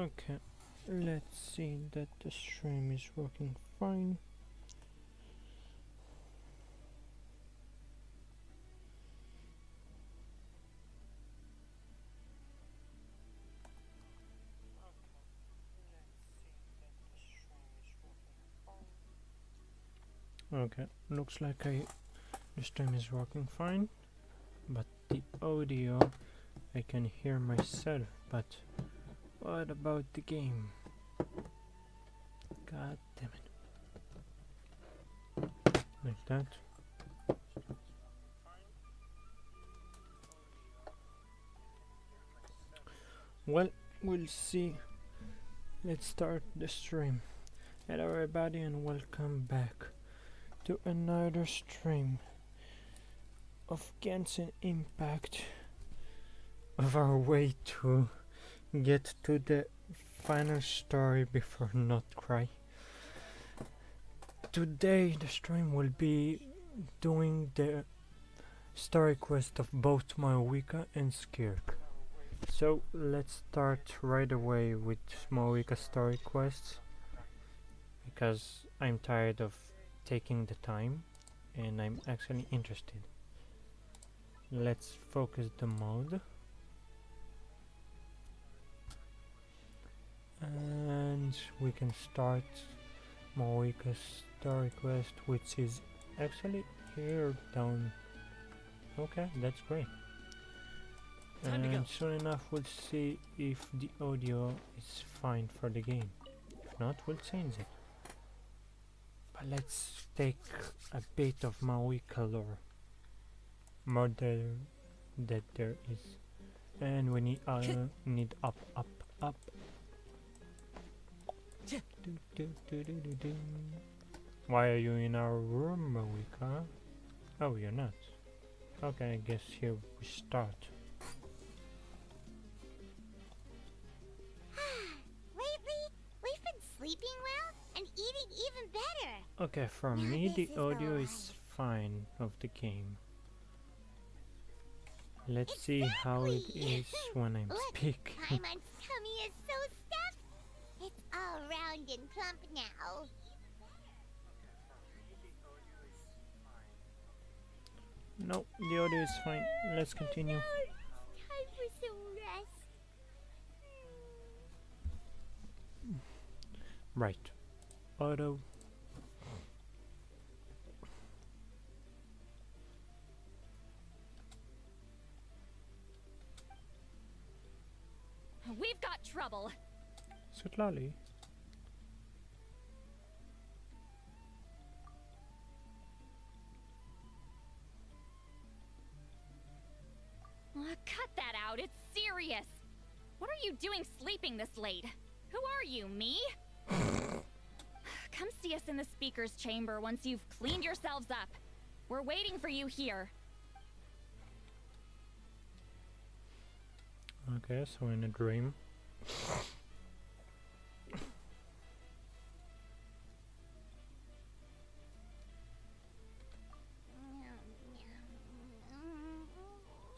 Okay, let's see that the stream is working fine. Okay, looks like the stream is working fine, but the audio, I can hear myself, but what about the game? God damn it. Like that. Well, we'll see. Let's start the stream. Hello everybody and welcome back to another stream of Genshin Impact, of our way to get to the final story before not cry. Today the stream will be doing the story quest of both Mavuika and Skirk. So let's start right away with Mavuika story quests, because I'm tired of taking the time and I'm actually interested. Let's focus the mode. And we can start Mavuika's story quest, which is actually here down. Okay, that's great. And soon enough we'll see if the audio is fine for the game. If not, we'll change it. But let's take a bit of Mavuika lore. More that there is. And we need up. Why are you in our room, Mavuika? Oh, you're not. Okay, I guess here we start. Lately, we've been sleeping well and eating even better. Okay, for Now me this the is the audio life. is fine of the game. Let's see how it is when I'm Look, speaking. Paimon's tummy is so stuffed. It's all round and plump now. No, the audio is fine. Let's continue. Time for some rest. Right. Auto. We've got trouble. Sutlali. Cut that out. It's serious. What are you doing sleeping this late? Who are you, me? Come see us in the speaker's chamber once you've cleaned yourselves up. We're waiting for you here. Okay, so in a dream.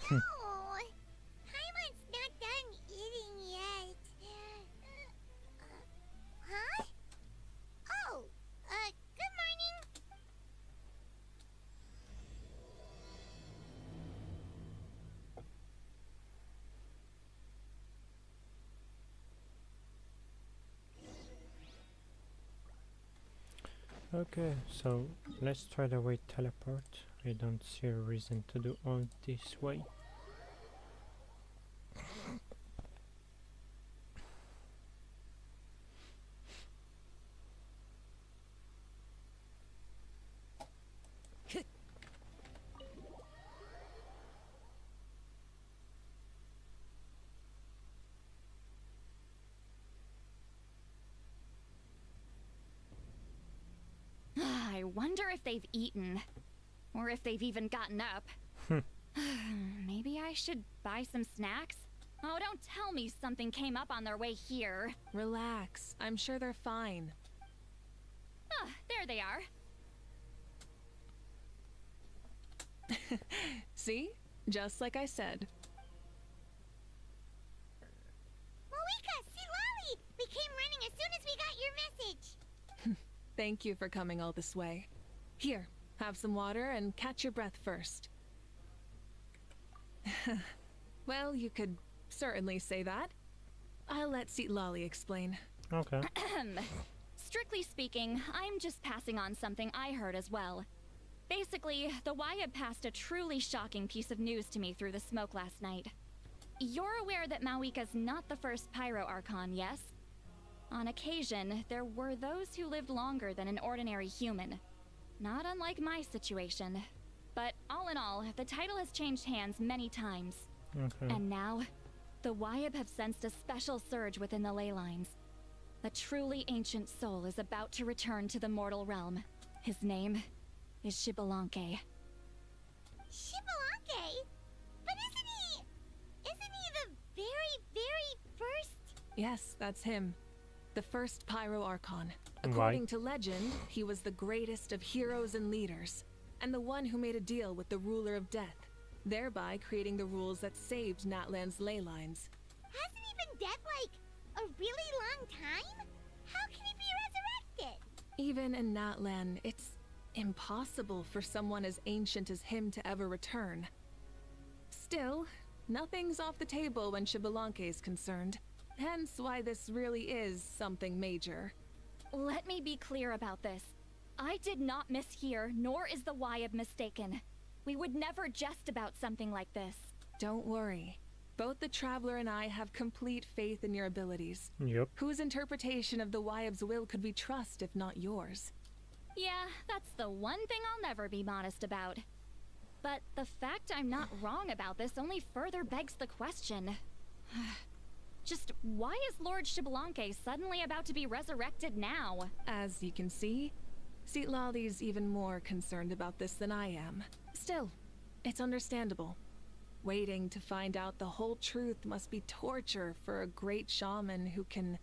Oh, Paimon's not done eating yet. Huh? Oh, good morning. Okay, so let's try the way teleport. I don't see a reason to do all this way. I wonder if they've eaten. Or if they've even gotten up. Maybe I should buy some snacks? Oh, don't tell me something came up on their way here. Relax. I'm sure they're fine. Ah, there they are. See? Just like I said. Mavuika, see Lolly! Thank you for coming all this way. Here, have some water and catch your breath first. Well, you could certainly say that. I'll let Lolly explain. Okay. Strictly speaking, I'm just passing on something I heard as well. Basically, the Wyab passed a truly shocking piece of news to me through the smoke last night. You're aware that Mavuika's not the first Pyro Archon, yes? On occasion, there were those who lived longer than an ordinary human. Not unlike my situation. But all in all, the title has changed hands many times. Okay. And now, the Wyab have sensed a special surge within the ley lines. A truly ancient soul is about to return to the mortal realm. His name is Xbalanque. Xbalanque? But isn't he the very first? Yes, that's him. The first Pyro Archon. According to legend, he was the greatest of heroes and leaders, and the one who made a deal with the ruler of death, thereby creating the rules that saved Natlan's ley lines. Hasn't he been dead like a really long time? How can he be resurrected? Even in Natlan, it's impossible for someone as ancient as him to ever return. Still, nothing's off the table when Xbalanque is concerned. Hence why this really is something major. Let me be clear about this. I did not mishear, nor is the Wyab mistaken. We would never jest about something like this. Don't worry. Both the Traveler and I have complete faith in your abilities. Yep. Whose interpretation of the Wyab's will could we trust if not yours? Yeah, that's the one thing I'll never be modest about. But the fact I'm not wrong about this only further begs the question. Just why is Lord Xbalanque suddenly about to be resurrected now? As you can see, Lolly's even more concerned about this than I am. Still, it's understandable. Waiting to find out the whole truth must be torture for a great shaman who can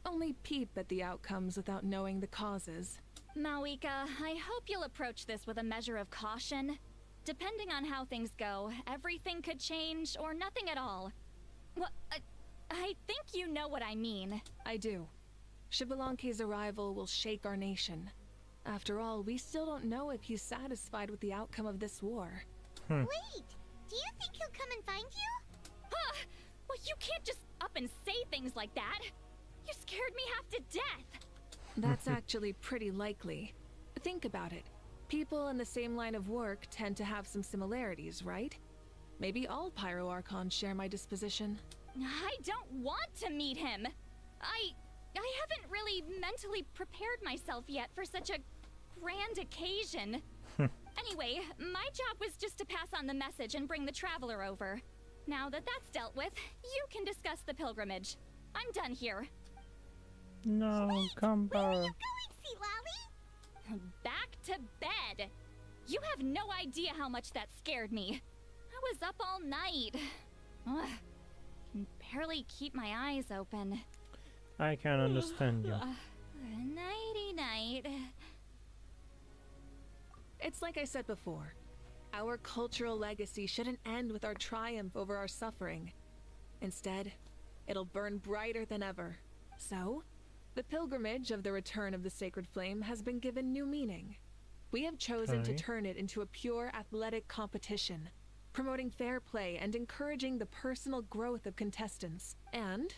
only peep at the outcomes without knowing the causes. Mavuika, I hope you'll approach this with a measure of caution. Depending on how things go, everything could change or nothing at all. Well, I think you know what I mean. I do. Xbalanque's arrival will shake our nation. After all, we still don't know if he's satisfied with the outcome of this war. Wait, do you think he'll come and find you? Huh? Well, you can't just up and say things like that. You scared me half to death. That's actually pretty likely. Think about it. People in the same line of work tend to have some similarities, right? Maybe all Pyro Archons share my disposition. I don't want to meet him. I haven't really mentally prepared myself yet for such a grand occasion. Anyway, my job was just to pass on the message and bring the Traveler over. Now that that's dealt with, you can discuss the pilgrimage. I'm done here. No, come Where are back. you going, Sea Lolly? Back to bed. You have no idea how much that scared me. I was up all night. Ugh. Can barely keep my eyes open. I can understand you. Nighty night. It's like I said before. Our cultural legacy shouldn't end with our triumph over our suffering. Instead, it'll burn brighter than ever. So, the pilgrimage of the return of the sacred flame has been given new meaning. We have chosen to Okay. turn it into a pure athletic competition, promoting fair play and encouraging the personal growth of contestants. And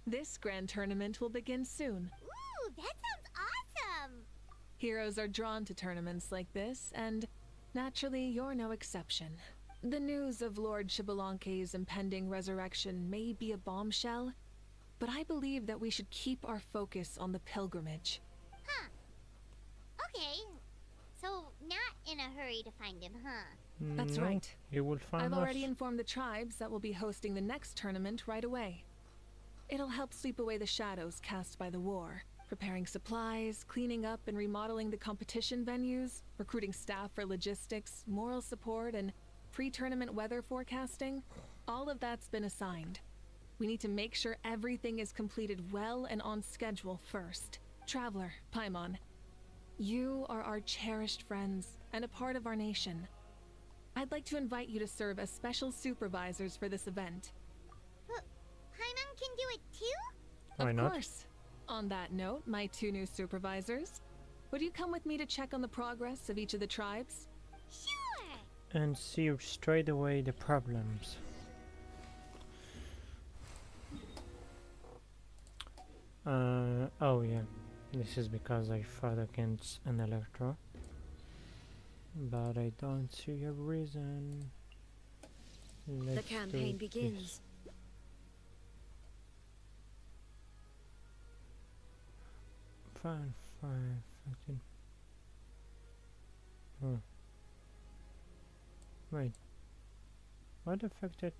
this grand tournament will begin soon. Ooh, that sounds awesome! Heroes are drawn to tournaments like this, and naturally, you're no exception. The news of Lord Xbalanque's impending resurrection may be a bombshell, but I believe that we should keep our focus on the pilgrimage. Huh. Okay. So, not in a hurry to find him, huh? That's No, right. You will find I've us. already informed the tribes that we'll be hosting the next tournament right away. It'll help sweep away the shadows cast by the war, preparing supplies, cleaning up and remodeling the competition venues, recruiting staff for logistics, moral support, and pre-tournament weather forecasting. All of that's been assigned. We need to make sure everything is completed well and on schedule first. Traveler, Paimon, you are our cherished friends and a part of our nation. I'd like to invite you to serve as special supervisors for this event. But Paimon can do it too? Why Of not? course. On that note, my two new supervisors, Would you come with me to check on the progress of each of the tribes? Sure. And see straight away the problems. Oh yeah, this is because I fought against an Electro. But I don't see a reason. The Let's campaign do begins. this. Fine, 15. Hmm. Wait. What affected?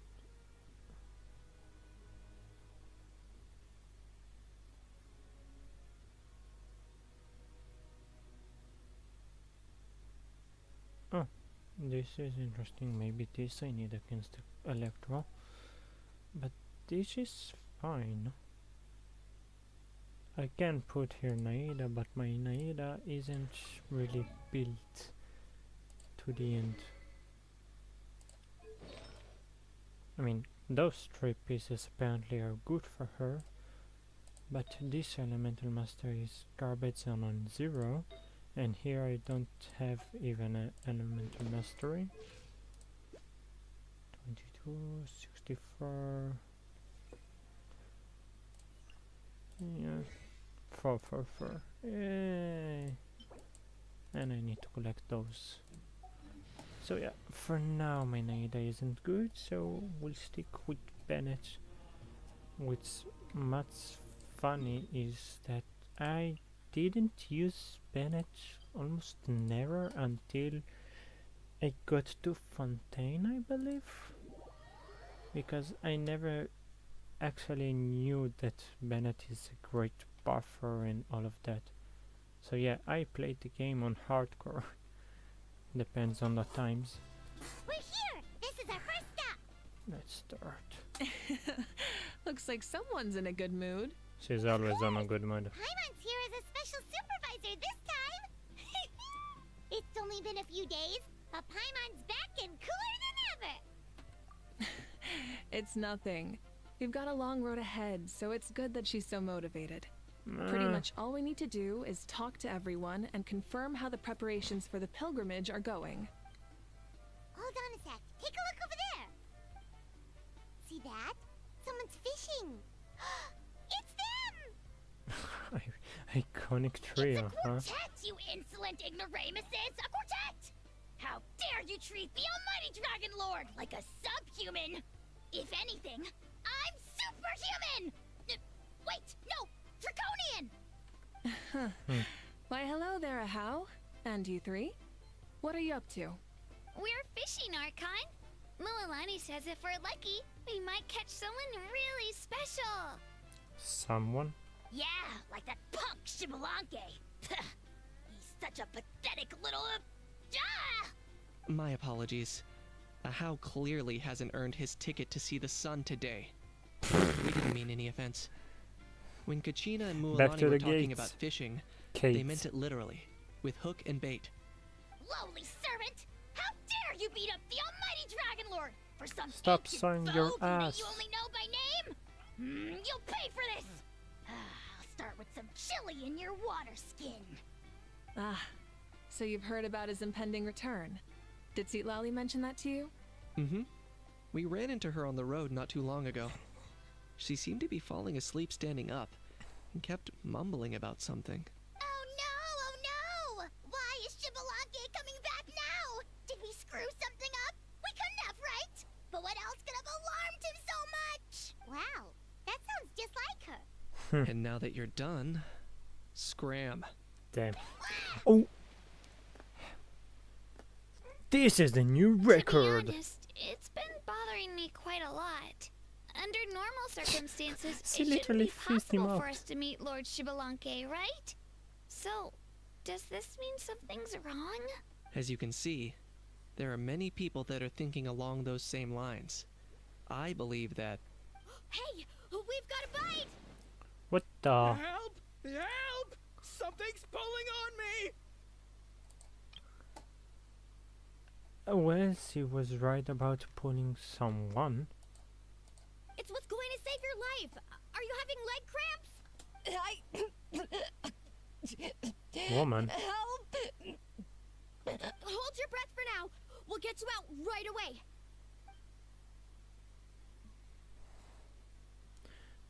Oh, this is interesting. Maybe this I need against the Electro. But this is fine. I can put here Naida, but my Naida isn't really built to the end. I mean, those 3 pieces apparently are good for her, but this Elemental Master is garbage and on 0, and here I don't have even an Elemental Mastery. 22, 64... Yeah, 4. Yay. And I need to collect those. So yeah, for now my Naida isn't good, so we'll stick with Bennett. What's much funny is that I didn't use Bennett almost never until I got to Fontaine, I believe. Because I never actually knew that Bennett is a great buffer and all of that. So yeah, I played the game on hardcore. Depends on the times. We're here. This is our first stop. Let's start. Looks like someone's in a good mood. She's always on a good mood. Paimon's here as a special supervisor this time. It's only been a few days, but Paimon's back and cooler than ever. It's nothing. We've got a long road ahead, so it's good that she's so motivated. Pretty much all we need to do is talk to everyone and confirm how the preparations for the pilgrimage are going. Hold on a sec. Take a look over there. See that? Someone's fishing. It's them! Iconic trio, It's a huh? quartet, you insolent ignoramuses! A quartet! How dare you treat the almighty Dragon Lord like a subhuman! If anything, I'm superhuman! Wait, no! Draconian! Why, hello there, Ahau. And you 3? What are you up to? We're fishing, Archon. Mualani says if we're lucky, we might catch someone really special. Someone? Yeah, like that punk Shibalanke. He's such a pathetic little... My apologies. Ahau clearly hasn't earned his ticket to see the sun today. We didn't mean any offense. When Kachina and Back Mualani to were the talking gates. about fishing, Kate. they meant it literally, with hook and bait. Lowly servant! How dare you beat up the almighty Dragon Lord for some Stop ancient showing foe your who ass. you only know by name? You'll pay for this! I'll start with some chili in your water skin. Ah, so you've heard about his impending return. Did Lali mention that to you? Mm-hmm. We ran into her on the road not too long ago. She seemed to be falling asleep standing up, and kept mumbling about something. Oh no! Why is Shibalanke coming back now? Did we screw something up? We couldn't have, right? But what else could have alarmed him so much? Wow, that sounds just like her. And now that you're done, scram. Damn. Oh! This is the new record! To be honest, it's been bothering me quite a lot. Under normal circumstances, She it literally shouldn't be fizzed him possible for out. us to meet Lord Shibalanke, right? So, does this mean something's wrong? As you can see, there are many people that are thinking along those same lines. I believe that... Hey, we've got a bite! What the? Help! Help! Something's pulling on me! Well, she was right about pulling someone. It's what's going to save your life! Are you having leg cramps? Woman. Help! Hold your breath for now. We'll get you out right away.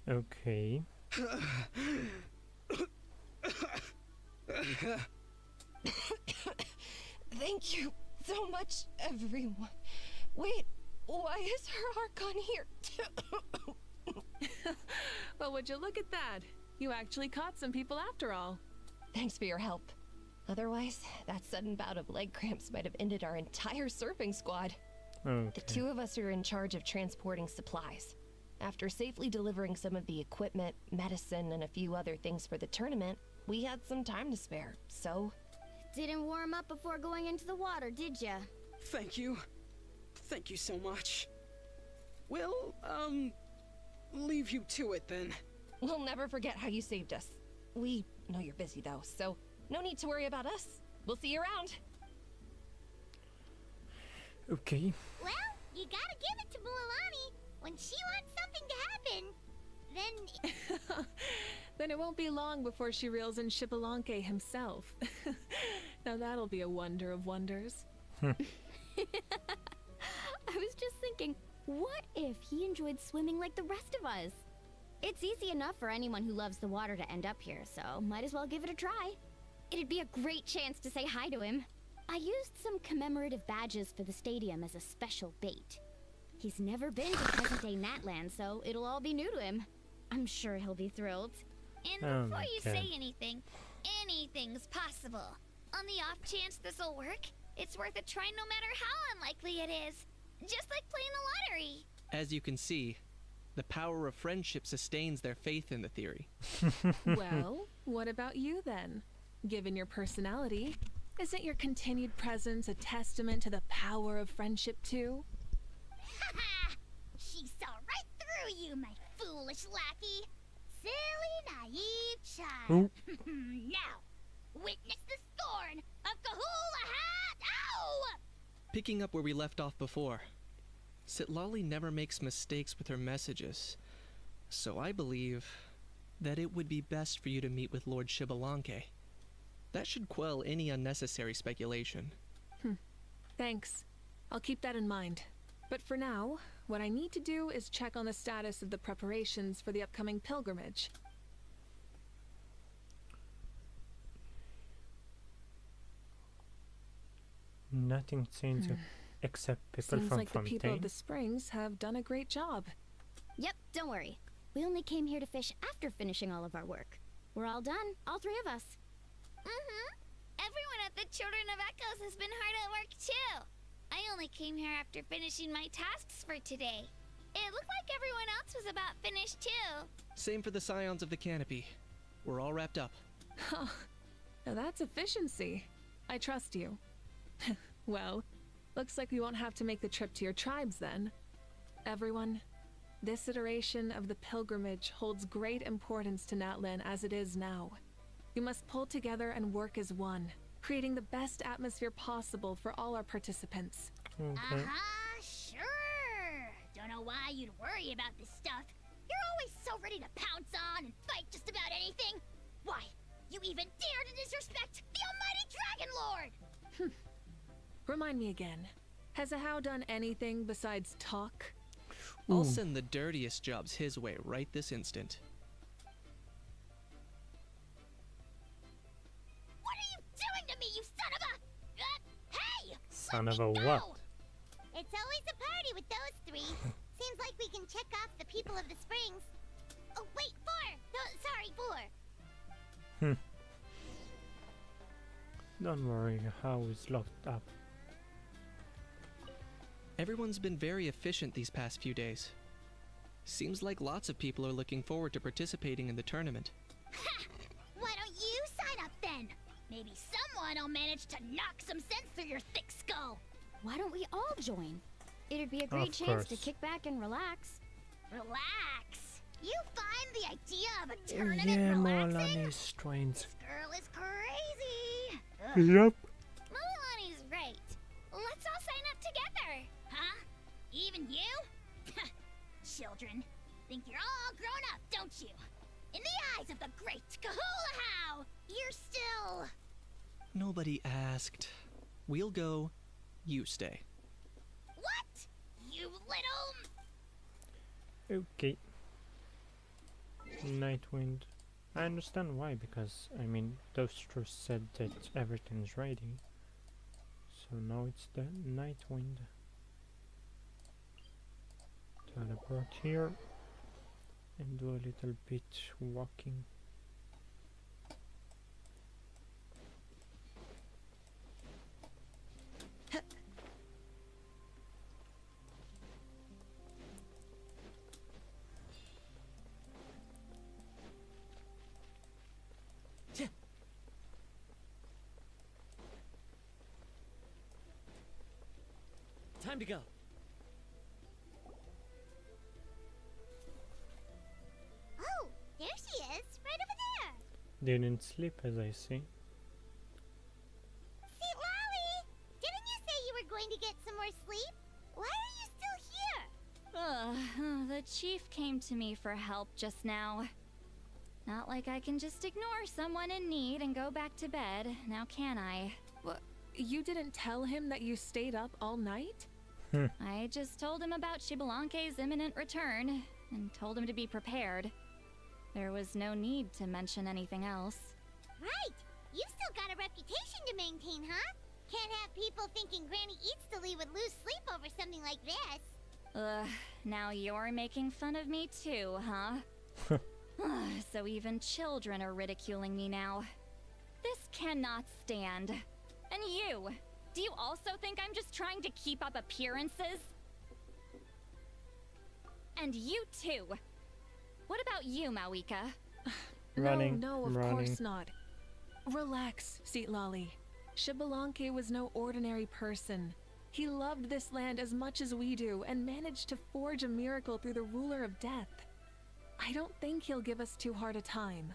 Okay. Thank you so much, everyone. Wait, why is her Archon here? Well, would you look at that? You actually caught some people after all. Thanks for your help. Otherwise, that sudden bout of leg cramps might have ended our entire surfing squad. Okay. The two of us are in charge of transporting supplies. After safely delivering some of the equipment, medicine, and a few other things for the tournament, we had some time to spare, so... Didn't warm up before going into the water, did ya? Thank you. Thank you so much. We'll, leave you to it then. We'll never forget how you saved us. We know you're busy though, so no need to worry about us. We'll see you around. Okay. Well, you gotta give it to Mualani. When she wants something to happen, then... Then it won't be long before she reels in Xbalanque himself. Now that'll be a wonder of wonders. I was just thinking, what if he enjoyed swimming like the rest of us? It's easy enough for anyone who loves the water to end up here, so might as well give it a try. It'd be a great chance to say hi to him. I used some commemorative badges for the stadium as a special bait. He's never been to present-day Natland, so it'll all be new to him. I'm sure he'll be thrilled. Oh And before my you God. say anything, anything's possible. On the off chance this'll work, it's worth a try no matter how unlikely it is. Just like playing the lottery. As you can see, the power of friendship sustains their faith in the theory. Well, what about you then? Given your personality, isn't your continued presence a testament to the power of friendship too? Haha! She saw right through you, my foolish lackey. Silly, naive child. Now, witness the scorn of Kahula Hat! Ow! Picking up where we left off before, Sitlali never makes mistakes with her messages, so I believe that it would be best for you to meet with Lord Xbalanque. That should quell any unnecessary speculation. Thanks. I'll keep that in mind. But for now, what I need to do is check on the status of the preparations for the upcoming pilgrimage. Nothing changed except people Seems from like the people of Fontaine. the Springs have done a great job. Yep, don't worry. We only came here to fish after finishing all of our work. We're all done, all three of us. Everyone at the Children of Echoes has been hard at work too. I only came here after finishing my tasks for today. It looked like everyone else was about finished too. Same for the Scions of the Canopy. We're all wrapped up. Now that's efficiency. I trust you. Well, looks like we won't have to make the trip to your tribes then. Everyone, this iteration of the pilgrimage holds great importance to Natlan as it is now. We must pull together and work as one, creating the best atmosphere possible for all our participants. Okay. Sure. Don't know why you'd worry about this stuff. You're always so ready to pounce on and fight just about anything. Why, you even dare to disrespect the almighty Dragon Lord! Remind me again, has Ahau done anything besides talk? I'll send the dirtiest jobs his way right this instant. What are you doing to me, you son of a... hey! Son let of me a go! what? It's always a party with those three. Seems like we can check off the people of the Springs. Oh, wait, four! No, sorry, four. Don't worry, how is locked up. Everyone's been very efficient these past few days. Seems like lots of people are looking forward to participating in the tournament. Ha! Why don't you sign up then? Maybe someone will manage to knock some sense through your thick skull. Why don't we all join? It'd be a great Of chance to course. kick back and relax. Relax. You find the idea of a tournament Yeah, relaxing? Mualani is strange. This girl is crazy. Ugh. Yup. Mualani's right. Let's all sign up together. Huh? Even you? Children. Think you're all grown up, don't you? In the Rise of the Great Kahulahow! You're still... Nobody asked. We'll go. You stay. What? You little... Okay. Nightwind. I understand why, because, I mean, Toaster said that everything's ready. So now it's the Nightwind. Teleport here. And do a little bit walking. Time to go. Oh, there she is, right over there. Didn't sleep, as I see. See, Lolly, didn't you say you were going to get some more sleep? Why are you still here? Ugh, the chief came to me for help just now. Not like I can just ignore someone in need and go back to bed, now can I? You didn't tell him that you stayed up all night? I just told him about Shibalanke's imminent return, and told him to be prepared. There was no need to mention anything else. Right. You've still got a reputation to maintain, huh? Can't have people thinking Granny Eatsley would lose sleep over something like this. Ugh, now you're making fun of me too, huh? So even children are ridiculing me now. This cannot stand. And you! Do you also think I'm just trying to keep up appearances? And you too! What about you, Mavuika? Running, No, of running. course not. Relax, Seatlolly. Shibalanke was no ordinary person. He loved this land as much as we do and managed to forge a miracle through the ruler of death. I don't think he'll give us too hard a time.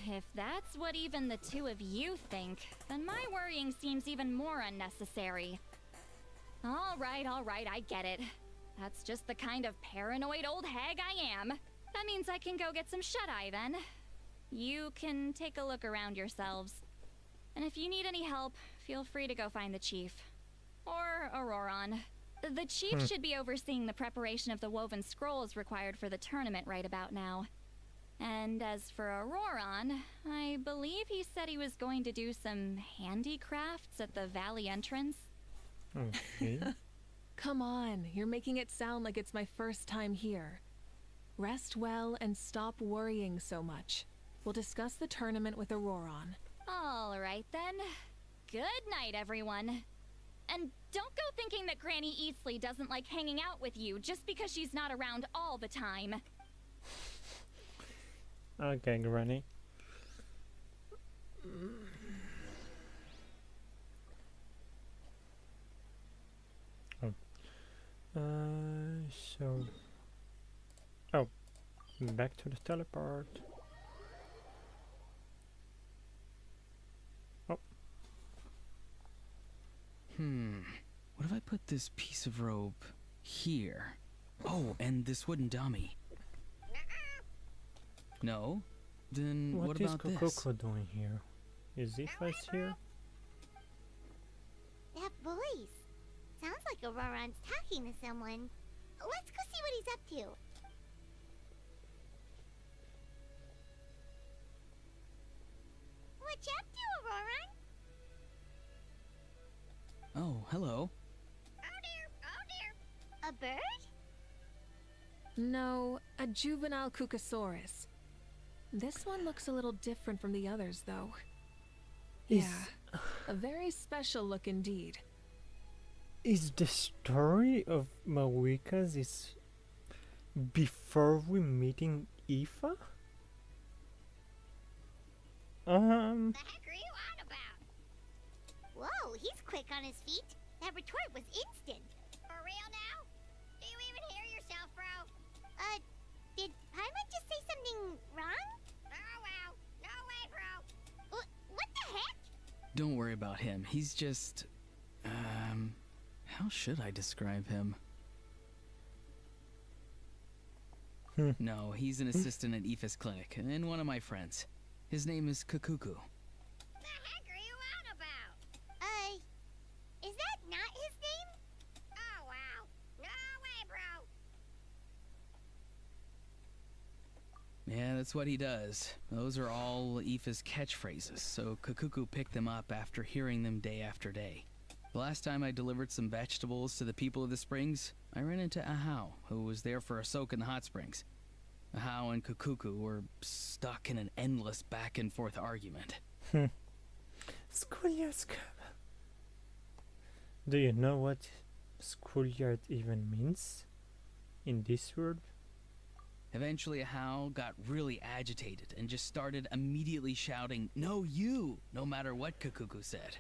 If that's what even the two of you think, then my worrying seems even more unnecessary. All right, I get it. That's just the kind of paranoid old hag I am. That means I can go get some shut-eye then. You can take a look around yourselves. And if you need any help, feel free to go find the chief. Or Auroron. The chief should be overseeing the preparation of the woven scrolls required for the tournament right about now. And as for Auroron, I believe he said he was going to do some handicrafts at the valley entrance. Okay. Come on, you're making it sound like it's my first time here. Rest well and stop worrying so much. We'll discuss the tournament with Auroron. All right then. Good night, everyone. And don't go thinking that Granny Eatsley doesn't like hanging out with you just because she's not around all the time. Okay, Granny. Oh. Oh, back to the teleport. Oh. What if I put this piece of rope here? Oh, and this wooden dummy. No? Then what is about this? Kokoko doing here? Is Ifas here? That voice. Sounds like Auroron's talking to someone. Let's go see what he's up to. What you up to, Auroron? Oh, hello. Oh dear. A bird? No, a juvenile Kukasaurus. This one looks a little different from the others, though. Yeah, a very special look indeed. Is the story of Mavuika's is before we meeting Aoife? The heck are you on about? Whoa, he's quick on his feet. That retort was instant. For real now? Do you even hear yourself, bro? Did Paimon just say something wrong? Oh, wow. No way, bro. What the heck? Don't worry about him. He's just... how should I describe him? No, he's an assistant at Aoife's clinic, and one of my friends. His name is Kakuku. The heck are you on about? Is that not his name? Oh, wow. No way, bro. Yeah, that's what he does. Those are all Aoife's catchphrases, so Kakuku picked them up after hearing them day after day. The last time I delivered some vegetables to the people of the springs, I ran into Ahau, who was there for a soak in the hot springs. Ahau and Kakuku were stuck in an endless back and forth argument. Schoolyard scrub. Do you know what schoolyard even means in this world? Eventually, Ahau got really agitated and just started immediately shouting, "No, you!" no matter what Kakuku said.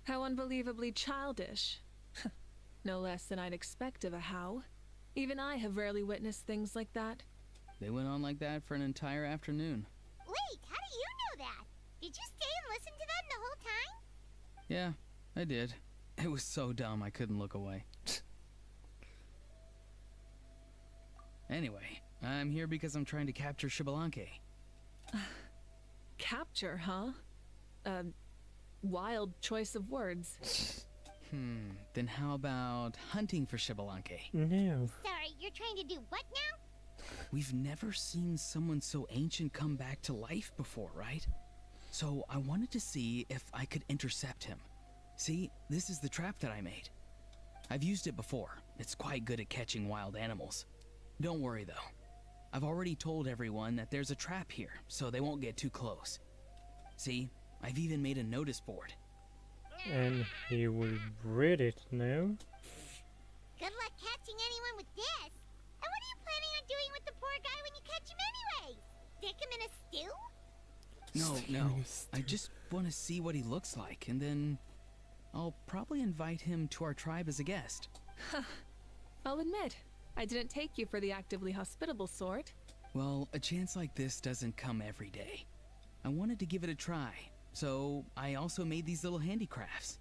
How unbelievably childish. No less than I'd expect of a How. Even I have rarely witnessed things like that. They went on like that for an entire afternoon. Wait, how do you know that? Did you stay and listen to them the whole time? Yeah, I did. It was so dumb I couldn't look away. Anyway, I'm here because I'm trying to capture Xbalanque. Capture, huh? Wild choice of words. Then how about hunting for Xbalanque? No. Sorry, you're trying to do what now? We've never seen someone so ancient come back to life before, right? So I wanted to see if I could intercept him. See, this is the trap that I made. I've used it before. It's quite good at catching wild animals. Don't worry though. I've already told everyone that there's a trap here, so they won't get too close. See, I've even made a notice board. And he will read it now. Good luck catching anyone with this. And what are you planning on doing with the poor guy when you catch him anyway? Stick him in a stew? No. I just want to see what he looks like, and then I'll probably invite him to our tribe as a guest. I'll admit, I didn't take you for the actively hospitable sort. Well, a chance like this doesn't come every day. I wanted to give it a try, so I also made these little handicrafts.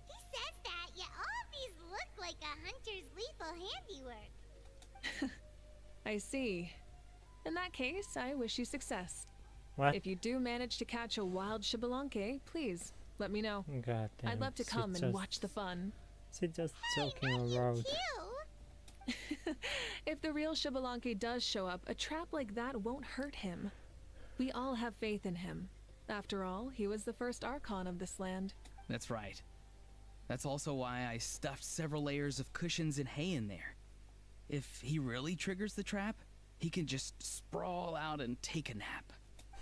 He says that, yet all of these look like a hunter's lethal handiwork. I see. In that case, I wish you success. What? If you do manage to catch a wild Xbalanque, please let me know. God damn. I'd love to come and watch the fun. She's just joking Not around. you too. If the real Xbalanque does show up, a trap like that won't hurt him. We all have faith in him. After all, he was the first Archon of this land. That's right. That's also why I stuffed several layers of cushions and hay in there. If he really triggers the trap, he can just sprawl out and take a nap.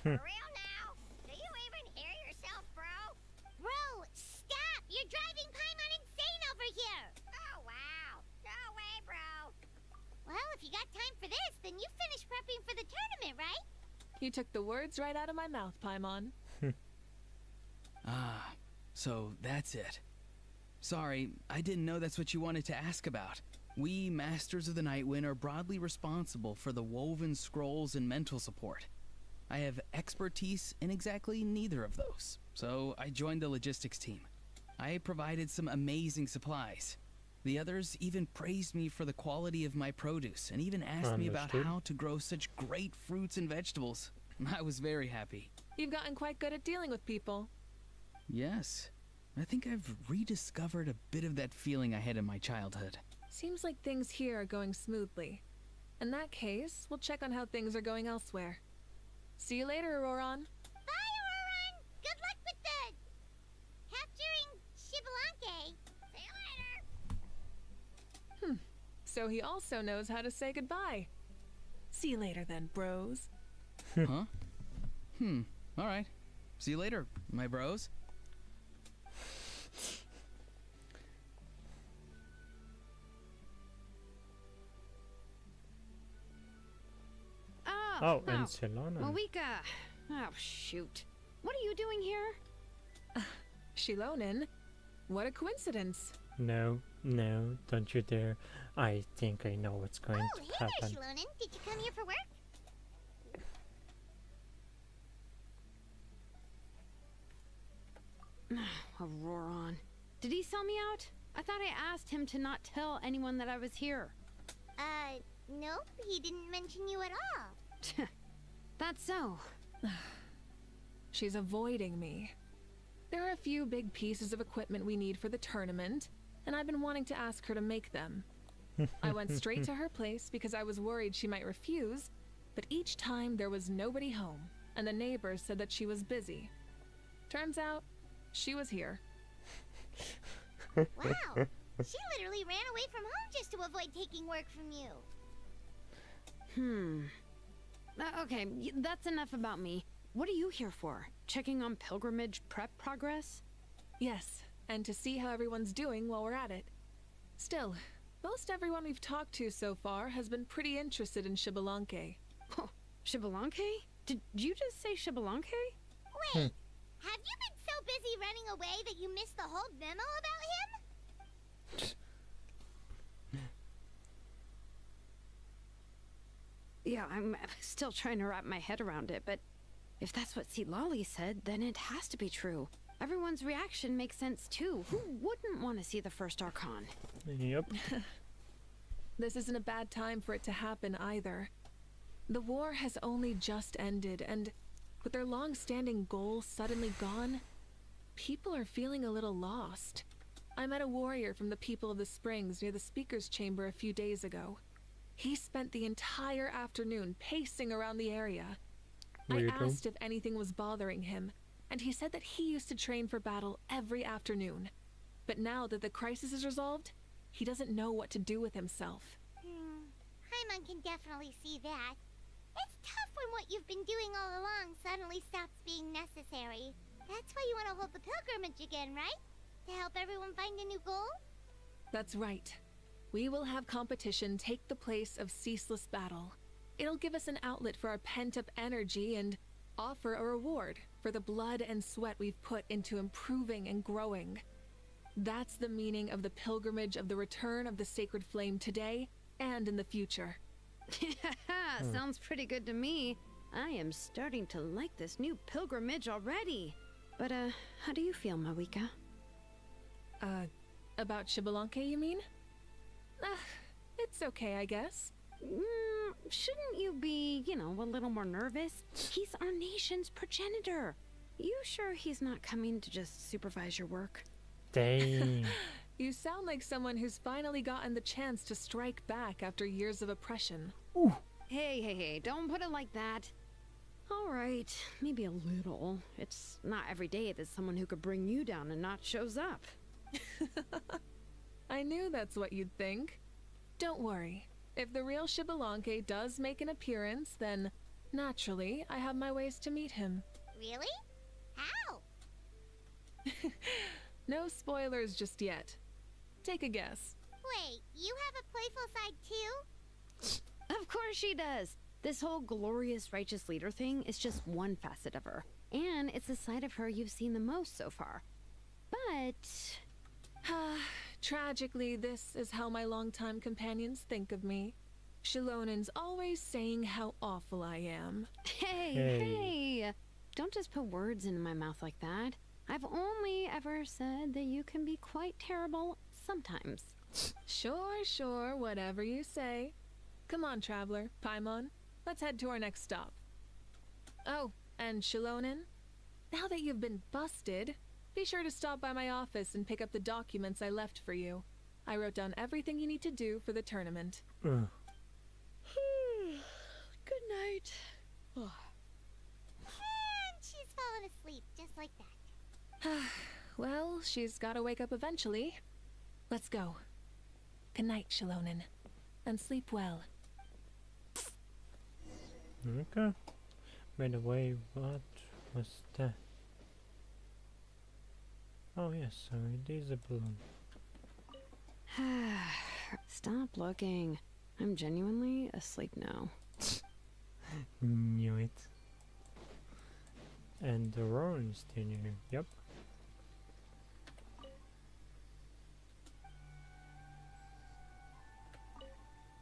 For real now? Do you even hear yourself, bro? Bro, stop! You're driving Paimon insane over here! Oh, wow. No way, bro. Well, if you got time for this, then you finished prepping for the tournament, right? You took the words right out of my mouth, Paimon. Ah, so that's it. Sorry, I didn't know that's what you wanted to ask about. We, Masters of the Nightwind, are broadly responsible for the woven scrolls and mental support. I have expertise in exactly neither of those, so I joined the logistics team. I provided some amazing supplies. The others even praised me for the quality of my produce and even asked me about Understood. how to grow such great fruits and vegetables. I was very happy. You've gotten quite good at dealing with people. Yes, I think I've rediscovered a bit of that feeling I had in my childhood. Seems like things here are going smoothly. In that case, we'll check on how things are going elsewhere. See you later, Auroron. Bye, Auroron! Good luck with the... capturing Xbalanque. See you later! So he also knows how to say goodbye. See you later then, bros. Huh? Alright. See you later, my bros. Oh, and Selena. Mavuika! Oh, shoot. What are you doing here? Shilonen? What a coincidence. No, don't you dare. I think I know what's going Oh, to hey there, happen. Shilonen. Did you come here for work? Auroron. Did he sell me out? I thought I asked him to not tell anyone that I was here. Nope, he didn't mention you at all. That's so. She's avoiding me. There are a few big pieces of equipment we need for the tournament, and I've been wanting to ask her to make them. I went straight to her place because I was worried she might refuse, but each time there was nobody home, and the neighbors said that she was busy. Turns out, she was here. Wow, she literally ran away from home just to avoid taking work from you. Okay, that's enough about me. What are you here for? Checking on pilgrimage prep progress? Yes, and to see how everyone's doing while we're at it. Still, most everyone we've talked to so far has been pretty interested in Xbalanque. Oh, Xbalanque? Did you just say Xbalanque? Wait, have you been so busy running away that you missed the whole memo about him? Yeah, I'm still trying to wrap my head around it, but if that's what Lolly said, then it has to be true. Everyone's reaction makes sense too. Who wouldn't want to see the first Archon? Yep. This isn't a bad time for it to happen either. The war has only just ended, and with their long-standing goal suddenly gone, people are feeling a little lost. I met a warrior from the People of the Springs near the Speaker's Chamber a few days ago. He spent the entire afternoon pacing around the area. I asked if anything was bothering him, and he said that he used to train for battle every afternoon. But now that the crisis is resolved, he doesn't know what to do with himself. Paimon can definitely see that. It's tough when what you've been doing all along suddenly stops being necessary. That's why you want to hold the pilgrimage again, right? To help everyone find a new goal? That's right. We will have competition take the place of ceaseless battle. It'll give us an outlet for our pent-up energy and offer a reward for the blood and sweat we've put into improving and growing. That's the meaning of the pilgrimage of the return of the sacred flame today and in the future. Sounds pretty good to me. I am starting to like this new pilgrimage already. But, how do you feel, Mavuika? About Xbalanque, you mean? It's okay, I guess. Shouldn't you be, a little more nervous? He's our nation's progenitor. You sure he's not coming to just supervise your work? Dang. You sound like someone who's finally gotten the chance to strike back after years of oppression. Ooh. Hey, don't put it like that. All right, maybe a little. It's not every day that someone who could bring you down and not shows up. I knew that's what you'd think. Don't worry. If the real Xbalanque does make an appearance, then naturally I have my ways to meet him. Really? How? No spoilers just yet. Take a guess. Wait, you have a playful side too? Of course she does. This whole glorious righteous leader thing is just one facet of her. And it's the side of her you've seen the most so far. But... Tragically, this is how my longtime companions think of me. Shilonen's always saying how awful I am. Hey! Don't just put words into my mouth like that. I've only ever said that you can be quite terrible sometimes. Sure, whatever you say. Come on, traveler, Paimon. Let's head to our next stop. Oh, and Shilonen, now that you've been busted, be sure to stop by my office and pick up the documents I left for you. I wrote down everything you need to do for the tournament. Good night. And she's fallen asleep just like that. Well, she's gotta wake up eventually. Let's go. Good night, Shilonen. And sleep well. Okay. By the way, what was that? Oh yes, so it is a balloon. Stop looking. I'm genuinely asleep now. Knew it. And the Rowan is still here. Yep.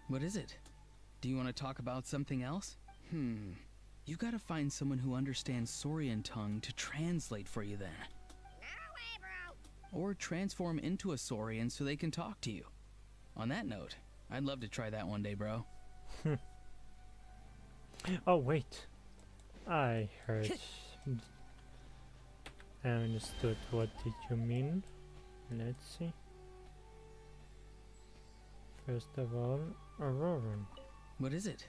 What is it? Do you want to talk about something else? You gotta find someone who understands Saurian tongue to translate for you then. No way, bro. or transform into a saurian so they can talk to you. On that note, I'd love to try that one day, bro. Oh wait, I heard. I understood. What did you mean? Let's see. First of all, Auroran. What is it?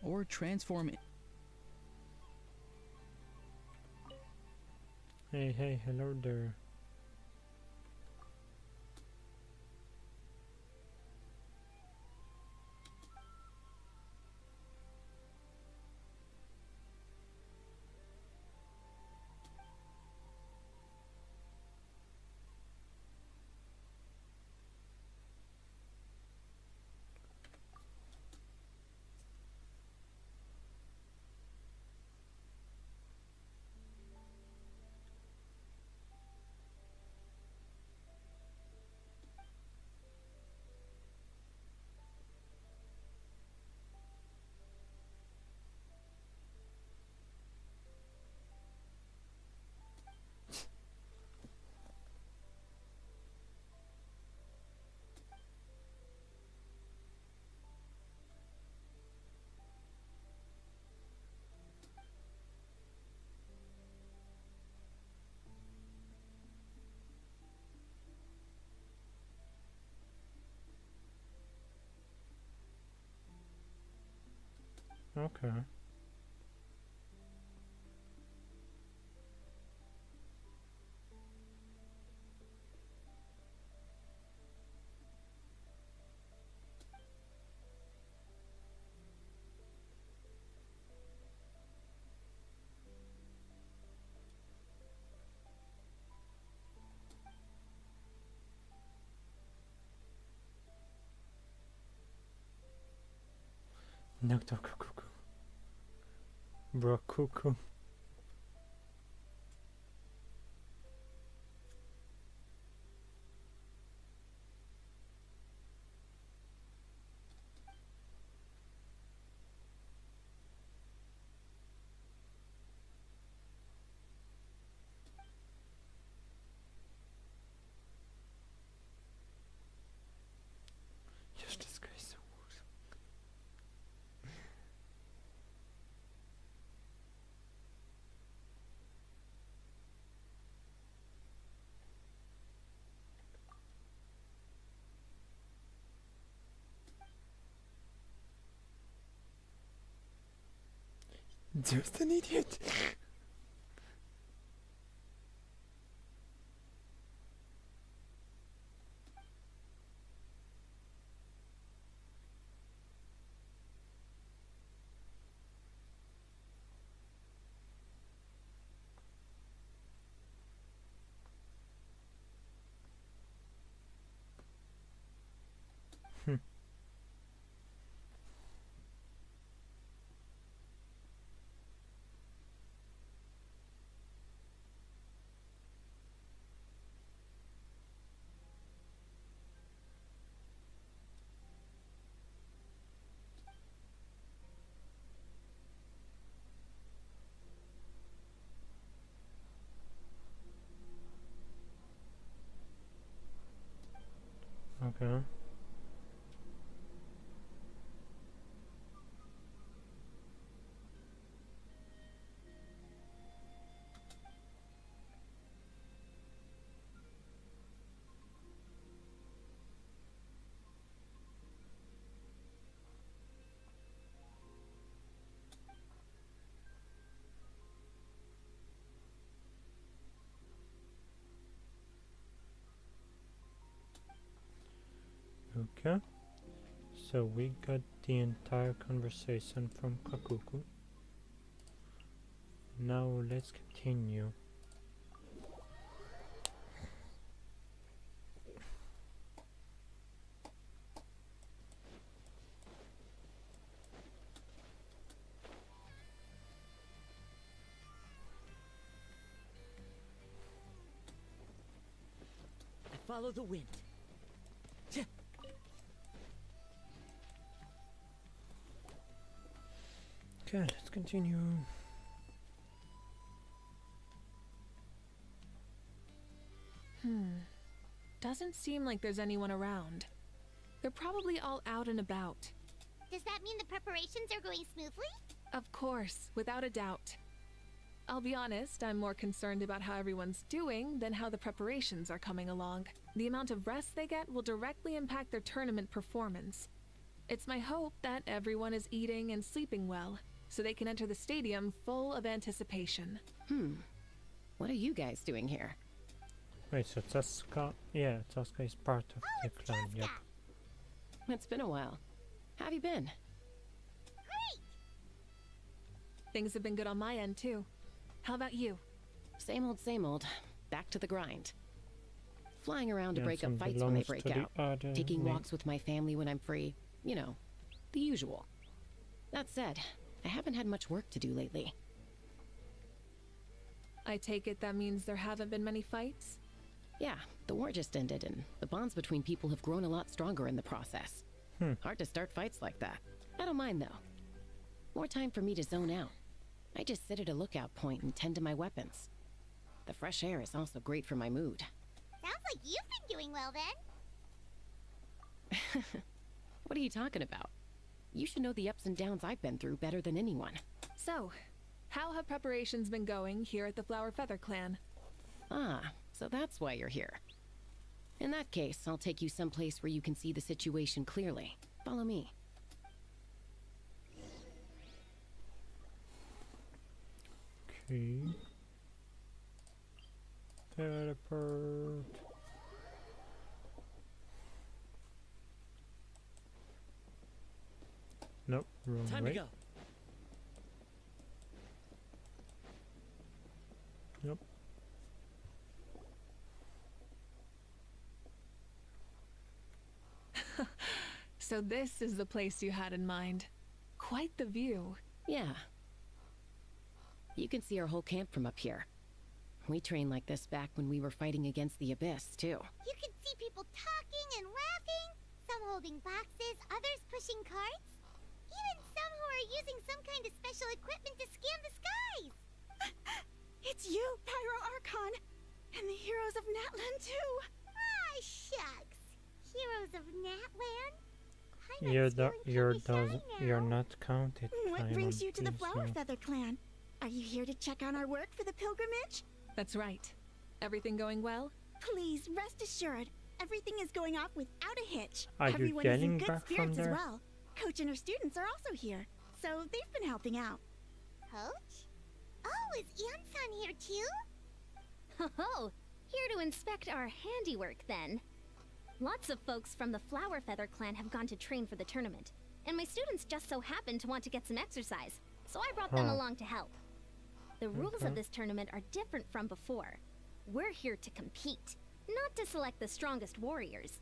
Or transform. Hey, hello there. Okay. Nectar cuckoo. Bro cuckoo. Just disgrace. Just an idiot. Okay. Okay. So we got the entire conversation from Kakuku. Now let's continue. I follow the wind. Okay, let's continue. doesn't seem like there's anyone around. They're probably all out and about. Does that mean the preparations are going smoothly? Of course, without a doubt. I'll be honest, I'm more concerned about how everyone's doing than how the preparations are coming along. The amount of rest they get will directly impact their tournament performance. It's my hope that everyone is eating and sleeping well, so they can enter the stadium full of anticipation. What are you guys doing here? Wait, so Tuska... Yeah, Tuska is part of the clan, yep. It's been a while. How have you been? Great! Things have been good on my end, too. How about you? Same old, back to the grind. Flying around to Yeah, break up some fights when they belongs break to the out. other Taking wing. walks with my family when I'm free. You know, the usual. That said, I haven't had much work to do lately. I take it that means there haven't been many fights? Yeah, the war just ended, and the bonds between people have grown a lot stronger in the process. Hard to start fights like that. I don't mind, though. More time for me to zone out. I just sit at a lookout point and tend to my weapons. The fresh air is also great for my mood. Sounds like you've been doing well then. What are you talking about? You should know the ups and downs I've been through better than anyone. So, how have preparations been going here at the Flower Feather Clan? Ah, so that's why you're here. In that case, I'll take you someplace where you can see the situation clearly. Follow me. Okay. Teleport. Nope, wrong Time way. to go. Nope. So this is the place you had in mind. Quite the view. Yeah. You can see our whole camp from up here. We trained like this back when we were fighting against the Abyss, too. You can see people talking and laughing, some holding boxes, others pushing carts, even some who are using some kind of special equipment to scan the skies. It's you, Pyro Archon, and the heroes of Natlan too. Ah, shucks. Heroes of Natland? You're not counted. What brings you to the Paimon, Flower please, Feather Clan? Are you here to check on our work for the pilgrimage? That's right. Everything going well? Please, rest assured, everything is going off without a hitch. Are you Everyone is in getting good back from spirits as there? well. Coach and her students are also here, so they've been helping out. Coach? Oh, is Anson here too? Oh, here to inspect our handiwork then. Lots of folks from the Flower Feather clan have gone to train for the tournament, and my students just so happen to want to get some exercise, so I brought them Huh. along to help. The rules Okay. of this tournament are different from before. We're here to compete, not to select the strongest warriors.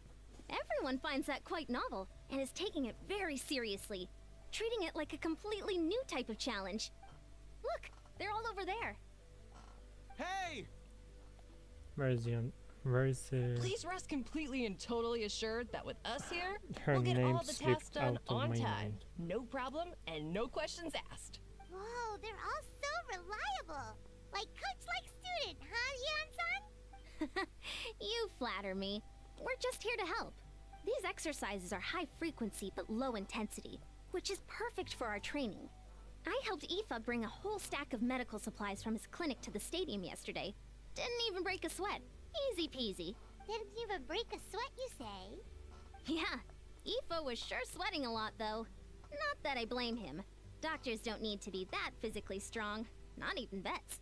Everyone finds that quite novel and is taking it very seriously, treating it like a completely new type of challenge. Look, they're all over there. Hey! Where is the Please rest completely and totally assured that with us here, her we'll get name all the slipped tasks done out of on my time. mind. No problem and no questions asked. Whoa, they're all so reliable. Like coach like student, huh, Anson? You flatter me. We're just here to help. These exercises are high frequency but low intensity, which is perfect for our training. I helped Aoife bring a whole stack of medical supplies from his clinic to the stadium yesterday. Didn't even break a sweat. Easy peasy. Didn't even break a sweat, you say? Yeah, Aoife was sure sweating a lot though. Not that I blame him. Doctors don't need to be that physically strong. Not even vets.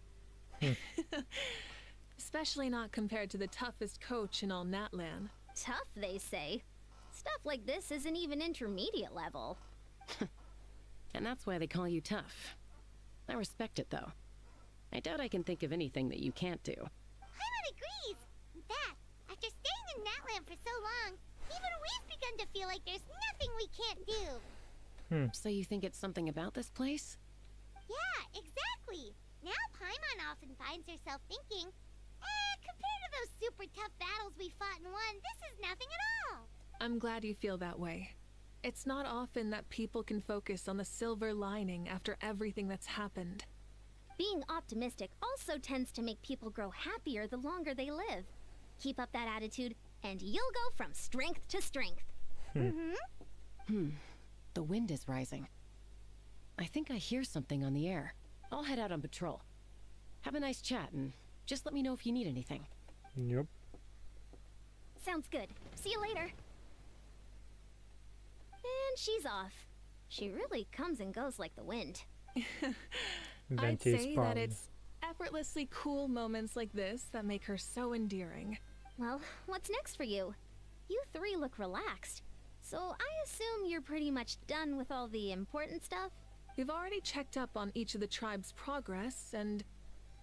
Especially not compared to the toughest coach in all Natlan. Tough, they say. Stuff like this isn't even intermediate level. And that's why they call you tough. I respect it, though. I doubt I can think of anything that you can't do. Paimon agrees. In fact, after staying in Natland for so long, even we've begun to feel like there's nothing we can't do. So you think it's something about this place? Yeah, exactly. Now Paimon often finds herself thinking, compared to those super tough battles we fought and won, this is nothing at all. I'm glad you feel that way. It's not often that people can focus on the silver lining after everything that's happened. Being optimistic also tends to make people grow happier the longer they live. Keep up that attitude, and you'll go from strength to strength. The wind is rising. I think I hear something on the air. I'll head out on patrol. Have a nice chat and just let me know if you need anything. Yep. Sounds good. See you later. And she's off. She really comes and goes like the wind. I'd Venti say that it's effortlessly cool moments like this that make her so endearing. Well, what's next for you? You three look relaxed. So I assume you're pretty much done with all the important stuff? We've already checked up on each of the tribe's progress, and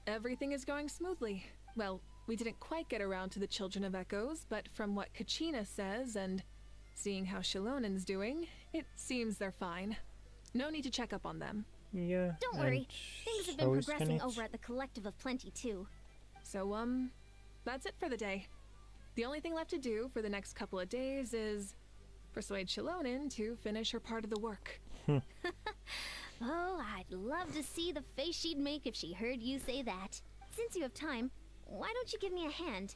everything is going smoothly. Well, we didn't quite get around to the Children of Echoes, but from what Kachina says and seeing how Shilonen's doing, it seems they're fine. No need to check up on them. Yeah. Don't worry. and Things have been so is progressing Kenich. over at the Collective of Plenty too. So, that's it for the day. The only thing left to do for the next couple of days is persuade Shilonen to finish her part of the work. Oh, I'd love to see the face she'd make if she heard you say that. Since you have time, why don't you give me a hand?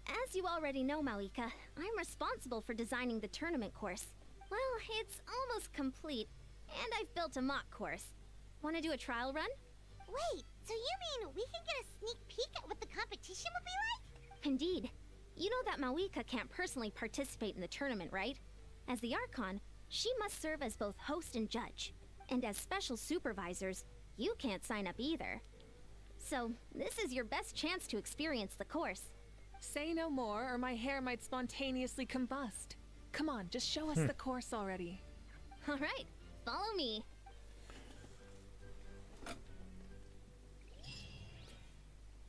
As you already know, Mavuika, I'm responsible for designing the tournament course. Well, it's almost complete, and I've built a mock course. Want to do a trial run? Wait, so you mean we can get a sneak peek at what the competition will be like? Indeed. You know that Mavuika can't personally participate in the tournament, right? As the Archon, she must serve as both host and judge. And as special supervisors, you can't sign up either. So, this is your best chance to experience the course. Say no more, or my hair might spontaneously combust. Come on, just show us the course already. All right, follow me.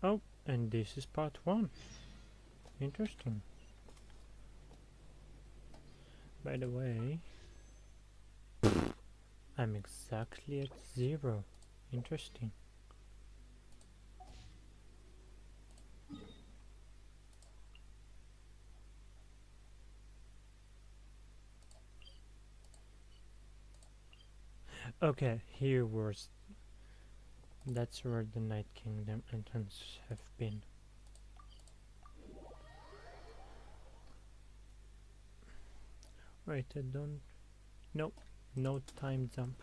Oh, and this is part 1. Interesting. By the way, I'm exactly at 0. Interesting. Okay, here was. That's where the Night Kingdom entrance have been. Wait, I don't. Nope, no time jump.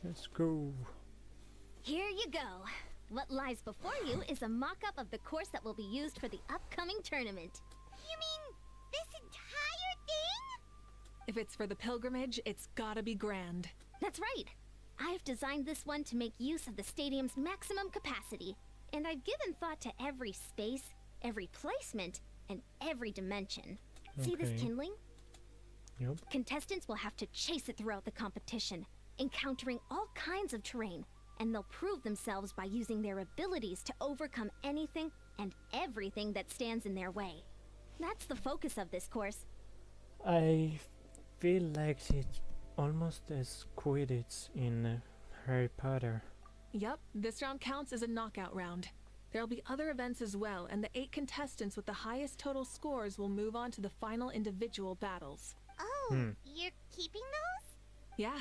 Let's go. Here you go. What lies before you is a mock-up of the course that will be used for the upcoming tournament. You mean this entire thing? If it's for the pilgrimage, it's gotta be grand. That's right. I've designed this one to make use of the stadium's maximum capacity. And I've given thought to every space, every placement, and every dimension. See this Okay. kindling? Yep. Contestants will have to chase it throughout the competition, encountering all kinds of terrain, and they'll prove themselves by using their abilities to overcome anything and everything that stands in their way. That's the focus of this course. I feel like it's almost as Quidditch in Harry Potter. Yup, this round counts as a knockout round. There'll be other events as well, and the 8 contestants with the highest total scores will move on to the final individual battles. Oh, you're keeping those? Yeah,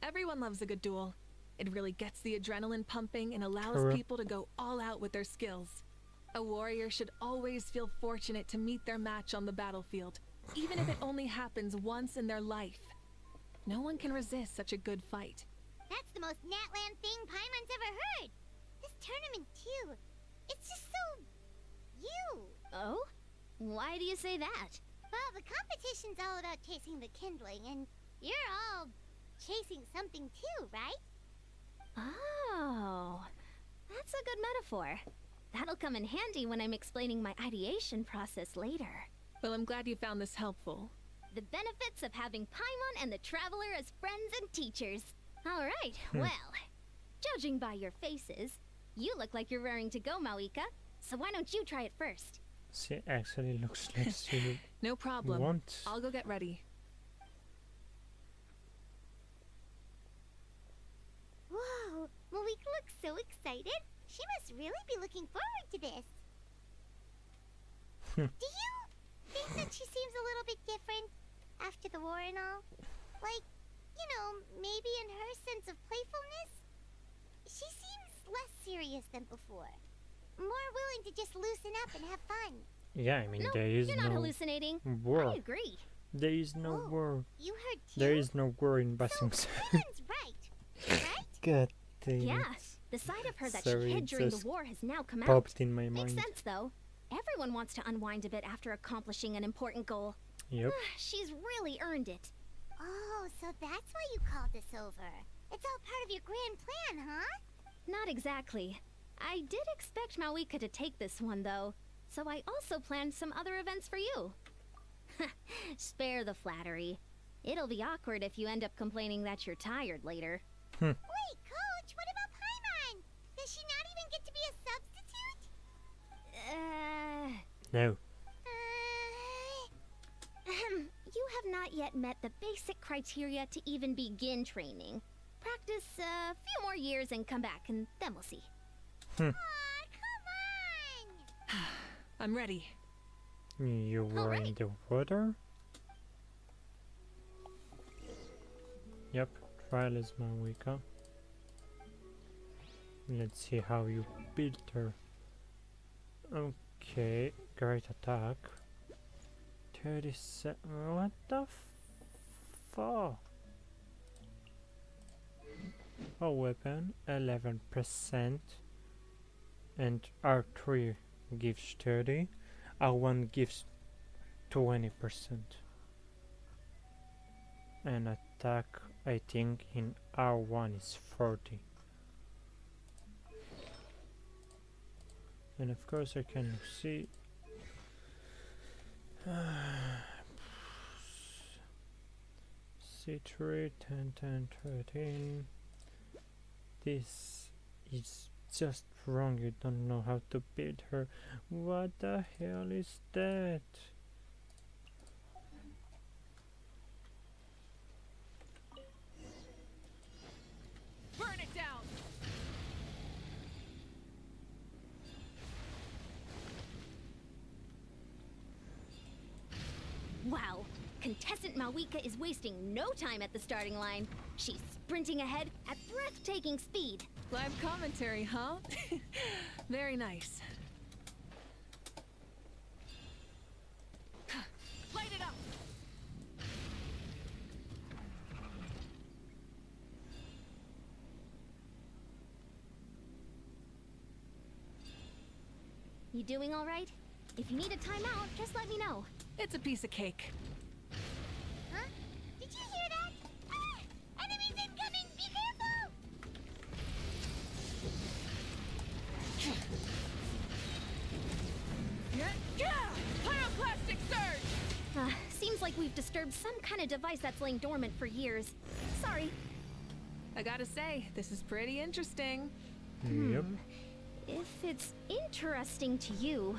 everyone loves a good duel. It really gets the adrenaline pumping and allows Correct. people to go all out with their skills. A warrior should always feel fortunate to meet their match on the battlefield, even if it only happens once in their life. No one can resist such a good fight. That's the most Natland thing Paimon's ever heard. This tournament, too. It's just so... you. Oh? Why do you say that? Well, the competition's all about chasing the kindling, and you're all chasing something too, right? Oh, that's a good metaphor. That'll come in handy when I'm explaining my ideation process later. Well, I'm glad you found this helpful. The benefits of having Paimon and the Traveler as friends and teachers. All right, well, judging by your faces, you look like you're raring to go, Mavuika. So why don't you try it first? She actually looks like she No problem. wants. I'll go get ready. Whoa, Mavuika looks so excited. She must really be looking forward to this. Do you think that she seems a little bit different after the war and all? Like, you know, maybe in her sense of playfulness? She seems less serious than before. More willing to just loosen up and have fun. Yeah, I mean, No, there is you're no not hallucinating. war. I agree. There is no war. You heard too? There is no war in So, Basing's. Paimon's right, right? God damn Yeah, it. the side of her that Sorry, she hid it during the just war has now come out. Popped in my Makes mind. sense, though. Everyone wants to unwind a bit after accomplishing an important goal. Yep. She's really earned it. Oh, so that's why you called us over. It's all part of your grand plan, huh? Not exactly. I did expect Mavuika to take this one, though, so I also planned some other events for you. Spare the flattery. It'll be awkward if you end up complaining that you're tired later. Wait, Coach, what about Paimon? Does she not even get to be a substitute? No. You have not yet met the basic criteria to even begin training. Practice a few more years and come back, and then we'll see. Aw, come on! I'm ready. You were in the water? Yep, trial is Mavuika. Let's see how you built her. Okay, great attack. 37. What the fuck? Oh, weapon 11%, and R3 gives 30. R1 gives 20%. And attack, I think, in R1 is 40. And of course I can see C3, 10, 10, 13. This is just wrong. You don't know how to build her. What the hell is that? Burn it down! Wow, contestant Mavuika is wasting no time at the starting line. She's sprinting ahead at breathtaking speed. Live commentary, huh? Very nice. Light it up! You doing all right? If you need a timeout, just let me know. It's a piece of cake. Huh? Did you hear that? Ah! Enemies incoming! Be careful! Pyroclastic surge! Seems like we've disturbed some kind of device that's laying dormant for years. Sorry. I gotta say, this is pretty interesting. Yep. If it's interesting to you,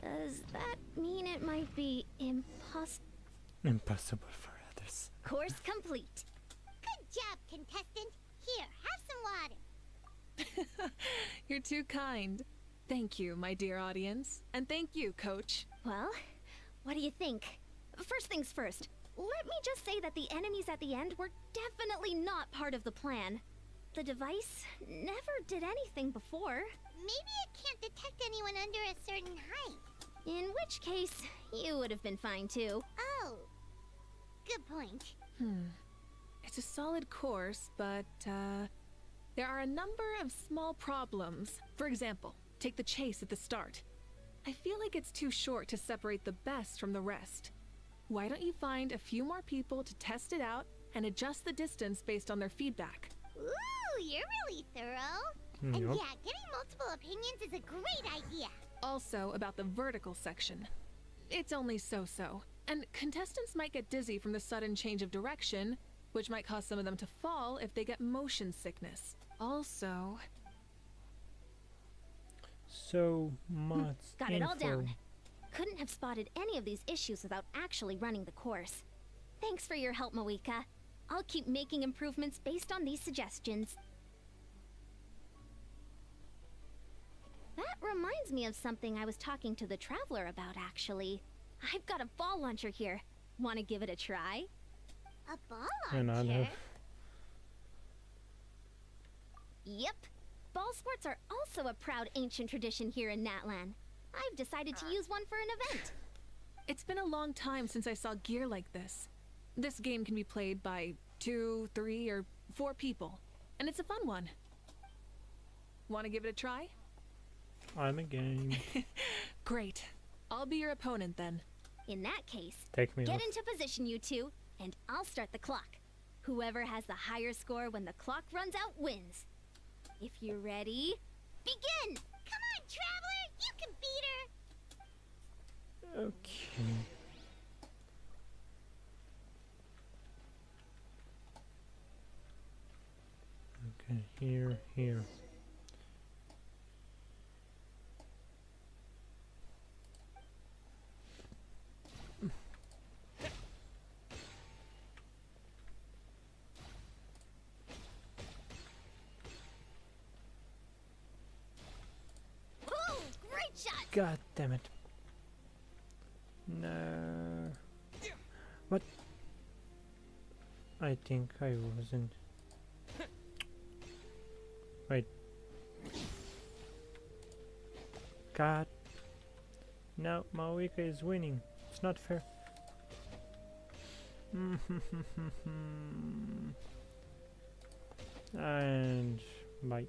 does that mean it might be Impossible for others. Course complete. Good job, contestant. Here, have some water. You're too kind. Thank you, my dear audience. And thank you, Coach. Well, what do you think? First things first, let me just say that the enemies at the end were definitely not part of the plan. The device never did anything before. Maybe it can't detect anyone under a certain height. In which case, you would have been fine too. Oh, good point. It's a solid course, but, there are a number of small problems. For example, take the chase at the start. I feel like it's too short to separate the best from the rest. Why don't you find a few more people to test it out and adjust the distance based on their feedback? Ooh, you're really thorough. And Yup. yeah, getting multiple opinions is a great idea. Also, about the vertical section. It's only so-so, and contestants might get dizzy from the sudden change of direction, which might cause some of them to fall if they get motion sickness. Also... So much Got it all info. down. Couldn't have spotted any of these issues without actually running the course. Thanks for your help, Mavuika. I'll keep making improvements based on these suggestions. That reminds me of something I was talking to the traveler about, actually. I've got a ball launcher here. Want to give it a try? A ball Another. Yep. Ball sports are also a proud ancient tradition here in Natlan. I've decided to use one for an event. It's been a long time since I saw gear like this. This game can be played by 2, 3, or 4 people, and it's a fun one. Want to give it a try? I'm a game. Great. I'll be your opponent then. In that case, Take me get off. into position, you two, and I'll start the clock. Whoever has the higher score when the clock runs out wins. If you're ready, begin! Come on, Traveler! You can beat her! Okay. Okay, here. Ooh, great shot! God damn it. No. What? I think I wasn't. Wait. God. No, Mavuika is winning. It's not fair. And bye.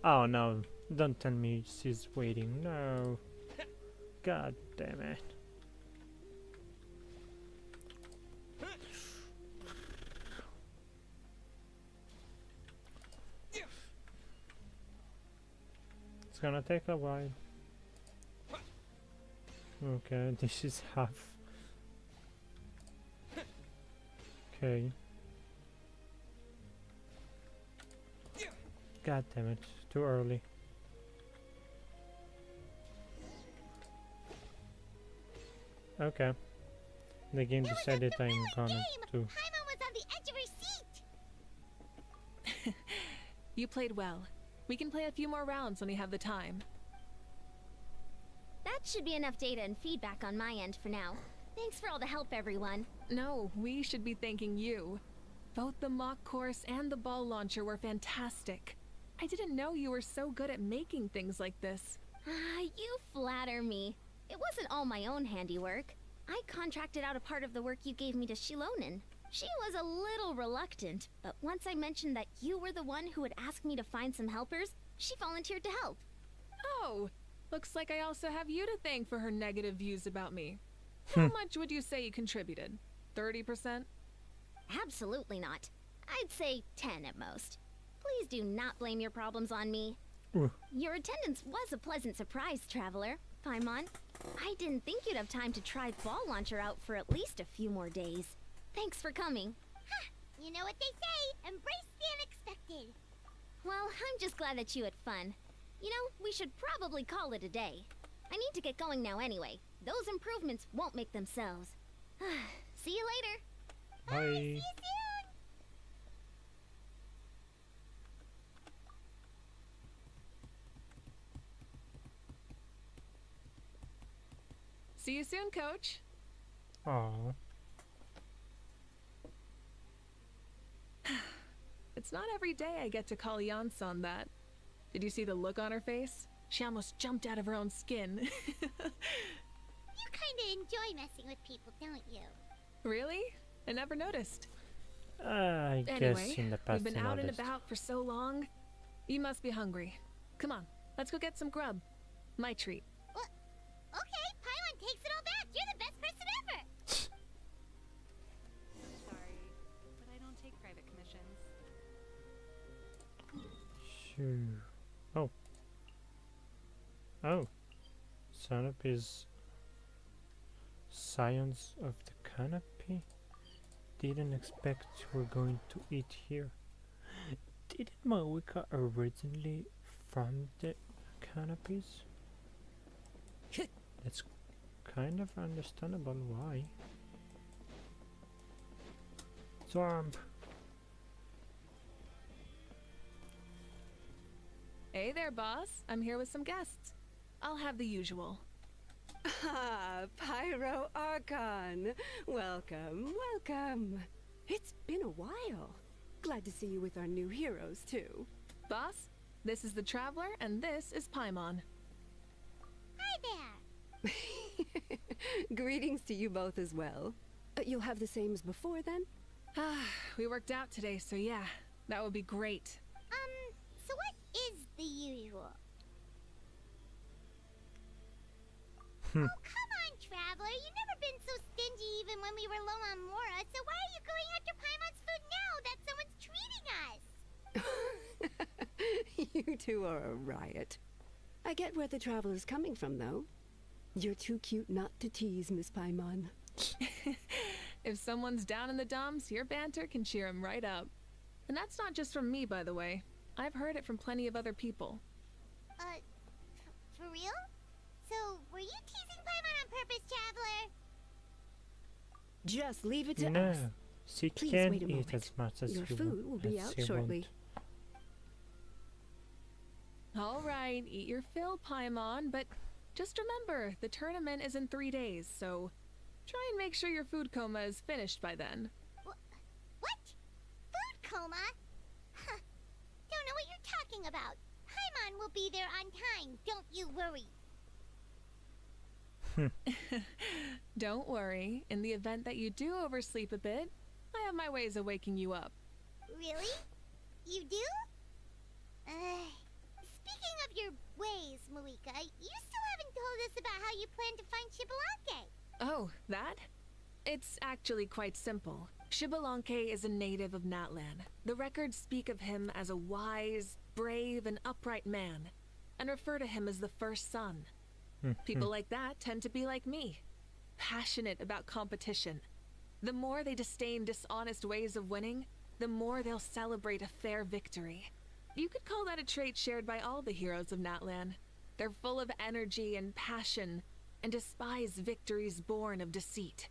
Oh no, don't tell me she's waiting. No. God damn it. It's gonna take a while. Okay, this is half. Okay. God damn it, too early. Okay. The game decided I'm gonna do. Paimon was on the edge of her seat! You played well. We can play a few more rounds when we have the time. That should be enough data and feedback on my end for now. Thanks for all the help, everyone. No, we should be thanking you. Both the mock course and the ball launcher were fantastic. I didn't know you were so good at making things like this. You flatter me. It wasn't all my own handiwork. I contracted out a part of the work you gave me to Shilonen. She was a little reluctant, but once I mentioned that you were the one who had asked me to find some helpers, she volunteered to help. Oh, looks like I also have you to thank for her negative views about me. How much would you say you contributed? 30%? Absolutely not. I'd say 10 at most. Please do not blame your problems on me. Ooh. Your attendance was a pleasant surprise, Traveler. Paimon, I didn't think you'd have time to try Ball Launcher out for at least a few more days. Thanks for coming. Ha! You know what they say, embrace the unexpected. Well, I'm just glad that you had fun. You know, we should probably call it a day. I need to get going now anyway. Those improvements won't make themselves. See you later. Bye. See you soon. See you soon, Coach. Aww. It's not every day I get to call Yansan that. Did you see the look on her face? She almost jumped out of her own skin. You kinda enjoy messing with people, don't you? Really? I never noticed. I guess Anyway, in the past we've been I out and noticed. about for so long. You must be hungry. Come on, let's go get some grub. My treat. Well, okay, Paimon takes it all back. You're the best person ever. Sorry, but I don't take private commissions. Sure. Oh. Oh. Sunup is Science of the Canopy? Didn't expect we're going to eat here. Didn't Mavuika originally from the canopies? It's kind of understandable why. Swamp. Hey there, boss. I'm here with some guests. I'll have the usual. Ah, Pyro Archon. Welcome, welcome. It's been a while. Glad to see you with our new heroes, too. Boss, this is the Traveler, and this is Paimon. Hi there. Greetings to you both as well. You'll have the same as before, then? We worked out today, so yeah, that would be great. So what is the usual? Oh, come on, Traveler. You've never been so stingy even when we were low on Mora, so why are you going after Paimon's food now that someone's treating us? You two are a riot. I get where the Traveler's coming from, though. You're too cute not to tease, Miss Paimon. If someone's down in the dumps, your banter can cheer him right up. And that's not just from me, by the way. I've heard it from plenty of other people. For real? So, were you teasing Paimon on purpose, Traveler? Just leave it to No, us. she Please can wait a eat moment. as much as Your you food want. will be as out you shortly. Want. All right, eat your fill, Paimon, but just remember, the tournament is in 3 days, so try and make sure your food coma is finished by then. What? Food coma? Huh. Don't know what you're talking about. Paimon will be there on time, don't you worry. Don't worry, in the event that you do oversleep a bit, I have my ways of waking you up. Really? You do? Speaking of your ways, Mavuika, you still haven't told us about how you plan to find Xbalanque. Oh, that? It's actually quite simple. Xbalanque is a native of Natlan. The records speak of him as a wise, brave, and upright man, and refer to him as the first son. People like that tend to be like me, passionate about competition. The more they disdain dishonest ways of winning, the more they'll celebrate a fair victory. You could call that a trait shared by all the heroes of Natlan. They're full of energy and passion, and despise victories born of deceit.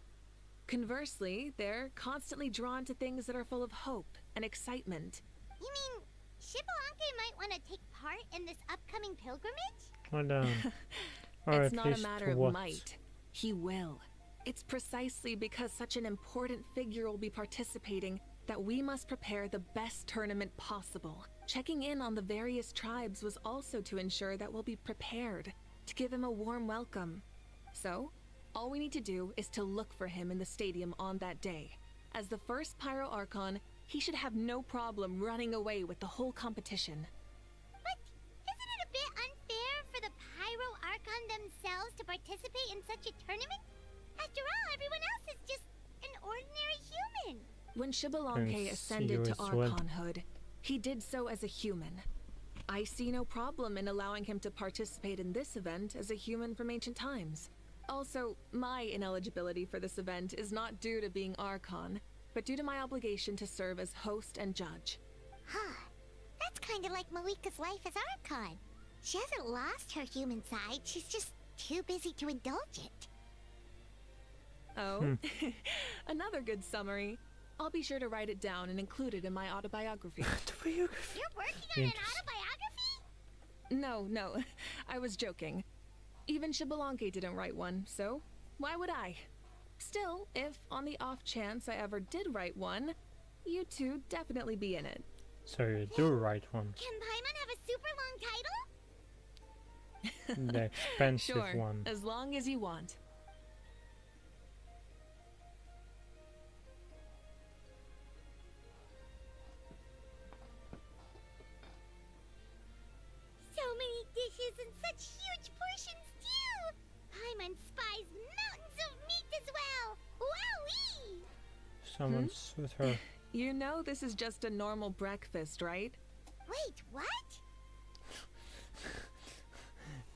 Conversely, they're constantly drawn to things that are full of hope and excitement. You mean Xbalanque might want to take part in this upcoming pilgrimage? Hold on. Or It's at not a least matter of what? might. He will. It's precisely because such an important figure will be participating that we must prepare the best tournament possible. Checking in on the various tribes was also to ensure that we'll be prepared to give him a warm welcome. So, all we need to do is to look for him in the stadium on that day. As the first Pyro Archon, he should have no problem running away with the whole competition. But isn't it a bit unfair for the Pyro Archon themselves to participate in such a tournament? After all, everyone else is just an ordinary human. When And Xbalanque ascended to serious one. Archonhood, he did so as a human. I see no problem in allowing him to participate in this event as a human from ancient times. Also, my ineligibility for this event is not due to being Archon, but due to my obligation to serve as host and judge. Huh. That's kind of like Mavuika's life as Archon. She hasn't lost her human side, she's just too busy to indulge it. Oh, another good summary. I'll be sure to write it down and include it in my autobiography. You're working on an autobiography? No, I was joking. Even Xbalanque didn't write one, so why would I? Still, if on the off chance I ever did write one, you two definitely be in it. So you do write one. Can Paimon have a super long title? The expensive Sure, one. as long as you want. So many dishes and such huge portions too! Paimon spies mountains of meat as well! Wowee! Someone's with her. You know this is just a normal breakfast, right? Wait, what?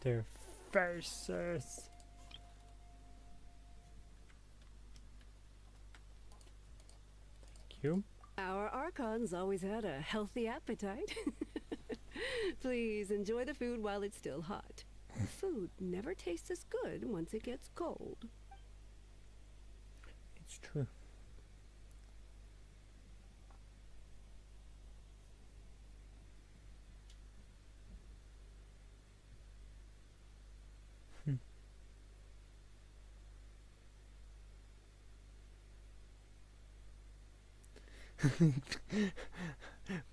Their faces. Thank you. Our Archons always had a healthy appetite. Please enjoy the food while it's still hot. Food never tastes as good once it gets cold. It's true.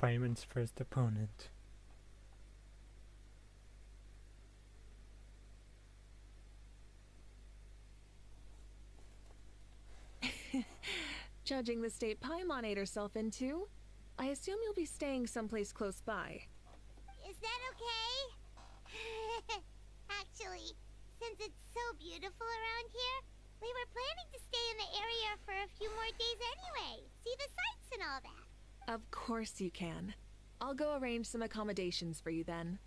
Paimon's first opponent. Judging the state Paimon ate herself into, I assume you'll be staying someplace close by. Is that okay? Actually, since it's so beautiful around here, we were planning to stay in the area for a few more days anyway. See the sights and all that. Of course you can. I'll go arrange some accommodations for you then.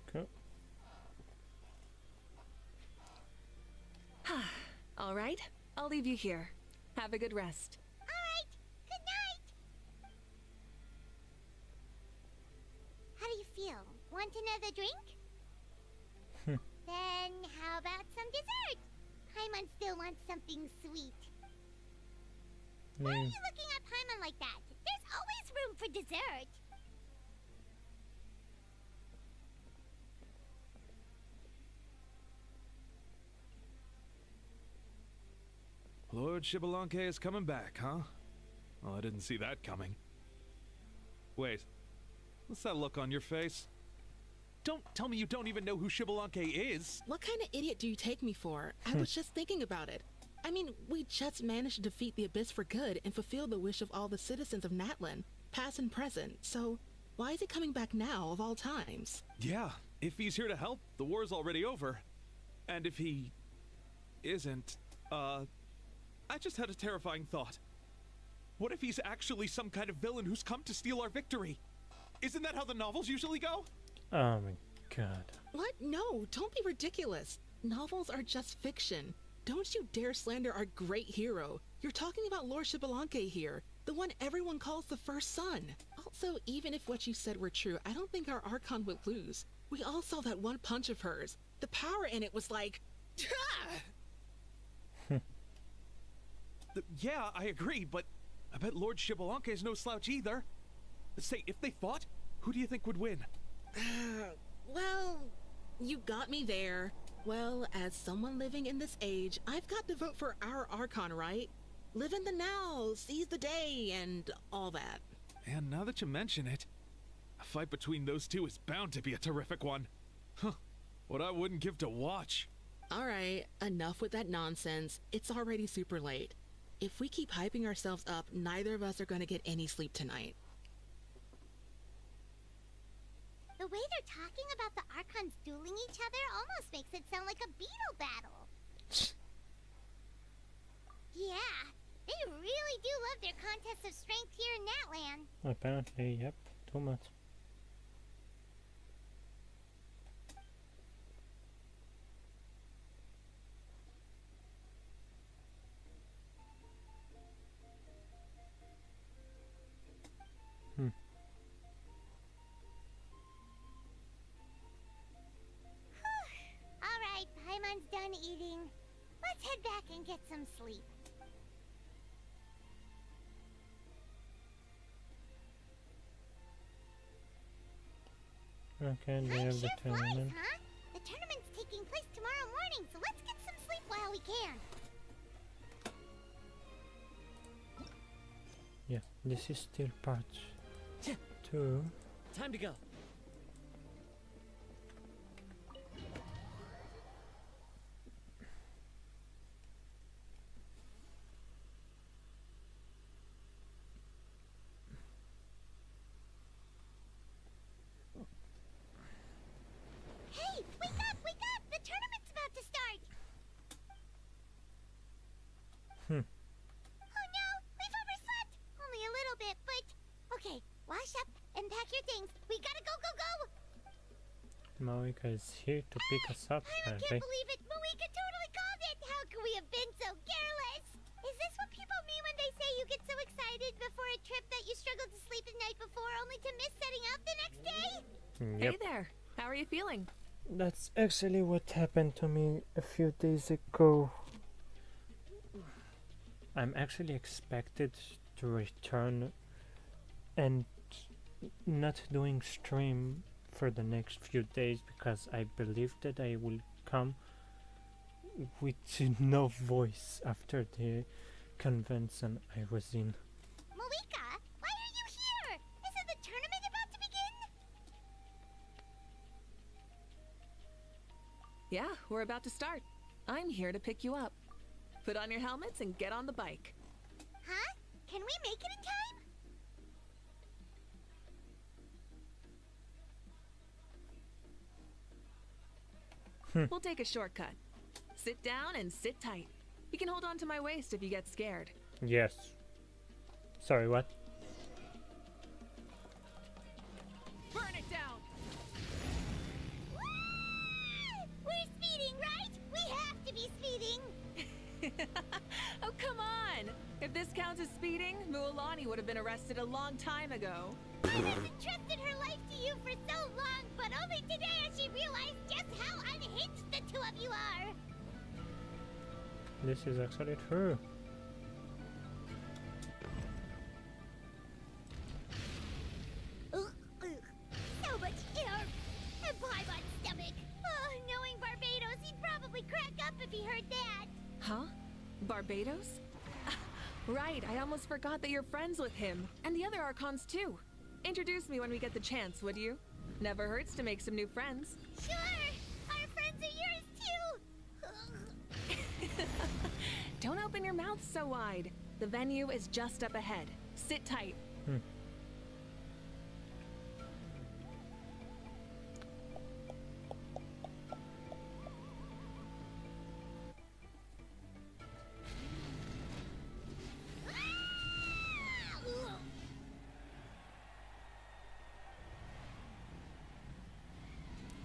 Okay. All right, I'll leave you here. Have a good rest. All right, good night. How do you feel? Want another drink? Then how about some dessert? Paimon still wants something sweet. Why are you looking at Paimon like that? There's always room for dessert. Lord Shibalanke is coming back, huh? Well, I didn't see that coming. Wait, what's that look on your face? Don't tell me you don't even know who Shibalanke is! What kind of idiot do you take me for? I was just thinking about it. I mean, we just managed to defeat the Abyss for good and fulfill the wish of all the citizens of Natlan, past and present, so why is he coming back now, of all times? Yeah, if he's here to help, the war's already over. And if he isn't, I just had a terrifying thought. What if he's actually some kind of villain who's come to steal our victory? Isn't that how the novels usually go? Oh my god. What? No, don't be ridiculous. Novels are just fiction. Don't you dare slander our great hero. You're talking about Lord Shibalanke here, the one everyone calls the first son. Also, even if what you said were true, I don't think our Archon would lose. We all saw that one punch of hers. The power in it was like... Yeah, I agree, but I bet Lord Shibalanke is no slouch either. Say, if they fought, who do you think would win? Well, you got me there. Well, as someone living in this age, I've got to vote for our Archon, right? Live in the now, seize the day, and all that. And now that you mention it, a fight between those two is bound to be a terrific one. Huh, what I wouldn't give to watch. Alright, enough with that nonsense. It's already super late. If we keep hyping ourselves up, neither of us are going to get any sleep tonight. The way they're talking about the Archons dueling each other almost makes it sound like a beetle battle. Yeah, they really do love their contests of strength here in Natlan. Apparently, yep, too much. Alright, Paimon's done eating. Let's head back and get some sleep. Okay, they have the tournament. Huh? The tournament's taking place tomorrow morning, so let's get some sleep while we can. Yeah, this is still part 2. Time to go. Hey, wake up, wake up! The tournament's about to start! Oh no, we've overslept! Only a little bit, but... Okay, wash up and pack your things. We gotta go, go, go! Mavuika is here to pick us up, I apparently. can't believe it! Mavuika totally called it! How could we have been so careless? Is this what people mean when they say you get so excited before a trip that you struggle to sleep the night before only to miss setting up the next day? Hey there, how are you feeling? That's actually what happened to me a few days ago. I'm actually expected to return and not doing stream for the next few days because I believe that I will come with no voice after the convention I was in. Mavuika, why are you here? Isn't the tournament about to begin? Yeah, we're about to start. I'm here to pick you up. Put on your helmets and get on the bike. Huh? Can we make it in time? We'll take a shortcut. Sit down and sit tight. You can hold on to my waist if you get scared. Yes. Sorry, what? Burn it down! We're speeding, right? We have to be speeding. Oh, come on! If this counts as speeding, Mualani would have been arrested a long time ago. I have entrusted her life to you for so long, but only today has she realized just how unhinged the two of you are. This is actually true. So much air and pie on stomach. Oh, knowing Barbados, he'd probably crack up if he heard that. Huh? Barbados? Right, I almost forgot that you're friends with him. And the other Archons too. Introduce me when we get the chance, would you? Never hurts to make some new friends. Sure! Our friends are yours too! Don't open your mouth so wide. The venue is just up ahead. Sit tight.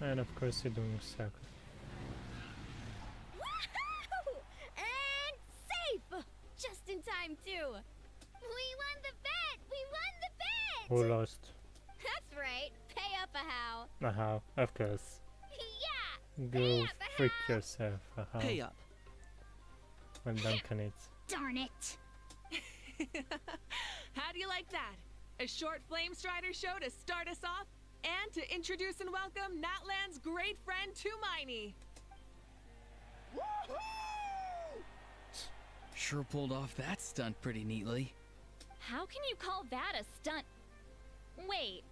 And of course you're doing soccer. Woohoo! And safe! Just in time, too. We won the bet! We won the bet! Who lost? That's right. Pay up a how. Aha, of course. Yeah! Go freak yourself. Aha. Pay up. When Duncan eats. Darn it! How do you like that? A short Flame Strider show to start us off, and to introduce and welcome Natlan's great friend Tumaini. Sure pulled off that stunt pretty neatly. How can you call that a stunt? Wait,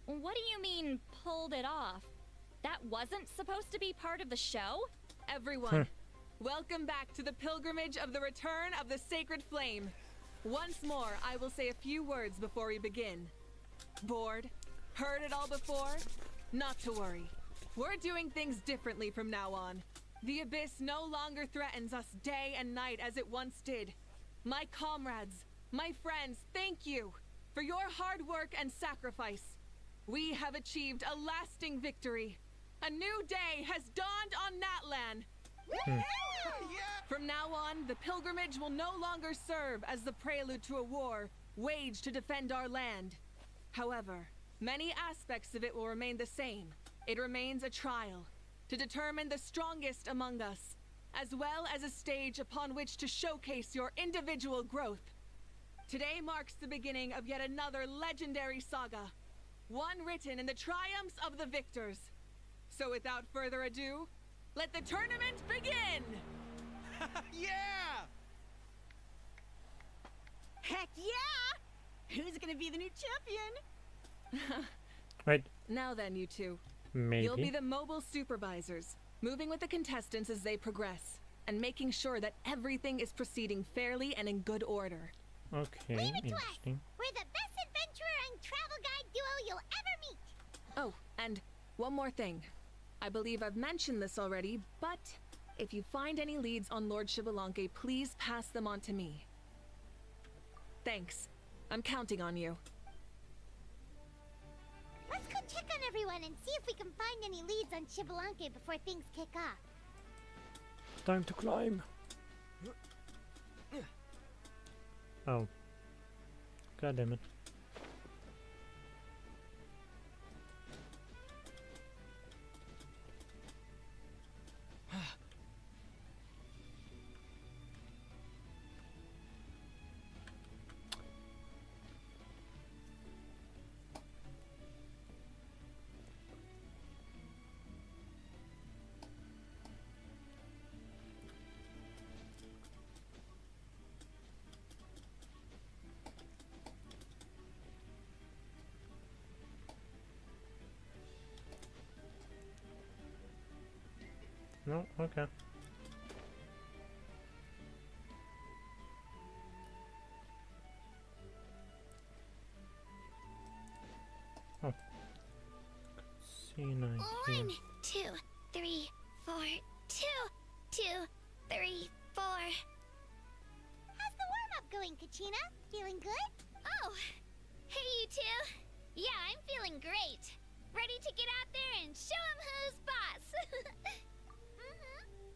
what do you mean, pulled it off? That wasn't supposed to be part of the show? Everyone, welcome back to the pilgrimage of the return of the sacred flame. Once more, I will say a few words before we begin. Bored? Heard it all before? Not to worry. We're doing things differently from now on. The abyss no longer threatens us day and night as it once did. My comrades, my friends, thank you for your hard work and sacrifice. We have achieved a lasting victory. A new day has dawned on Natlan. From now on, the pilgrimage will no longer serve as the prelude to a war waged to defend our land. However, many aspects of it will remain the same. It remains a trial to determine the strongest among us, as well as a stage upon which to showcase your individual growth. Today marks the beginning of yet another legendary saga, one written in the triumphs of the victors. So without further ado, let the tournament begin! Yeah! Heck yeah! Who's gonna be the new champion? Right. Now then, you two. Maybe. You'll be the mobile supervisors, moving with the contestants as they progress, and making sure that everything is proceeding fairly and in good order. Okay, Leave it to us. interesting. We're the best adventurer and travel guide duo you'll ever meet. Oh, and one more thing. I believe I've mentioned this already, but if you find any leads on Lord Shibalanke, please pass them on to me. Thanks. I'm counting on you. Let's go check on everyone and see if we can find any leads on Shibalanke before things kick off. Time to climb. Oh. God damn it. No, okay. Oh. C9 here. 1, 2, 3, 4, 2, 2, 3, 4. How's the warm-up going, Kachina? Feeling good? Oh, hey you two. Yeah, I'm feeling great. Ready to get out there and show 'em who's boss.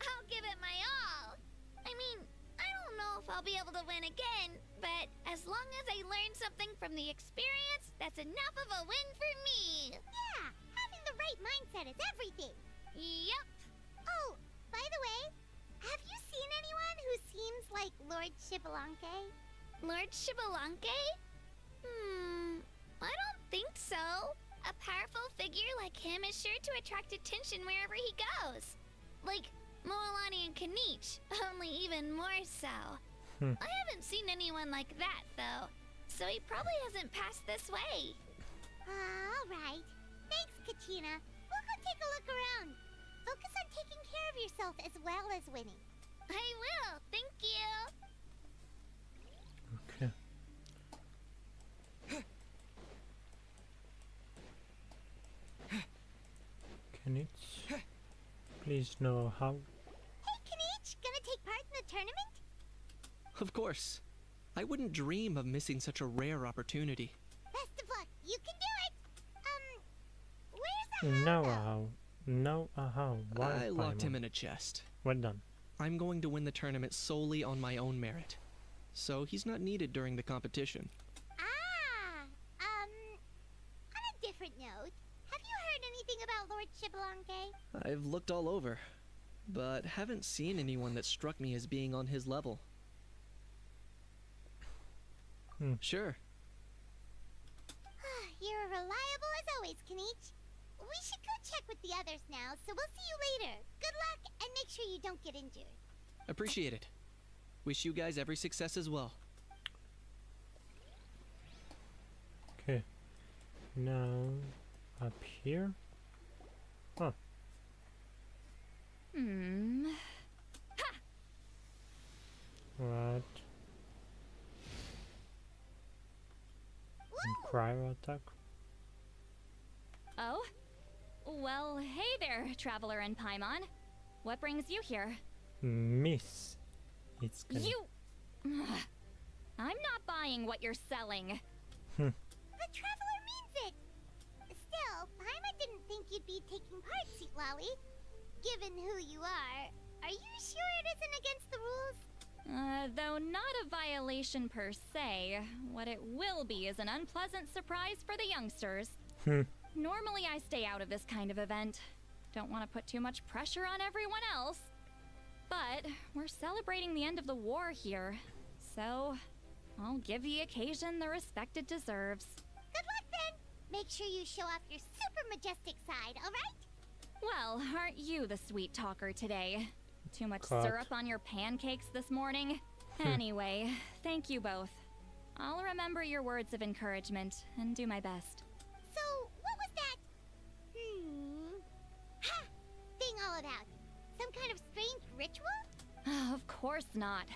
I'll give it my all. I mean, I don't know if I'll be able to win again, but as long as I learn something from the experience, that's enough of a win for me. Yeah, having the right mindset is everything. Yup. Oh, by the way, have you seen anyone who seems like Lord Shibalanke? Lord Shibalanke? I don't think so. A powerful figure like him is sure to attract attention wherever he goes. Like Moalani and Kanich, only even more so. I haven't seen anyone like that, though, so he probably hasn't passed this way. All right. Thanks, Kachina. We'll go take a look around. Focus on taking care of yourself as well as winning. I will. Thank you. Okay. Kanich, please know how. Hey, Kanich, gonna take part in the tournament? Of course. I wouldn't dream of missing such a rare opportunity. Best of luck. You can do it. Where's the No, no, why? I locked him Paimon? in a chest. Well done. I'm going to win the tournament solely on my own merit. So he's not needed during the competition. On a different note, have you heard anything about Lord Shibalanke? I've looked all over, but haven't seen anyone that struck me as being on his level. Sure. You're reliable as always, Kanich. We should go check with the others now, so we'll see you later. Good luck, and make sure you don't get injured. Appreciate it. Wish you guys every success as well. Okay. Now, up here? Huh. What? And cryo attack? Oh? Well, hey there, Traveler and Paimon. What brings you here? Miss. It's gonna... You... I'm not buying what you're selling. The Traveler means it! Still, Paimon didn't think you'd be taking part, Sweet Lolly. Given who you are you sure it isn't against the rules? Though not a violation per se, what it will be is an unpleasant surprise for the youngsters. Normally I stay out of this kind of event. Don't want to put too much pressure on everyone else. But we're celebrating the end of the war here, so I'll give the occasion the respect it deserves. Good luck then! Make sure you show off your super majestic side, alright? Well, aren't you the sweet talker today? Too much Cut. syrup on your pancakes this morning? Anyway, thank you both. I'll remember your words of encouragement and do my best. So, what was that? Thing all about? Some kind of strange ritual? Of course not.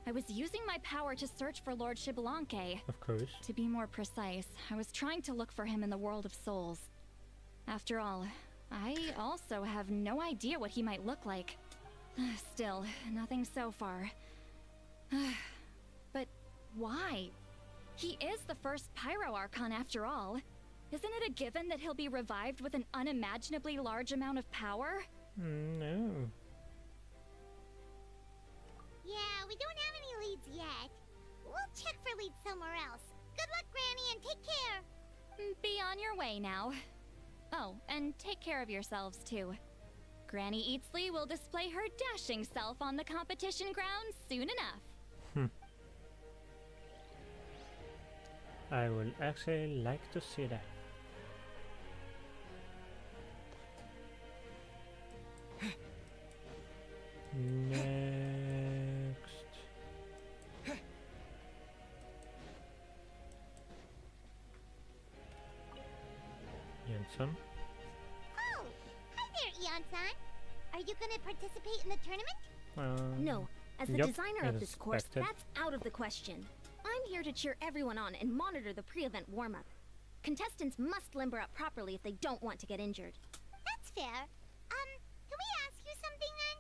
I was using my power to search for Lord Shibalanke. Of course. To be more precise, I was trying to look for him in the world of souls. After all, I also have no idea what he might look like. Still, nothing so far. But why? He is the first Pyro Archon after all. Isn't it a given that he'll be revived with an unimaginably large amount of power? No. Yeah, we don't have any leads yet. We'll check for leads somewhere else. Good luck, Granny, and take care. Be on your way now. Oh, and take care of yourselves too. Granny Eatsley will display her dashing self on the competition grounds soon enough. I would actually like to see that. Next. Jensen. Oh, hi there, Eon-san. Are you gonna participate in the tournament? No, as the yep, designer as of this course, expected. that's out of the question. I'm here to cheer everyone on and monitor the pre-event warm-up. Contestants must limber up properly if they don't want to get injured. That's fair. Can we ask you something then?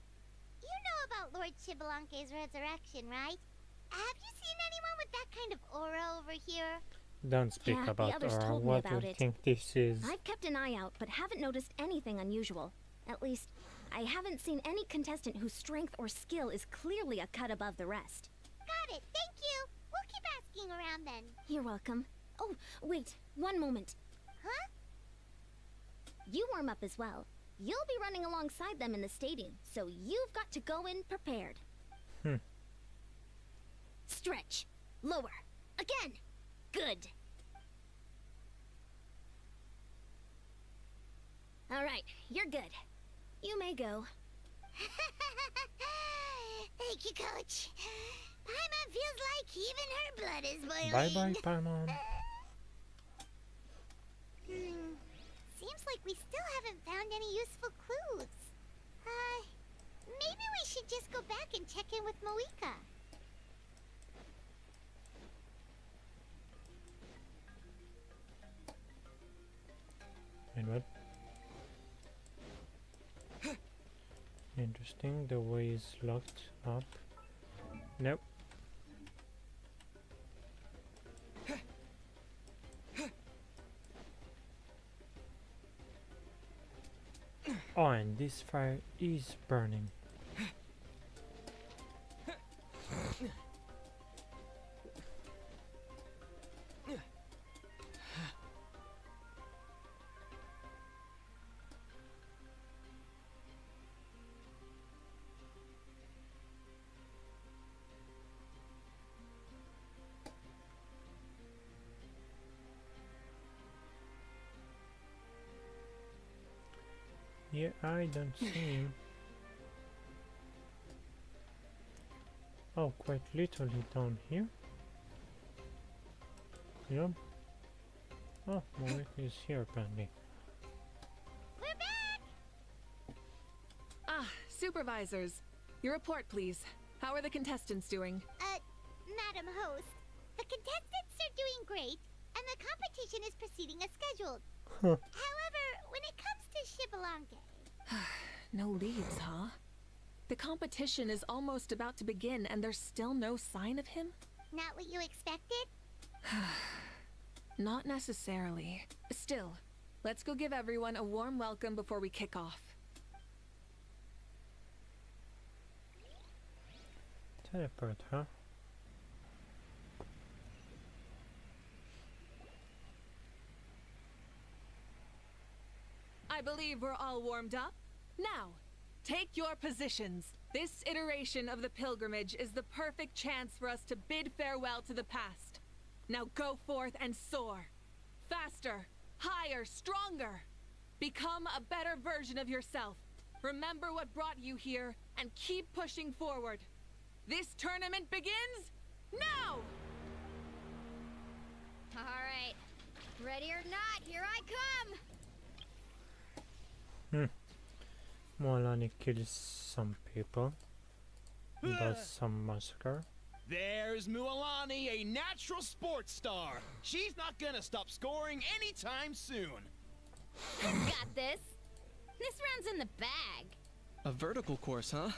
You know about Lord Shibalanke's resurrection, right? Have you seen anyone with that kind of aura over here? Don't speak Yeah, the about others aura. told me What do about you it. think this is? I've kept an eye out, but haven't noticed anything unusual. At least, I haven't seen any contestant whose strength or skill is clearly a cut above the rest. Got it, thank you. We'll keep asking around then. You're welcome. Oh, wait, one moment. Huh? You warm up as well. You'll be running alongside them in the stadium, so you've got to go in prepared. Stretch. Lower. Again. Good. All right, you're good. You may go. Thank you, Coach. Paimon feels like even her blood is boiling. Bye-bye, Paimon. Seems like we still haven't found any useful clues. Maybe we should just go back and check in with Mavuika. And what? Interesting, the way is locked up. Nope. Oh, and this fire is burning. Yeah, I don't see him. Oh, quite literally down here. Yep. Oh, Mavuika is here apparently. We're back! Ah, supervisors. Your report, please. How are the contestants doing? Madam Host, the contestants are doing great, and the competition is proceeding as scheduled. However, when it comes to Shibalanke... No leads, huh? The competition is almost about to begin and there's still no sign of him? Not what you expected? Not necessarily. Still, let's go give everyone a warm welcome before we kick off. Teleport, huh? I believe we're all warmed up. Now, take your positions. This iteration of the pilgrimage is the perfect chance for us to bid farewell to the past. Now go forth and soar. Faster, higher, stronger. Become a better version of yourself. Remember what brought you here and keep pushing forward. This tournament begins now! All right. Ready or not, here I come! Molani kills some people. Does some massacre. There's Mualani, a natural sports star. She's not gonna stop scoring anytime soon. Got this. This round's in the bag. A vertical course, huh?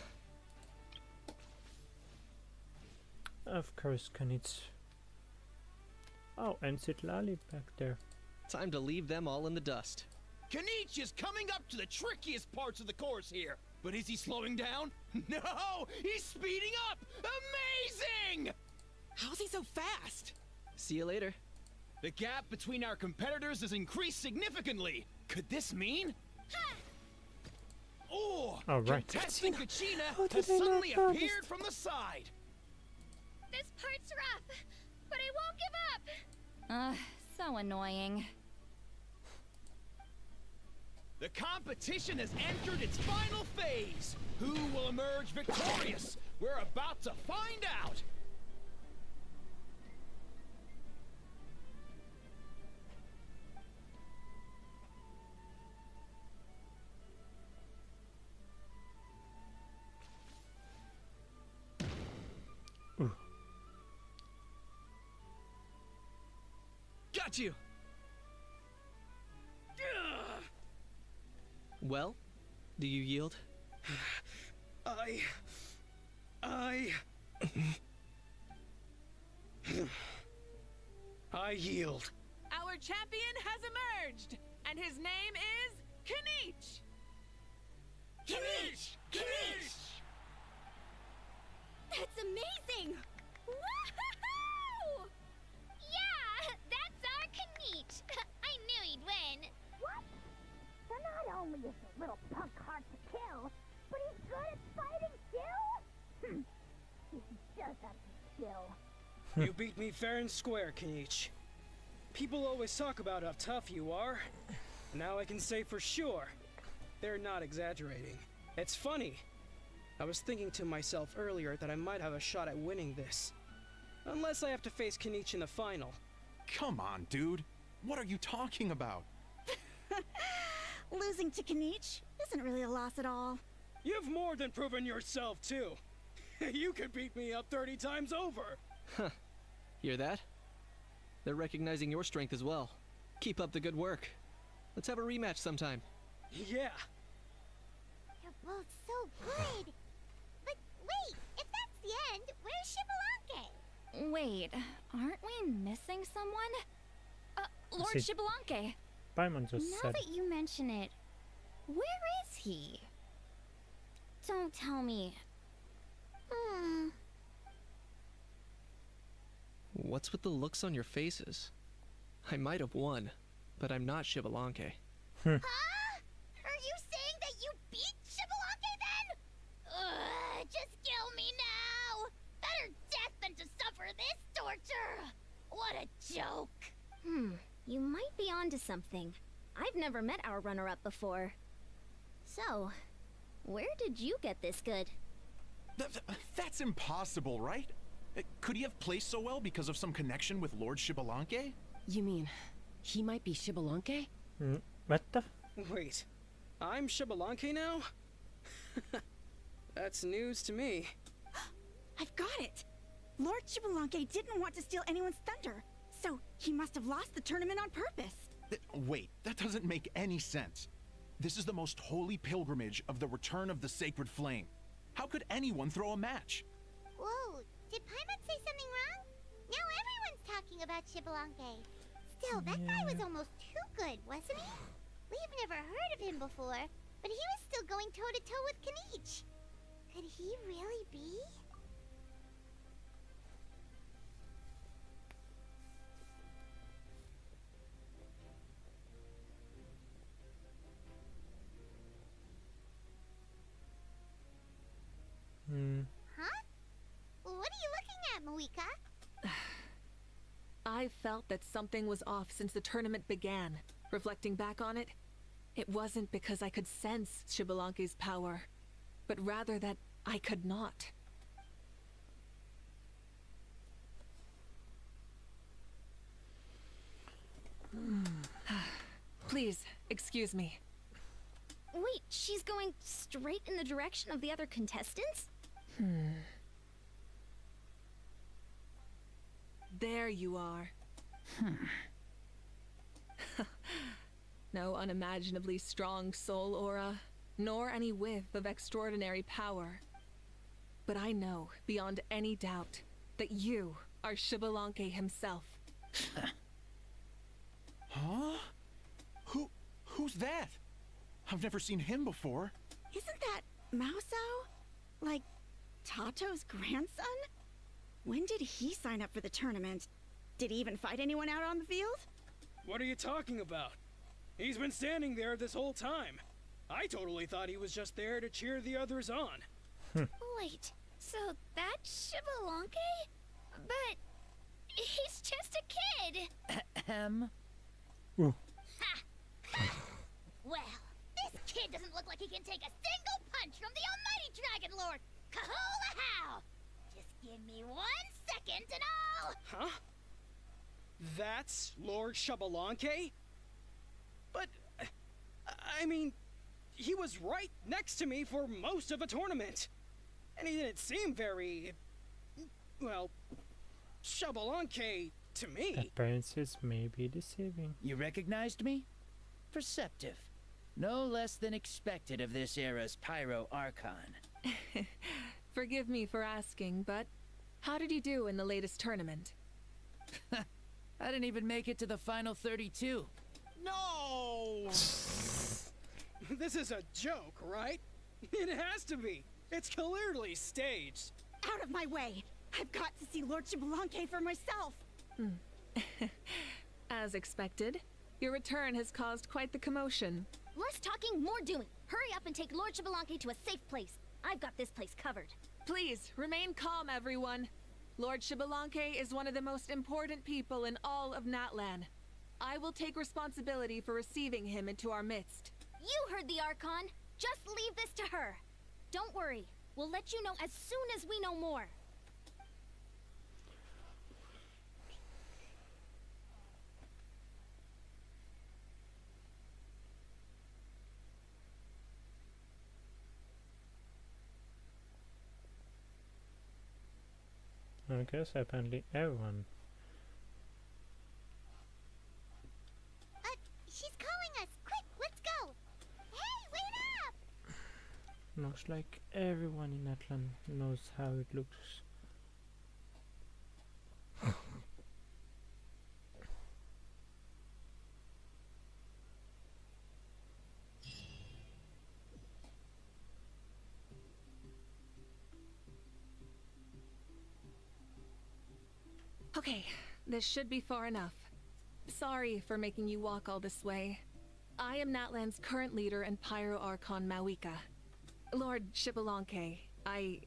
Of course, Kanits. Oh, and Sitlali back there. Time to leave them all in the dust. Kanich is coming up to the trickiest parts of the course here. But is he slowing down? No! He's speeding up! Amazing! How's he so fast? See you later. The gap between our competitors has increased significantly. Could this mean? Oh! Oh, right. Contestant Kachina How did has I not suddenly notice? appeared from the side. This part's rough, but I won't give up. So annoying. The competition has entered its final phase. Who will emerge victorious? We're about to find out. got you! Well, do you yield? I yield. Our champion has emerged, and his name is Kinich! Kinich! Kinich! That's amazing! Woohoo! Yeah, that's our Kanich. I knew he'd win. What? So not only is the little punk hard to kill, but he's good at fighting too? He does have some skill. You beat me fair and square, Kinich. People always talk about how tough you are. Now I can say for sure, they're not exaggerating. It's funny. I was thinking to myself earlier that I might have a shot at winning this. Unless I have to face Kinich in the final. Come on, dude. What are you talking about? Losing to Kinich isn't really a loss at all. You've more than proven yourself, too. You could beat me up 30 times over. Huh. Hear that? They're recognizing your strength as well. Keep up the good work. Let's have a rematch sometime. Yeah. You're both so good. But wait, if that's the end, where's Xbalanque? Wait, aren't we missing someone? Lord Is it- Xbalanque. Paimon just Now said. that you mention it, where is he? Don't tell me. What's with the looks on your faces? I might have won, but I'm not Xbalanque. Huh? Are you saying that you beat Xbalanque then? Just kill me now! Better death than to suffer this torture! What a joke! You might be onto something. I've never met our runner-up before. So, where did you get this good? That's impossible, right? Could he have placed so well because of some connection with Lord Xbalanque? You mean, he might be Xbalanque? What the? Wait, I'm Xbalanque now? That's news to me. I've got it! Lord Xbalanque didn't want to steal anyone's thunder, so he must have lost the tournament on purpose. Wait, that doesn't make any sense. This is the most holy pilgrimage of the return of the sacred flame. How could anyone throw a match? Whoa, did Paimon say something wrong? Now everyone's talking about Xbalanque. Still, that guy was almost too good, wasn't he? We've never heard of him before, but he was still going toe-to-toe with Kinich. Could he really be? Huh? What are you looking at, Mavuika? I felt that something was off since the tournament began. Reflecting back on it, it wasn't because I could sense Xbalanque's power, but rather that I could not. Please, excuse me. Wait, she's going straight in the direction of the other contestants? There you are. No unimaginably strong soul aura, nor any whiff of extraordinary power. But I know, beyond any doubt, that you are Xbalanque himself. Huh? Who's that? I've never seen him before. Isn't that Mauso? Like, Tato's grandson? When did he sign up for the tournament? Did he even fight anyone out on the field? What are you talking about? He's been standing there this whole time. I totally thought he was just there to cheer the others on. Wait, so that's Xbalanque? But he's just a kid. Well, this kid doesn't look like he can take a single punch from the almighty Dragon Lord! Kahula how! Just give me 1 second and I'll... Huh? That's Lord Xbalanque? But, I mean, he was right next to me for most of the tournament. And he didn't seem very... well, Xbalanque to me. Appearances may be deceiving. You recognized me? Perceptive. No less than expected of this era's Pyro Archon. Forgive me for asking, but how did you do in the latest tournament? I didn't even make it to the final 32. No! This is a joke, right? It has to be. It's clearly staged. Out of my way! I've got to see Lord Xbalanque for myself! As expected, your return has caused quite the commotion. Less talking, more doing. Hurry up and take Lord Xbalanque to a safe place. I've got this place covered. Please, remain calm, everyone. Lord Xbalanque is one of the most important people in all of Natlan. I will take responsibility for receiving him into our midst. You heard the Archon. Just leave this to her. Don't worry. We'll let you know as soon as we know more. I guess apparently everyone. She's calling us. Quick, let's go. Hey, wait up! Looks like everyone in Atlan knows how it looks. Okay, this should be far enough. Sorry for making you walk all this way. I am Natlan's current leader and Pyro Archon Mavuika. Lord Xbalanque, I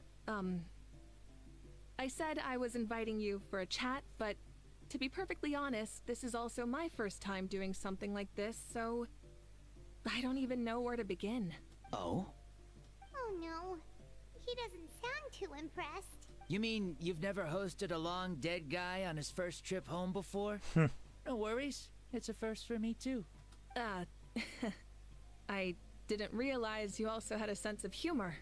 said I was inviting you for a chat, but to be perfectly honest, this is also my first time doing something like this, so I don't even know where to begin. Oh? Oh no. He doesn't sound too impressed. You mean you've never hosted a long dead guy on his first trip home before? No worries. It's a first for me too. I didn't realize you also had a sense of humor.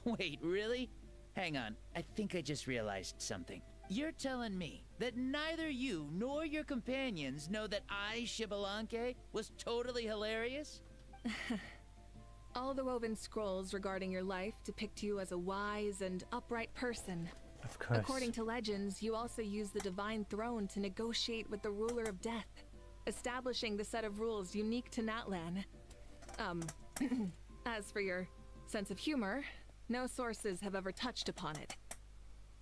Wait, really? Hang on. I think I just realized something. You're telling me that neither you nor your companions know that I, Xbalanque, was totally hilarious? All the woven scrolls regarding your life depict you as a wise and upright person. Of course. According to legends, you also use the Divine Throne to negotiate with the Ruler of Death, establishing the set of rules unique to Natlan. As for your sense of humor, no sources have ever touched upon it.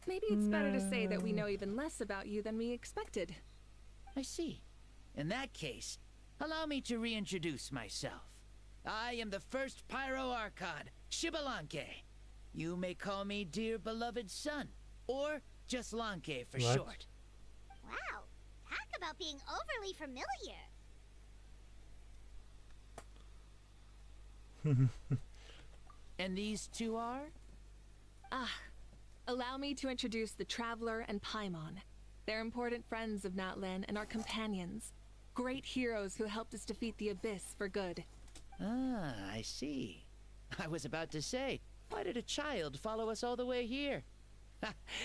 Maybe it's better to say that we know even less about you than we expected. I see. In that case, allow me to reintroduce myself. I am the first Pyro Archon, Xbalanque. You may call me dear beloved son, or just Lanque for short. Wow, talk about being overly familiar. And these two are? Allow me to introduce the Traveler and Paimon. They're important friends of Natlan and our companions. Great heroes who helped us defeat the Abyss for good. Ah, I see. I was about to say, why did a child follow us all the way here?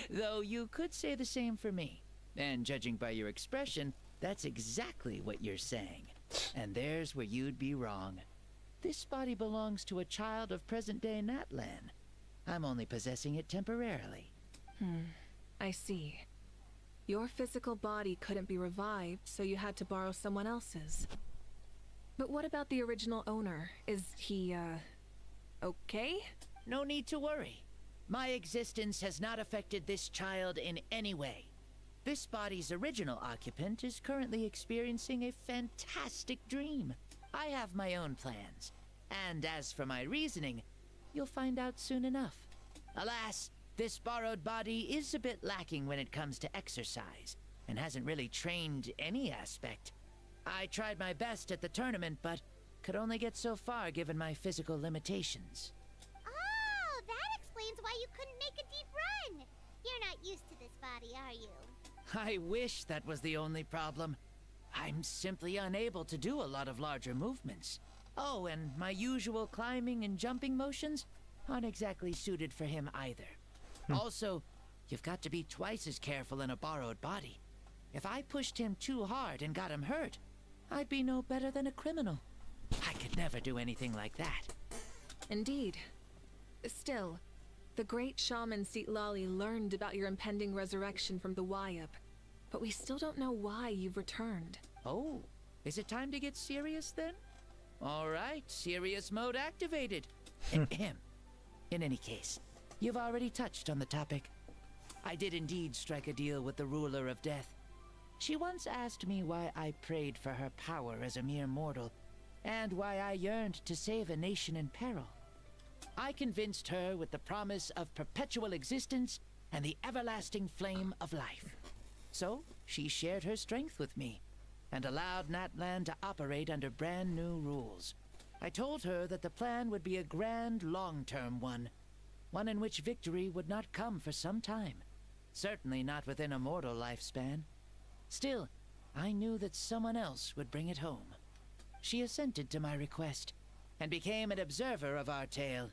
Though you could say the same for me. And judging by your expression, that's exactly what you're saying. And there's where you'd be wrong. This body belongs to a child of present-day Natlan. I'm only possessing it temporarily. I see. Your physical body couldn't be revived, so you had to borrow someone else's. But what about the original owner? Is he, okay? No need to worry. My existence has not affected this child in any way. This body's original occupant is currently experiencing a fantastic dream. I have my own plans. And as for my reasoning, you'll find out soon enough. Alas, this borrowed body is a bit lacking when it comes to exercise, and hasn't really trained any aspect. I tried my best at the tournament, but could only get so far given my physical limitations. Oh, that explains why you couldn't make a deep run. You're not used to this body, are you? I wish that was the only problem. I'm simply unable to do a lot of larger movements. Oh, and my usual climbing and jumping motions aren't exactly suited for him either. Also, you've got to be twice as careful in a borrowed body. If I pushed him too hard and got him hurt, I'd be no better than a criminal. I could never do anything like that. Indeed. Still, the great shaman Lali learned about your impending resurrection from the Wayup, but we still don't know why you've returned. Oh, is it time to get serious then? All right, serious mode activated. Ahem. In any case, you've already touched on the topic. I did indeed strike a deal with the ruler of death. She once asked me why I prayed for her power as a mere mortal, and why I yearned to save a nation in peril. I convinced her with the promise of perpetual existence and the everlasting flame of life. So, she shared her strength with me, and allowed Natlan to operate under brand new rules. I told her that the plan would be a grand, long-term one in which victory would not come for some time. Certainly not within a mortal lifespan. Still, I knew that someone else would bring it home. She assented to my request, and became an observer of our tale.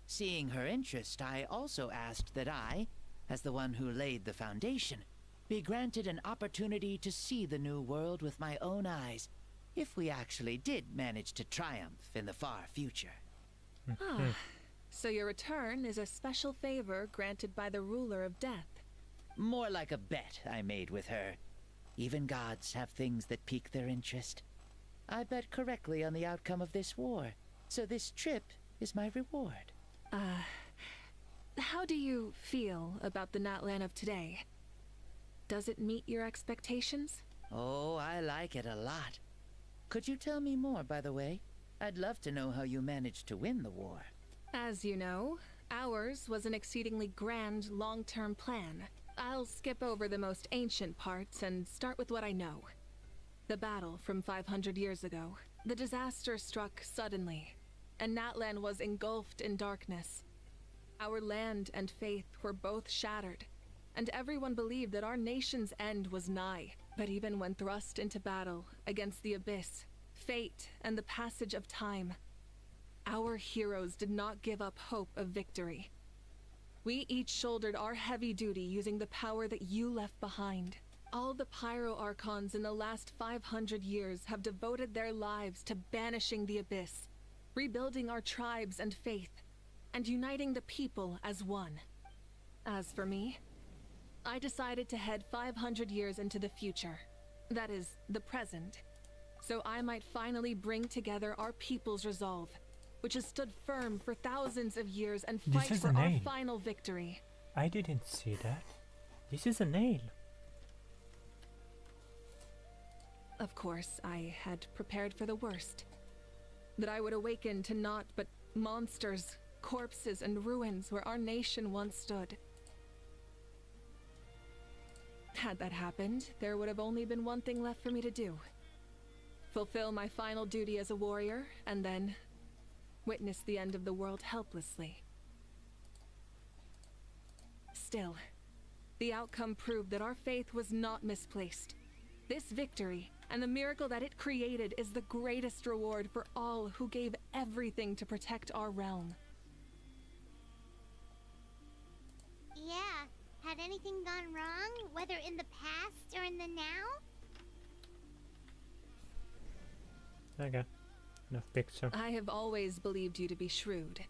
Seeing her interest, I also asked that I, as the one who laid the foundation, be granted an opportunity to see the new world with my own eyes, if we actually did manage to triumph in the far future. So your return is a special favor granted by the ruler of death. More like a bet I made with her. Even gods have things that pique their interest. I bet correctly on the outcome of this war, so this trip is my reward. How do you feel about the Natlan of today? Does it meet your expectations? Oh, I like it a lot. Could you tell me more, by the way? I'd love to know how you managed to win the war. As you know, ours was an exceedingly grand, long-term plan. I'll skip over the most ancient parts and start with what I know. The battle from 500 years ago. The disaster struck suddenly, and Natlan was engulfed in darkness. Our land and faith were both shattered, and everyone believed that our nation's end was nigh. But even when thrust into battle against the abyss, fate, and the passage of time, our heroes did not give up hope of victory. We each shouldered our heavy duty using the power that you left behind. All the Pyro Archons in the last 500 years have devoted their lives to banishing the abyss, rebuilding our tribes and faith, and uniting the people as one. As for me, I decided to head 500 years into the future, that is, the present, so I might finally bring together our people's resolve, which has stood firm for thousands of years, and fight for our final victory. I didn't see that. This is a nail. Of course, I had prepared for the worst. That I would awaken to naught but monsters, corpses, and ruins where our nation once stood. Had that happened, there would have only been one thing left for me to do. Fulfill my final duty as a warrior, and then witness the end of the world helplessly. Still, the outcome proved that our faith was not misplaced. This victory, and the miracle that it created, is the greatest reward for all who gave everything to protect our realm. Yeah, had anything gone wrong, whether in the past or in the now? Okay, enough picture. I have always believed you to be shrewd.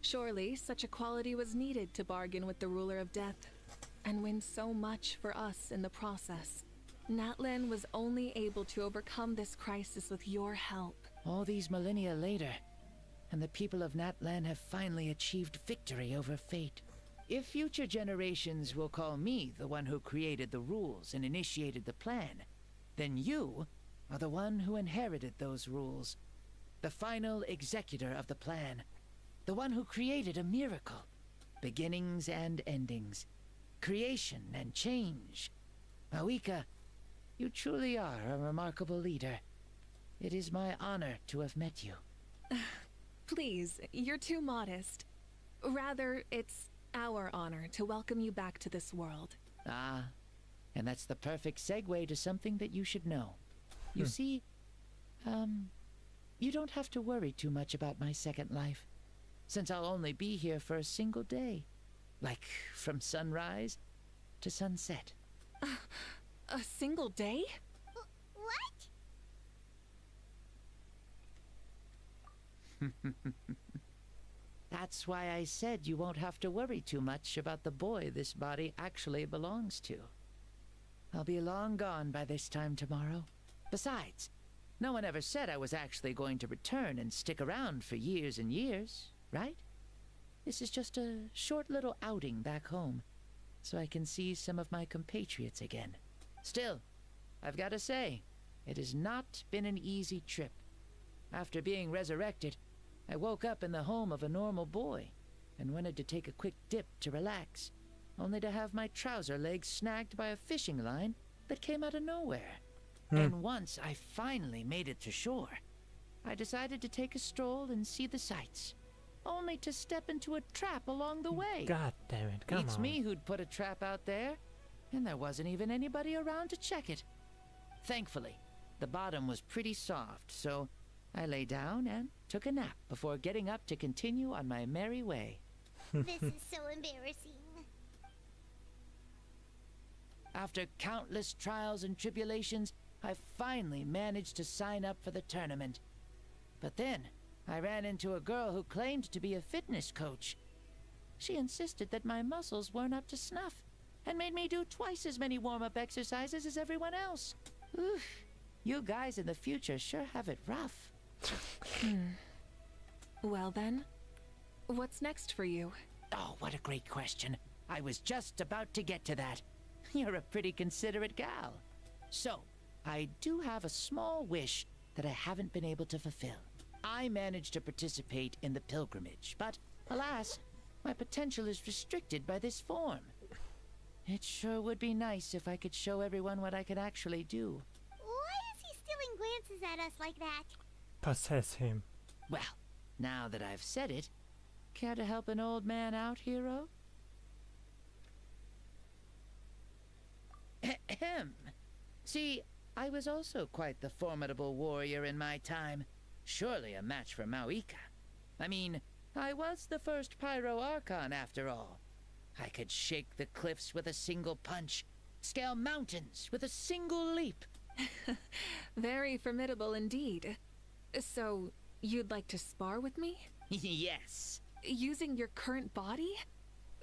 Surely, such a quality was needed to bargain with the ruler of death, and win so much for us in the process. Natlan was only able to overcome this crisis with your help. All these millennia later, and the people of Natlan have finally achieved victory over fate. If future generations will call me the one who created the rules and initiated the plan, then you are the one who inherited those rules. The final executor of the plan. The one who created a miracle. Beginnings and endings. Creation and change. Mavuika, you truly are a remarkable leader. It is my honor to have met you. Please, you're too modest. Rather, it's our honor to welcome you back to this world. Ah, and that's the perfect segue to something that you should know. You see, you don't have to worry too much about my second life, since I'll only be here for a single day. Like, from sunrise to sunset. A single day? What? That's why I said you won't have to worry too much about the boy this body actually belongs to. I'll be long gone by this time tomorrow. Besides, no one ever said I was actually going to return and stick around for years and years, right? This is just a short little outing back home, so I can see some of my compatriots again. Still, I've got to say, it has not been an easy trip. After being resurrected, I woke up in the home of a normal boy and wanted to take a quick dip to relax, only to have my trouser legs snagged by a fishing line that came out of nowhere. And once I finally made it to shore, I decided to take a stroll and see the sights, only to step into a trap along the way. God damn it, come It's on. me who'd put a trap out there, and there wasn't even anybody around to check it. Thankfully, the bottom was pretty soft, so I lay down and took a nap before getting up to continue on my merry way. This is so embarrassing. After countless trials and tribulations, I finally managed to sign up for the tournament. But then, I ran into a girl who claimed to be a fitness coach. She insisted that my muscles weren't up to snuff, and made me do twice as many warm-up exercises as everyone else. Oof, you guys in the future sure have it rough. Well then, what's next for you? Oh, what a great question. I was just about to get to that. You're a pretty considerate gal. So, I do have a small wish that I haven't been able to fulfill. I managed to participate in the pilgrimage, but alas, my potential is restricted by this form. It sure would be nice if I could show everyone what I could actually do. Why is he stealing glances at us like that? Possess him. Well, now that I've said it, care to help an old man out, hero? Ahem. See, I was also quite the formidable warrior in my time. Surely a match for Mavuika. I mean, I was the first Pyro Archon after all. I could shake the cliffs with a single punch, scale mountains with a single leap. Very formidable indeed. So, you'd like to spar with me? Yes. Using your current body?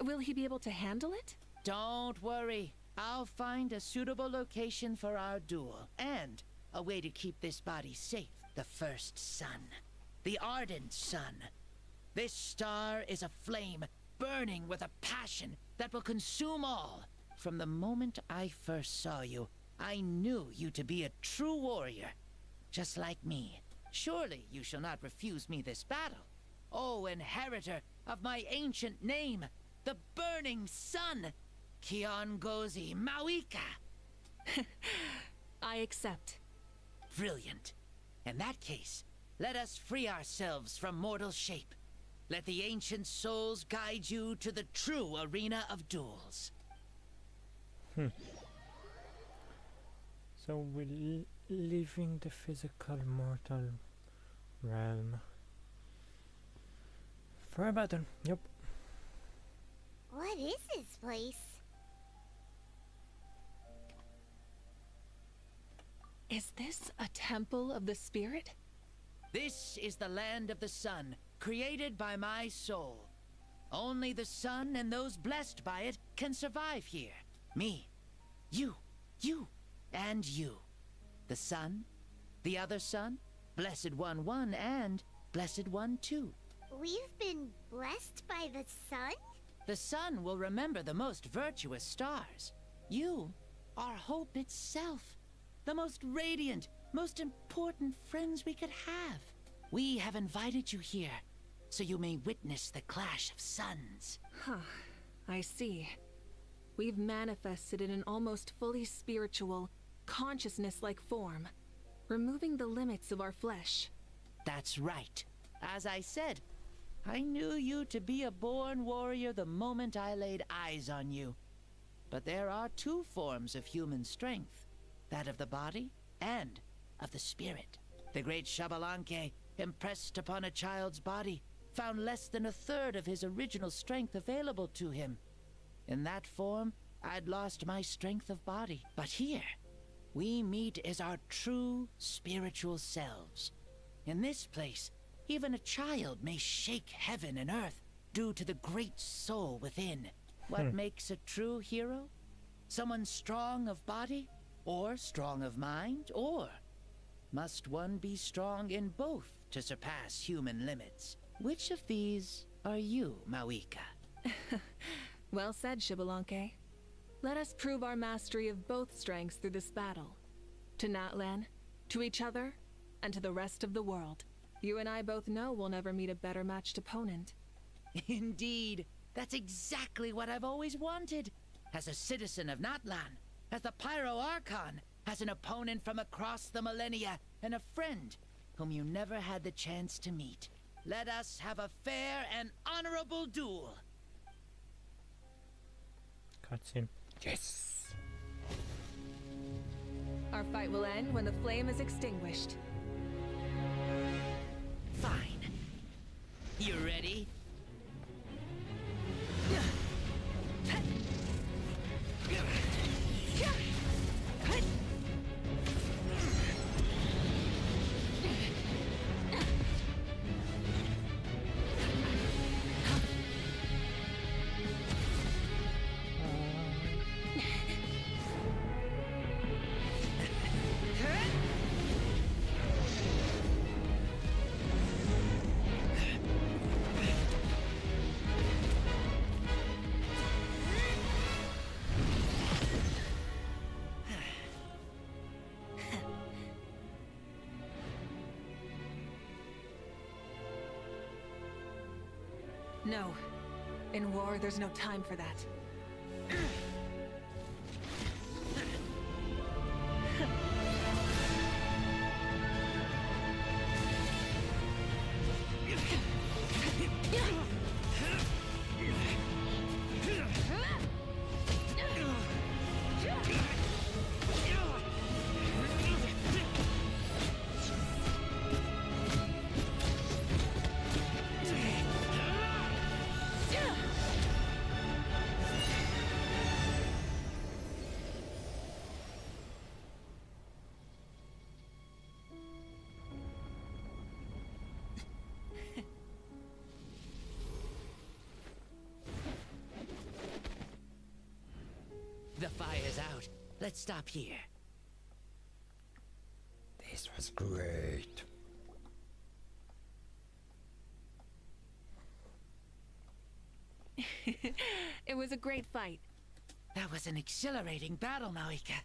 Will he be able to handle it? Don't worry. I'll find a suitable location for our duel, and a way to keep this body safe. The first sun. The ardent sun. This star is a flame, burning with a passion that will consume all. From the moment I first saw you, I knew you to be a true warrior, just like me. Surely you shall not refuse me this battle. O inheritor of my ancient name, the burning sun, Kiongozi Mavuika. I accept. Brilliant. In that case, let us free ourselves from mortal shape. Let the ancient souls guide you to the true arena of duels. So we're leaving the physical mortal realm for a battle. Yep. What is this place? Is this a temple of the spirit? This is the land of the sun, created by my soul. Only the sun and those blessed by it can survive here. Me, you, and you. The sun, the other sun, Blessed One 1, and Blessed One 2. We've been blessed by the sun? The sun will remember the most virtuous stars. You are hope itself. The most radiant, most important friends we could have. We have invited you here, so you may witness the clash of suns. Huh, I see. We've manifested in an almost fully spiritual, consciousness-like form, removing the limits of our flesh. That's right. As I said, I knew you to be a born warrior the moment I laid eyes on you. But there are two forms of human strength, that of the body and of the spirit. The great Xbalanque, impressed upon a child's body, found less than a third of his original strength available to him. In that form, I'd lost my strength of body. But here, we meet as our true spiritual selves. In this place, even a child may shake heaven and earth due to the great soul within. What makes a true hero? Someone strong of body, or strong of mind, or must one be strong in both to surpass human limits? Which of these are you, Mavuika? Well said, Xbalanque. Let us prove our mastery of both strengths through this battle. To Natlan, to each other, and to the rest of the world. You and I both know we'll never meet a better matched opponent. Indeed. That's exactly what I've always wanted. As a citizen of Natlan, as the Pyro Archon, as an opponent from across the millennia, and a friend whom you never had the chance to meet. Let us have a fair and honorable duel. Cutscene. Yes! Our fight will end when the flame is extinguished. Fine. You ready? No. In war, there's no time for that. The fire's out. Let's stop here. This was great. It was a great fight. That was an exhilarating battle, Mavuika.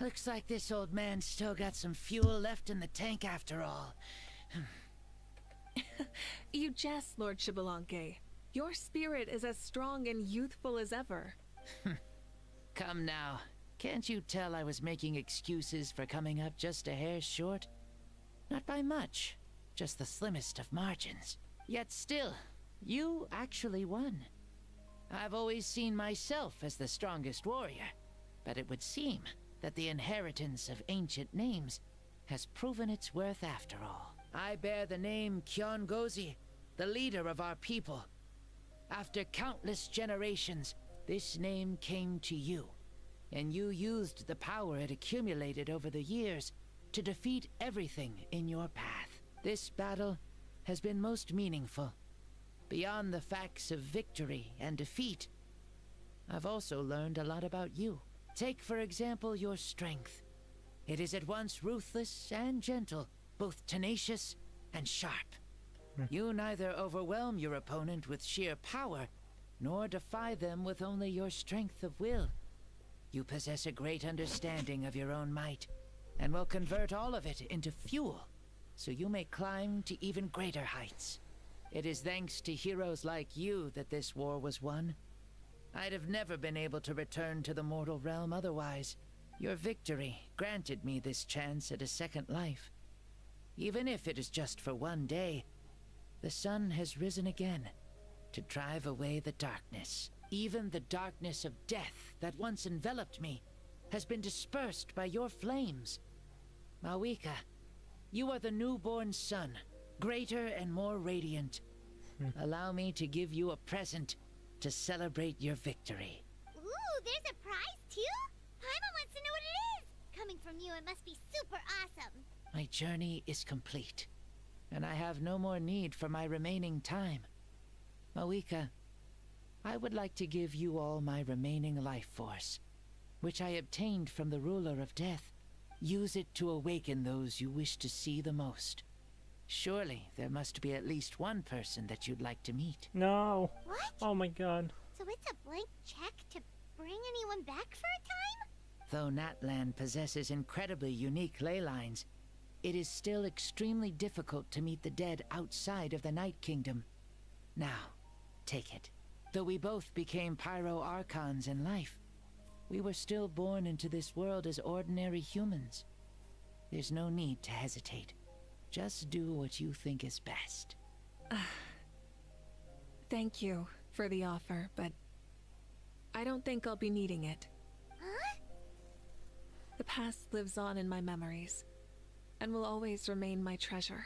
Looks like this old man's still got some fuel left in the tank after all. You jest, Lord Xbalanque. Your spirit is as strong and youthful as ever. Come now. Can't you tell I was making excuses for coming up just a hair short? Not by much. Just the slimmest of margins. Yet still, you actually won. I've always seen myself as the strongest warrior, but it would seem that the inheritance of ancient names has proven its worth after all. I bear the name Kiongozi, the leader of our people. After countless generations, this name came to you, and you used the power it accumulated over the years to defeat everything in your path. This battle has been most meaningful. Beyond the facts of victory and defeat, I've also learned a lot about you. Take, for example, your strength. It is at once ruthless and gentle, both tenacious and sharp. You neither overwhelm your opponent with sheer power, nor defy them with only your strength of will. You possess a great understanding of your own might, and will convert all of it into fuel, so you may climb to even greater heights. It is thanks to heroes like you that this war was won. I'd have never been able to return to the mortal realm otherwise. Your victory granted me this chance at a second life. Even if it is just for one day, the sun has risen again to drive away the darkness. Even the darkness of death that once enveloped me has been dispersed by your flames. Mavuika, you are the newborn sun, greater and more radiant. Allow me to give you a present to celebrate your victory. there's a prize too? Paimon wants to know what it is. Coming from you, it must be super awesome. My journey is complete, and I have no more need for my remaining time. Mavuika, I would like to give you all my remaining life force, which I obtained from the ruler of death. Use it to awaken those you wish to see the most. Surely there must be at least one person that you'd like to meet. No. What? Oh my god. So it's a blank check to bring anyone back for a time? Though Natlan possesses incredibly unique ley lines, it is still extremely difficult to meet the dead outside of the Night Kingdom. Now, take it. Though we both became Pyro Archons in life, we were still born into this world as ordinary humans. There's no need to hesitate. Just do what you think is best. Thank you for the offer, but I don't think I'll be needing it. Huh? The past lives on in my memories, and will always remain my treasure.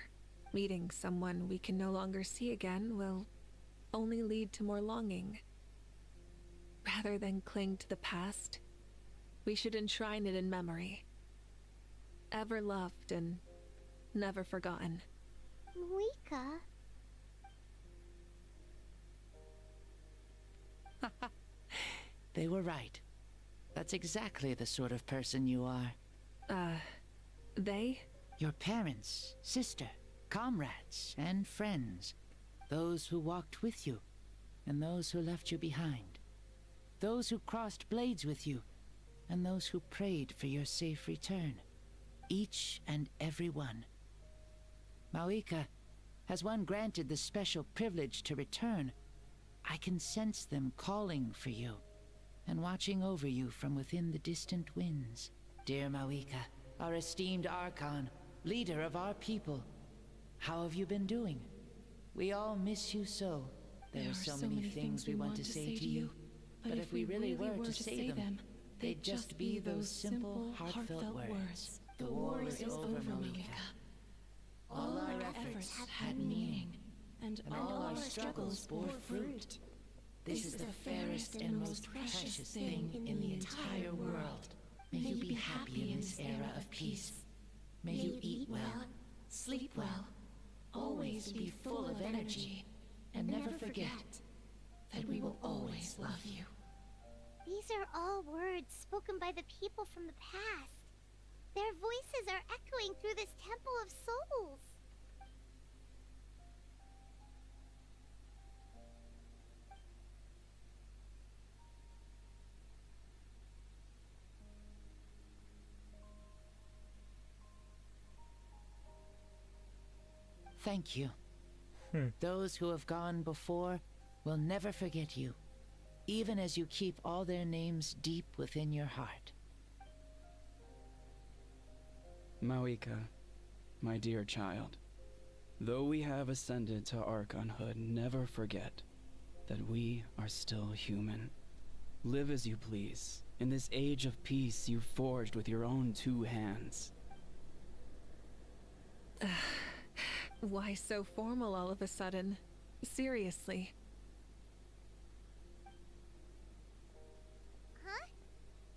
Meeting someone we can no longer see again will only lead to more longing. Rather than cling to the past, we should enshrine it in memory. Ever loved and never forgotten. Mavuika. They were right. That's exactly the sort of person you are. They? Your parents, sister, comrades, and friends. Those who walked with you, and those who left you behind. Those who crossed blades with you, and those who prayed for your safe return. Each and every one. Mavuika, has one granted the special privilege to return, I can sense them calling for you, and watching over you from within the distant winds. Dear Mavuika, our esteemed Archon, leader of our people, how have you been doing? We all miss you so. There are so many things we want to say to you, but if we really were to say them, they'd just be those simple, heartfelt words. The war is over, Mavuika. All our efforts had meaning, and all our struggles bore fruit. This is the fairest and most precious thing in the entire world. May you be happy in this era of peace. May you eat well, sleep well, always be full of energy, and never forget that we will always love you. These are all words spoken by the people from the past. Their voices are echoing through this Temple of Souls. Thank you. Those who have gone before will never forget you, even as you keep all their names deep within your heart. Mavuika, my dear child, though we have ascended to Archonhood, never forget that we are still human. Live as you please, in this age of peace you forged with your own 2 hands. Why so formal all of a sudden? Seriously. Huh?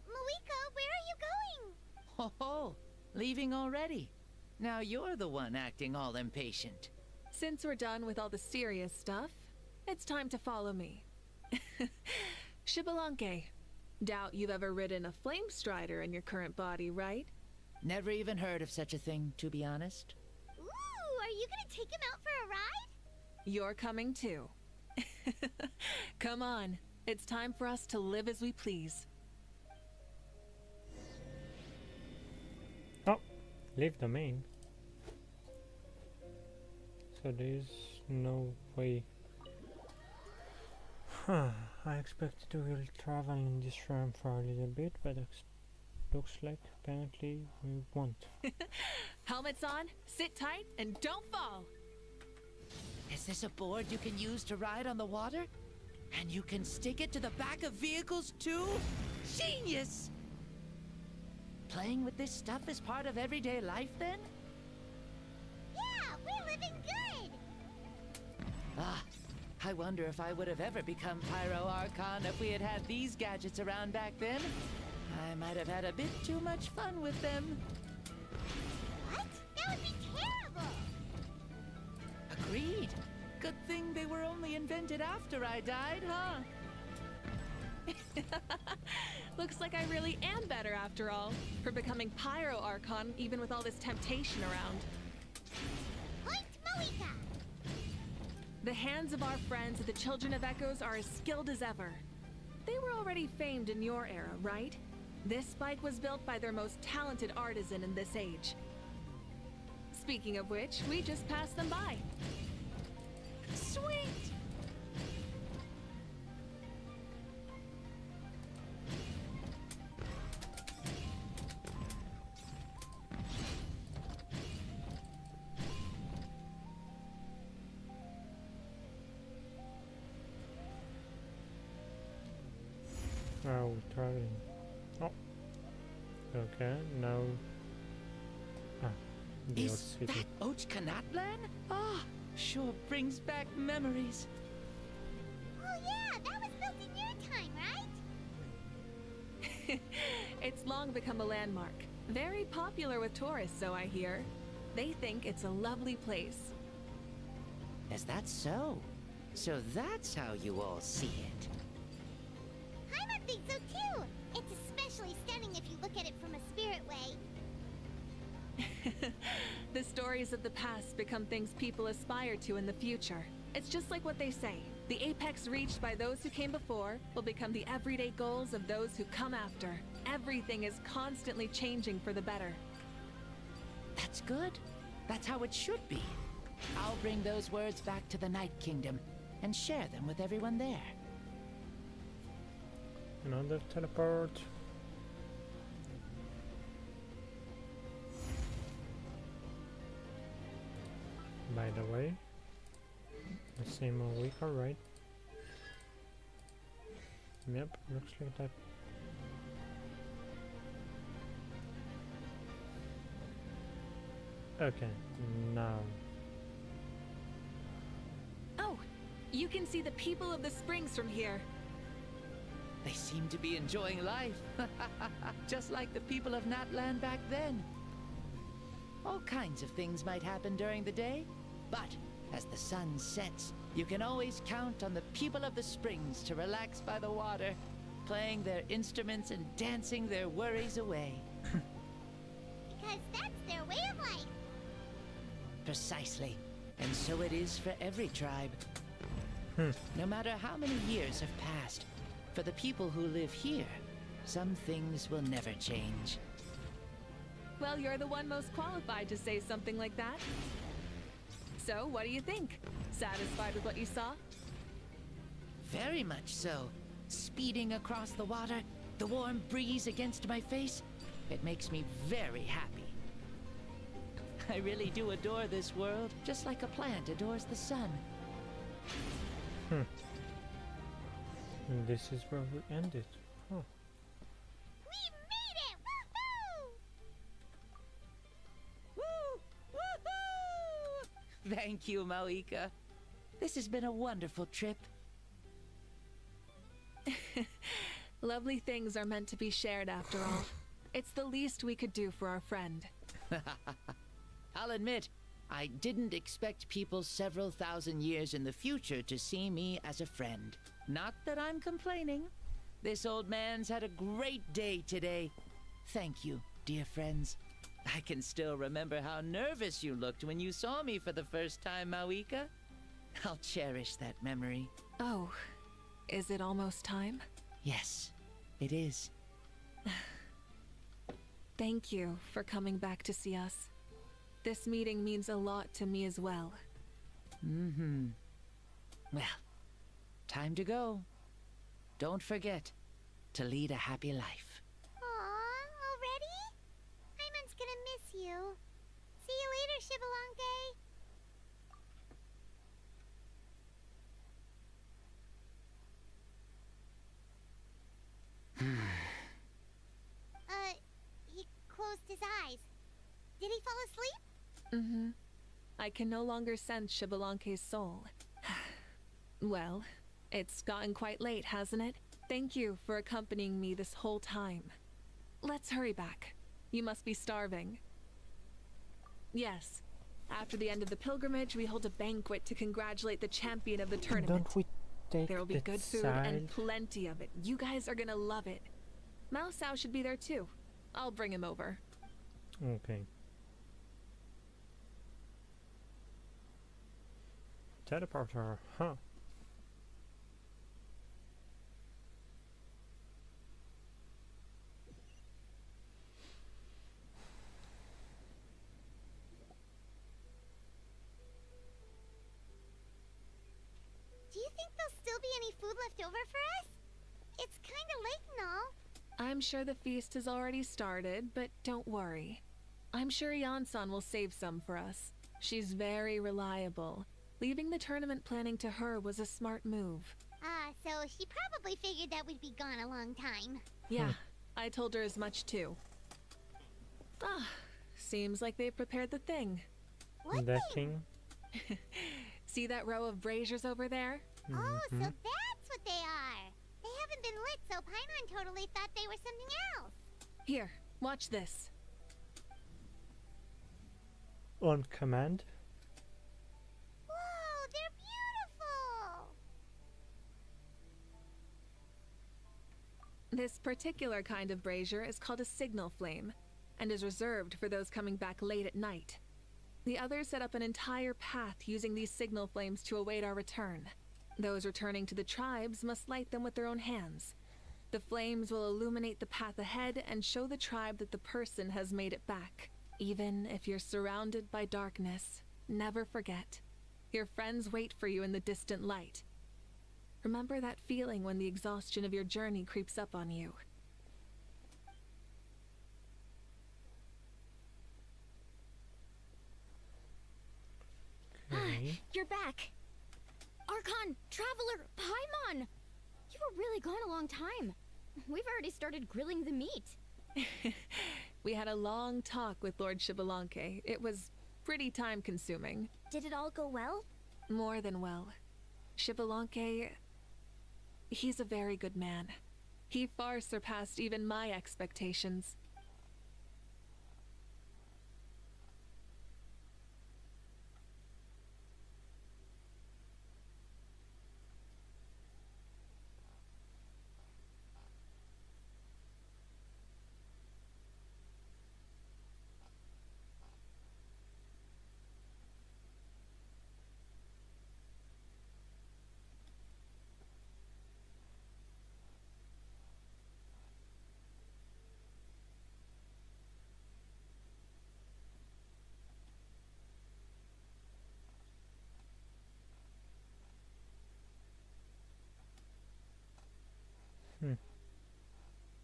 Mavuika, where are you going? Ho ho! Leaving already? Now you're the one acting all impatient. Since we're done with all the serious stuff, it's time to follow me. Xbalanque. Doubt you've ever ridden a flame strider in your current body, right? Never even heard of such a thing, to be honest. Ooh, are you gonna take him out for a ride? You're coming too. Come on, it's time for us to live as we please. Oh, leave domain. So there's no way. I expected we will travel in this realm for a little bit, but looks like apparently we won't. Helmets on, sit tight, and don't fall! Is this a board you can use to ride on the water? And you can stick it to the back of vehicles too? Genius! Playing with this stuff is part of everyday life then? Yeah, we're living good! Ah, I wonder if I would have ever become Pyro Archon if we had had these gadgets around back then. I might have had a bit too much fun with them. What? That would be terrible! Agreed. Good thing they were only invented after I died, huh? Looks like I really am better after all, for becoming Pyro Archon even with all this temptation around. Point Mavuika! The hands of our friends at the Children of Echoes are as skilled as ever. They were already famed in your era, right? This spike was built by their most talented artisan in this age. Speaking of which, we just passed them by. Sweet! Oh, we're traveling. Oh. Okay, now. Ah, the old Is city. that Ochkanatlan? Ah, sure brings back memories. Oh yeah, that was built in your time, right? It's long become a landmark. Very popular with tourists, so I hear. They think it's a lovely place. Is that so? So that's how you all see it. I think so too! It's especially stunning if you look at it from a spirit way. The stories of the past become things people aspire to in the future. It's just like what they say. The apex reached by those who came before will become the everyday goals of those who come after. Everything is constantly changing for the better. That's good. That's how it should be. I'll bring those words back to the Night Kingdom and share them with everyone there. Another teleport. By the way, the same Mavuika, right? Yep, looks like that. Okay, now. Oh, you can see the people of the springs from here. They seem to be enjoying life, just like the people of Natlan back then. All kinds of things might happen during the day, but as the sun sets, you can always count on the people of the springs to relax by the water, playing their instruments and dancing their worries away. Because that's their way of life. Precisely. And so it is for every tribe. No matter how many years have passed, for the people who live here, some things will never change. Well, you're the one most qualified to say something like that. So, what do you think? Satisfied with what you saw? Very much so. Speeding across the water, the warm breeze against my face, it makes me very happy. I really do adore this world, just like a plant adores the sun. And this is where we ended. Huh. We made it! Woohoo! Woo! Woohoo! Thank you, Mavuika. This has been a wonderful trip. Lovely things are meant to be shared after all. It's the least we could do for our friend. I'll admit, I didn't expect people several thousand years in the future to see me as a friend. Not that I'm complaining. This old man's had a great day today. Thank you, dear friends. I can still remember how nervous you looked when you saw me for the first time, Mavuika. I'll cherish that memory. Oh, is it almost time? Yes, it is. Thank you for coming back to see us. This meeting means a lot to me as well. Well, time to go. Don't forget to lead a happy life. Aw, already? Paimon's gonna miss you. See you later, Shibalanke. He closed his eyes. Did he fall asleep? I can no longer sense Shibalanke's soul. Well, it's gotten quite late, hasn't it? Thank you for accompanying me this whole time. Let's hurry back. You must be starving. Yes. After the end of the pilgrimage, we hold a banquet to congratulate the champion of the tournament. Don't we take There will be that good food side? and plenty of it. You guys are gonna love it. Mao Sao should be there too. I'll bring him over. Okay. Teleporter, huh? Do you think there'll still be any food left over for us? It's kinda late and all. I'm sure the feast has already started, but don't worry. I'm sure Yansan will save some for us. She's very reliable. Leaving the tournament planning to her was a smart move. So she probably figured that we'd be gone a long time. Yeah, I told her as much too. Seems like they've prepared the thing. What That thing? See that row of braziers over there? Oh, so that's what they are. They haven't been lit, so Paimon totally thought they were something else. Here, watch this. On command? Whoa, they're beautiful! This particular kind of brazier is called a signal flame, and is reserved for those coming back late at night. The others set up an entire path using these signal flames to await our return. Those returning to the tribes must light them with their own hands. The flames will illuminate the path ahead and show the tribe that the person has made it back. Even if you're surrounded by darkness, never forget. Your friends wait for you in the distant light. Remember that feeling when the exhaustion of your journey creeps up on you. Okay. You're back. Archon, Traveler, Paimon! You were really gone a long time. We've already started grilling the meat. We had a long talk with Lord Shibalanke. It was pretty time-consuming. Did it all go well? More than well. Shibalanke... he's a very good man. He far surpassed even my expectations.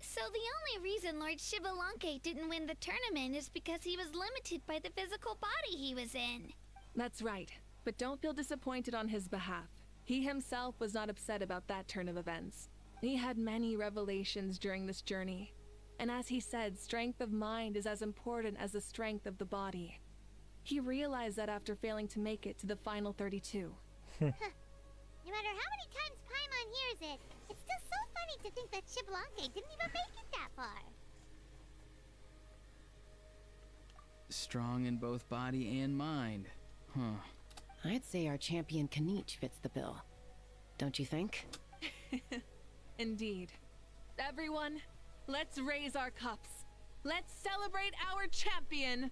So the only reason Lord Shibalanke didn't win the tournament is because he was limited by the physical body he was in. That's right, but don't feel disappointed on his behalf. He himself was not upset about that turn of events. He had many revelations during this journey. And as he said, strength of mind is as important as the strength of the body. He realized that after failing to make it to the final 32. No matter how many times Paimon hears it, it's still so funny to think that Shibalanke didn't even make it that far. Strong in both body and mind. Huh. I'd say our champion Kanich fits the bill. Don't you think? Indeed. Everyone, let's raise our cups. Let's celebrate our champion!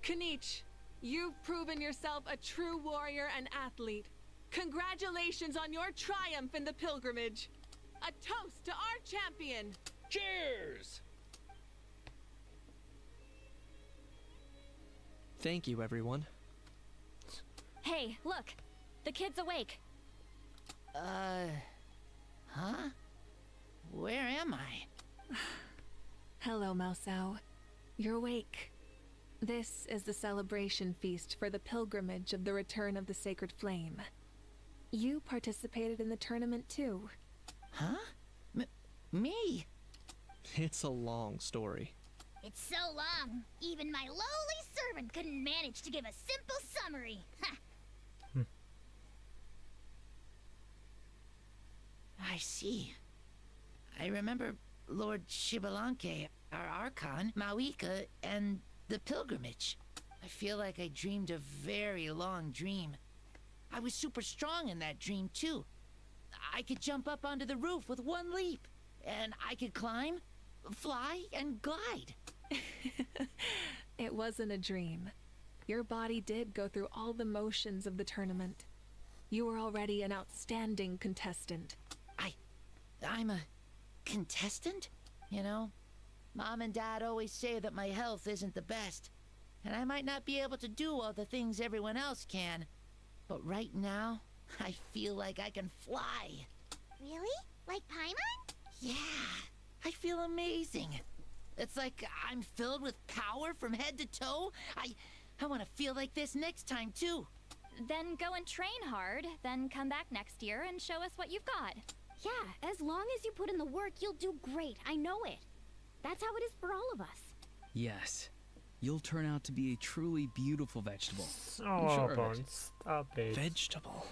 Kanich, you've proven yourself a true warrior and athlete. Congratulations on your triumph in the pilgrimage. A toast to our champion! Cheers! Thank you, everyone. Hey, look! The kid's awake. Huh? Where am I? Hello, Mao Sao. You're awake. This is the celebration feast for the pilgrimage of the return of the sacred flame. You participated in the tournament too. Huh? Me? It's a long story. It's so long, even my lowly servant couldn't manage to give a simple summary. Ha! I see. I remember Lord Shibalanke, our Archon, Mavuika, and the pilgrimage. I feel like I dreamed a very long dream. I was super strong in that dream, too. I could jump up onto the roof with one leap, and I could climb, fly, and glide. It wasn't a dream. Your body did go through all the motions of the tournament. You were already an outstanding contestant. I'm a contestant? You know, Mom and Dad always say that my health isn't the best, and I might not be able to do all the things everyone else can. But right now, I feel like I can fly. Really? Like Paimon? Yeah, I feel amazing. It's like I'm filled with power from head to toe. I want to feel like this next time, too. Then go and train hard, then come back next year and show us what you've got. Yeah, as long as you put in the work, you'll do great. I know it. That's how it is for all of us. Yes. You'll turn out to be a truly beautiful vegetable. I'm Oh, sure of Bon, it. stop it. Vegetable.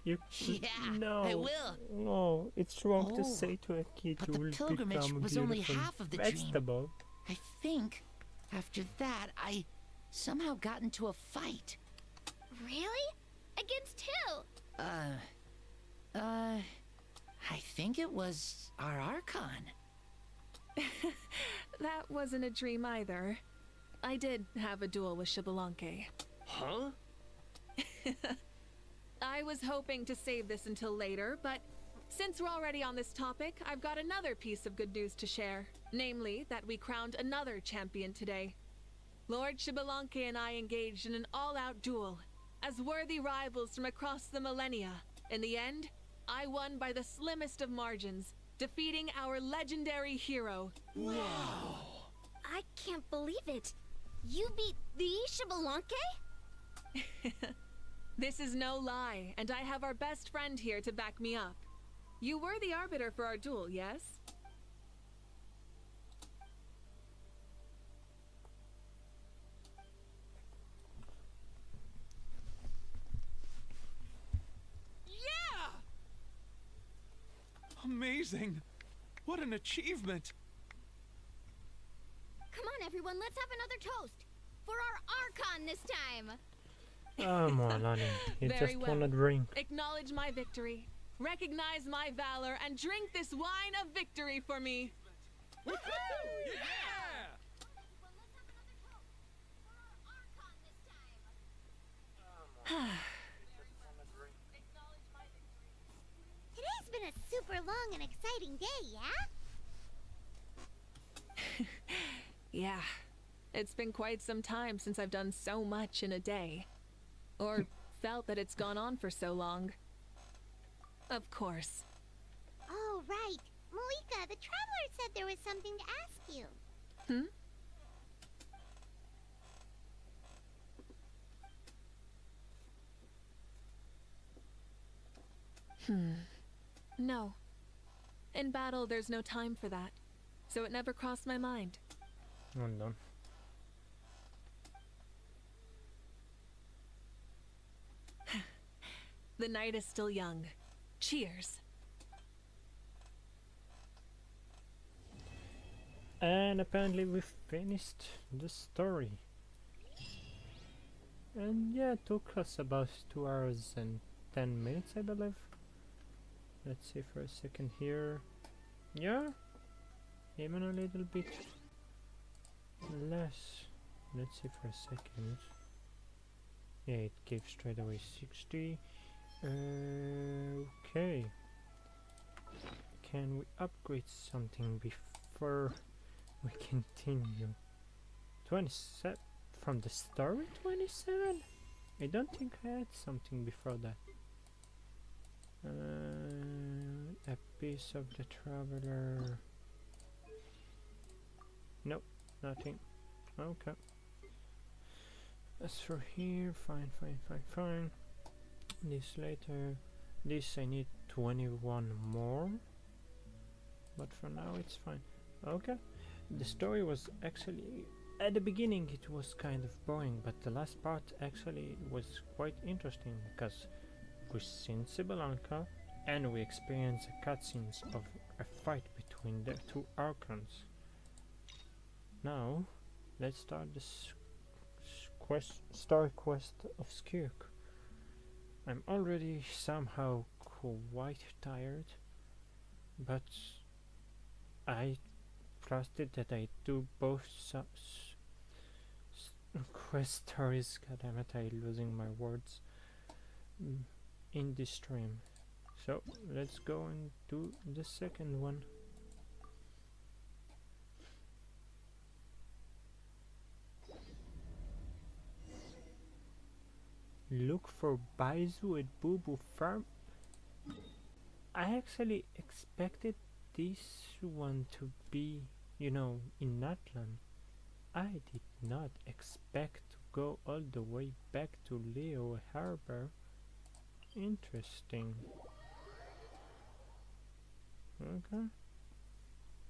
You Yeah, no, I will. No, it's wrong to Oh, say to a kid but you the will pilgrimage become a was only beautiful half of the dream. vegetable. I think after that, I somehow got into a fight. Really? Against who? I think it was our Archon. That wasn't a dream either. I did have a duel with Shibalanke. Huh? I was hoping to save this until later, but since we're already on this topic, I've got another piece of good news to share. Namely, that we crowned another champion today. Lord Shibalanke and I engaged in an all-out duel. As worthy rivals from across the millennia. In the end, I won by the slimmest of margins, defeating our legendary hero. Wow! I can't believe it. You beat the Shibalanke? This is no lie, and I have our best friend here to back me up. You were the arbiter for our duel, yes? Amazing! What an achievement! Come on, everyone, let's have another toast. For our Archon this time. Come on, honey. You Very just well. want a drink. Acknowledge my victory. Recognize my valor and drink this wine of victory for me. Yeah! Today's been a super long and exciting day, yeah? Yeah. It's been quite some time since I've done so much in a day. Or felt that it's gone on for so long. Of course. Oh, right. Mavuika, the Traveler said there was something to ask you. No. In battle, there's no time for that. So it never crossed my mind. Well done. The night is still young. Cheers. And apparently we finished the story. And yeah, it took us about 2 hours and 10 minutes, I believe. Let's see for a second here. Yeah, even a little bit less. Let's see for a second. Yeah, it gave straight away 60. Okay. Can we upgrade something before we continue? 27 from the story. 27. I don't think I had something before that. A piece of the traveler. Nope, nothing. Okay. As for here, fine. This later. This I need 21 more. But for now it's fine. Okay. The story was actually, at the beginning it was kind of boring, but the last part actually was quite interesting because we've seen Sibalanka, and we experience cutscenes of a fight between the two archons. Now, let's start this story quest of Skirk. I'm already somehow quite tired, but I trusted that I do both quest stories, goddammit, I'm losing my words, in this stream. So let's go and do the second one. Look for Baizu at Bubu Farm. I actually expected this one to be, you know, in Natlan. I did not expect to go all the way back to Leo Harbor. Interesting. Okay.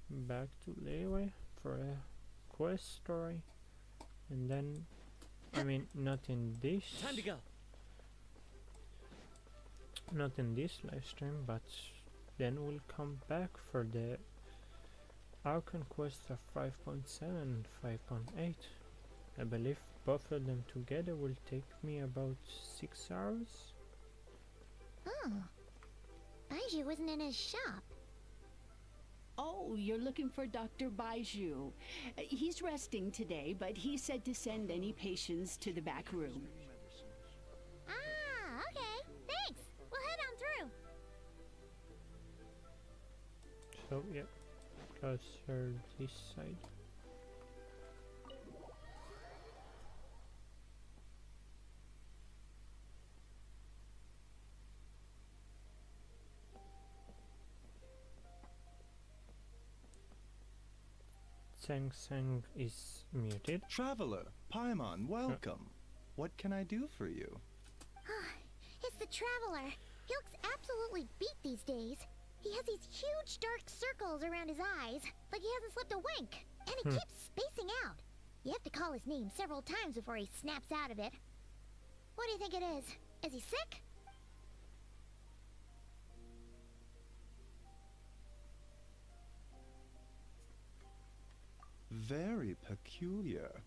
Back to Leo for a quest story. And then, I mean, not in this. Time to go. Not in this live stream, but then we'll come back for the Archon quests of 5.7 and 5.8. I believe both of them together will take me about 6 hours. Oh. Baiju wasn't in his shop. Oh, you're looking for Dr. Baiju. He's resting today, but he said to send any patients to the back room. Ah, okay. Thanks. We'll head on through. So, yeah, closer this side. Sang is muted. Traveler, Paimon, welcome. What can I do for you? It's the Traveler. He looks absolutely beat these days. He has these huge dark circles around his eyes, like he hasn't slept a wink. And he keeps spacing out. You have to call his name several times before he snaps out of it. What do you think it is? Is he sick? Very peculiar.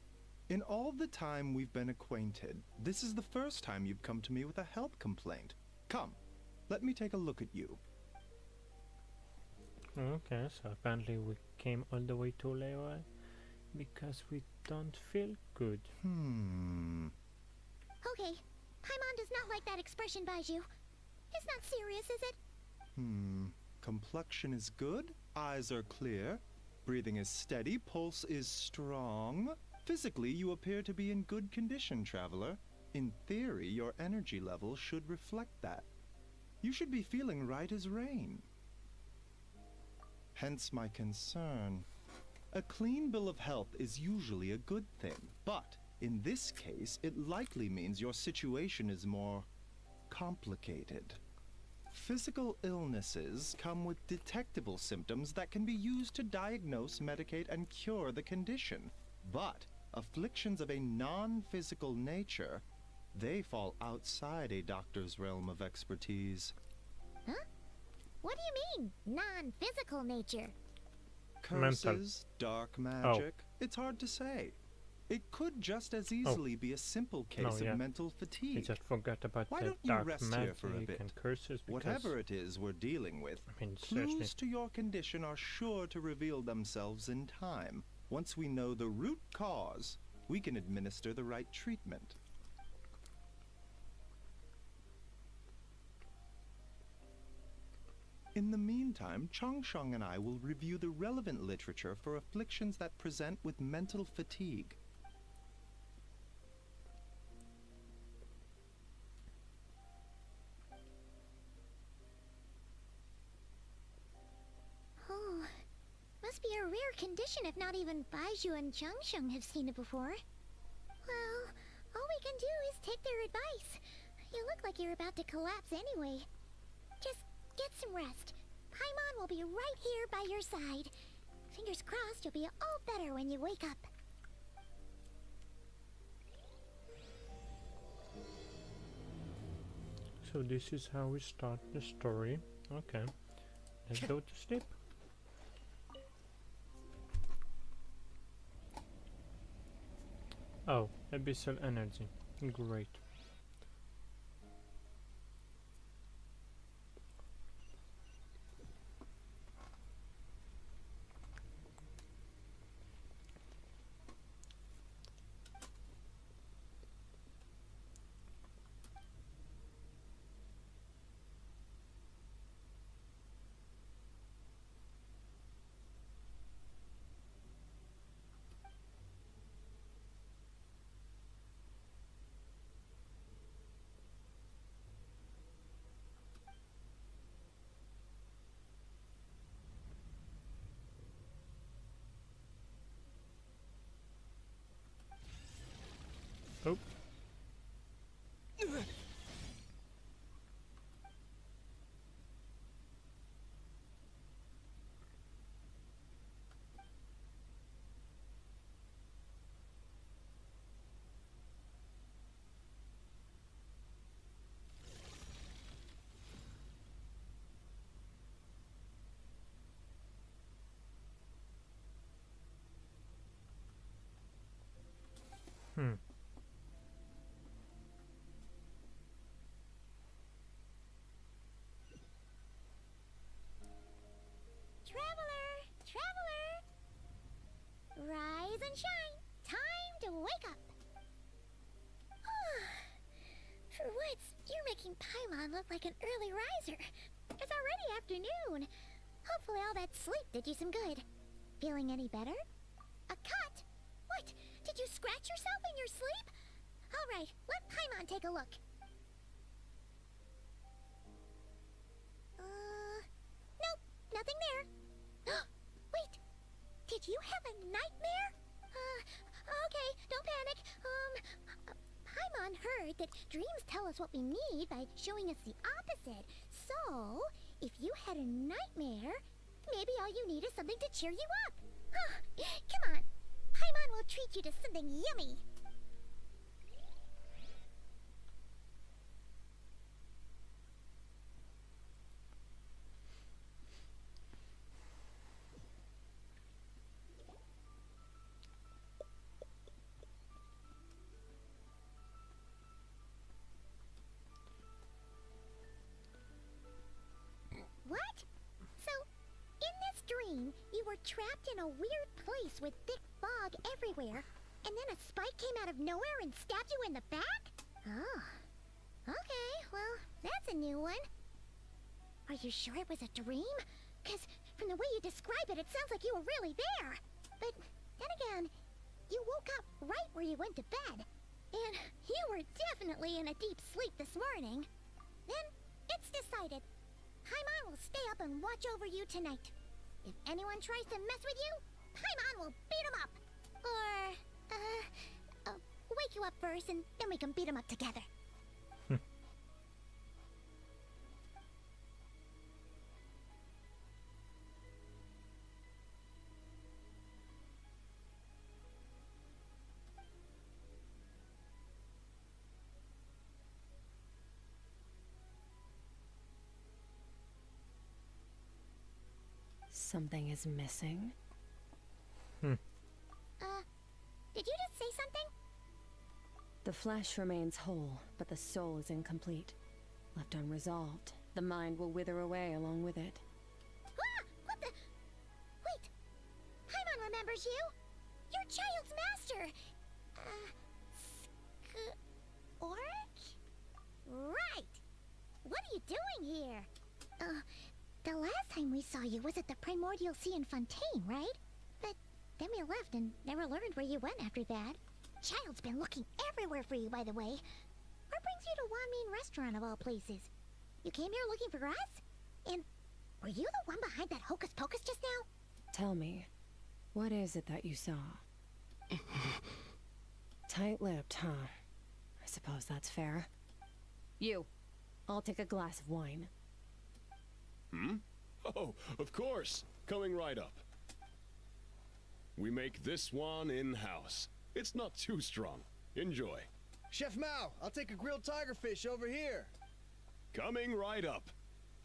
In all the time we've been acquainted, this is the first time you've come to me with a health complaint. Come, let me take a look at you. Okay, so apparently we came all the way to Leo because we don't feel good. Okay, Paimon does not like that expression, Baiju. It's not serious, is it? Complexion is good, eyes are clear, breathing is steady, pulse is strong. Physically, you appear to be in good condition, Traveler. In theory, your energy level should reflect that. You should be feeling right as rain. Hence my concern. A clean bill of health is usually a good thing, but in this case, it likely means your situation is more complicated. Physical illnesses come with detectable symptoms that can be used to diagnose, medicate, and cure the condition. But afflictions of a non-physical nature, they fall outside a doctor's realm of expertise. Huh? What do you mean, non-physical nature? Curses, dark magic, it's hard to say. It could just as easily be a simple case of mental fatigue. I just forgot about Why the don't you dark rest magic here for a bit? and curses. Whatever it is we're dealing with, clues to your condition are sure to reveal themselves in time. Once we know the root cause, we can administer the right treatment. In the meantime, Changsheng and I will review the relevant literature for afflictions that present with mental fatigue. Oh, must be a rare condition if not even Baiju and Changsheng have seen it before. Well, all we can do is take their advice. You look like you're about to collapse anyway. Just get some rest. Paimon will be right here by your side. Fingers crossed you'll be all better when you wake up. So this is how we start the story. Okay, let's go to sleep. Oh, abyssal energy. Great. Oh. Traveler! Traveler! Rise and shine! Time to wake up! For once, you're making Paimon look like an early riser. It's already afternoon. Hopefully all that sleep did you some good. Feeling any better? A cut? What? Did you scratch yourself in your sleep? Alright, let Paimon take a look. Nope, nothing there. Wait, did you have a nightmare? Okay, don't panic. Paimon heard that dreams tell us what we need by showing us the opposite. So, if you had a nightmare, maybe all you need is something to cheer you up. Come on, Paimon will treat you to something yummy. What? So, in this dream, you were trapped in a weird place with thick fog everywhere, and then a spike came out of nowhere and stabbed you in the back? Oh. Okay, well, that's a new one. Are you sure it was a dream? Because from the way you describe it, it sounds like you were really there. But then again, you woke up right where you went to bed. And you were definitely in a deep sleep this morning. Then, it's decided. Paimon will stay up and watch over you tonight. If anyone tries to mess with you, Paimon will beat him up. Or, wake you up first and then we can beat him up together. Something is missing. Did you just say something? The flesh remains whole, but the soul is incomplete. Left unresolved, the mind will wither away along with it. What the? Wait! Paimon remembers you! Your child's master! Skirk? Right! What are you doing here? The last time we saw you was at the Primordial Sea in Fontaine, right? But then we left and never learned where you went after that. Child's been looking everywhere for you, by the way. What brings you to Wanmin Restaurant of all places? You came here looking for us? And were you the one behind that hocus pocus just now? Tell me, what is it that you saw? Tight-lipped, huh? I suppose that's fair. You, I'll take a glass of wine. Oh, of course. Coming right up. We make this one in-house. It's not too strong. Enjoy. Chef Mao, I'll take a grilled tigerfish over here. Coming right up.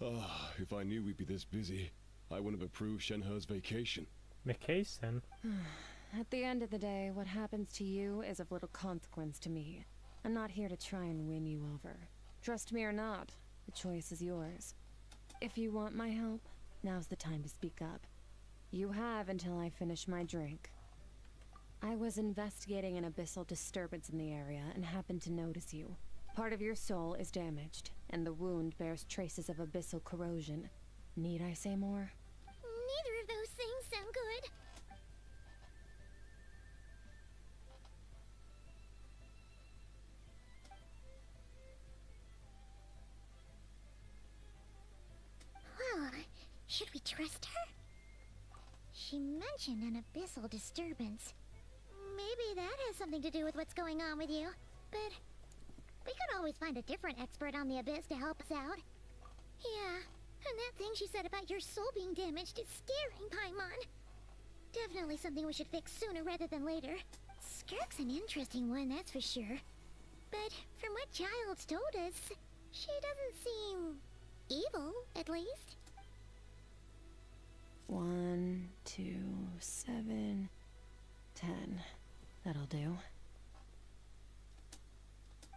Ah, if I knew we'd be this busy, I wouldn't have approved Shenhe's vacation. Vacation? At the end of the day, what happens to you is of little consequence to me. I'm not here to try and win you over. Trust me or not, the choice is yours. If you want my help, now's the time to speak up. You have until I finish my drink. I was investigating an abyssal disturbance in the area and happened to notice you. Part of your soul is damaged, and the wound bears traces of abyssal corrosion. Need I say more? Neither of those things sound good. Well, should we trust her? She mentioned an abyssal disturbance. Maybe that has something to do with what's going on with you. But we could always find a different expert on the abyss to help us out. Yeah, and that thing she said about your soul being damaged is scaring, Paimon. Definitely something we should fix sooner rather than later. Skirk's an interesting one, that's for sure. But from what Child's told us, she doesn't seem evil, at least. 1, 2, 7, 10. That'll do.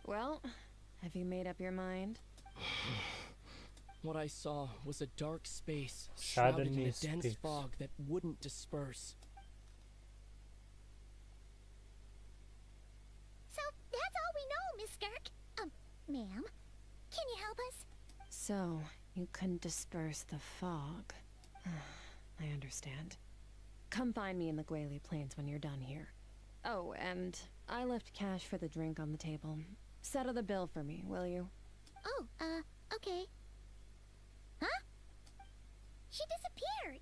Well, have you made up your mind? What I saw was a dark space shrouded in Suddenly a dense speaks. fog that wouldn't disperse. So that's all we know, Miss Skirk. Ma'am, can you help us? So, you couldn't disperse the fog. I understand. Come find me in the Guili Plains when you're done here. Oh, and I left cash for the drink on the table. Settle the bill for me, will you? Oh, okay. Huh? She disappeared.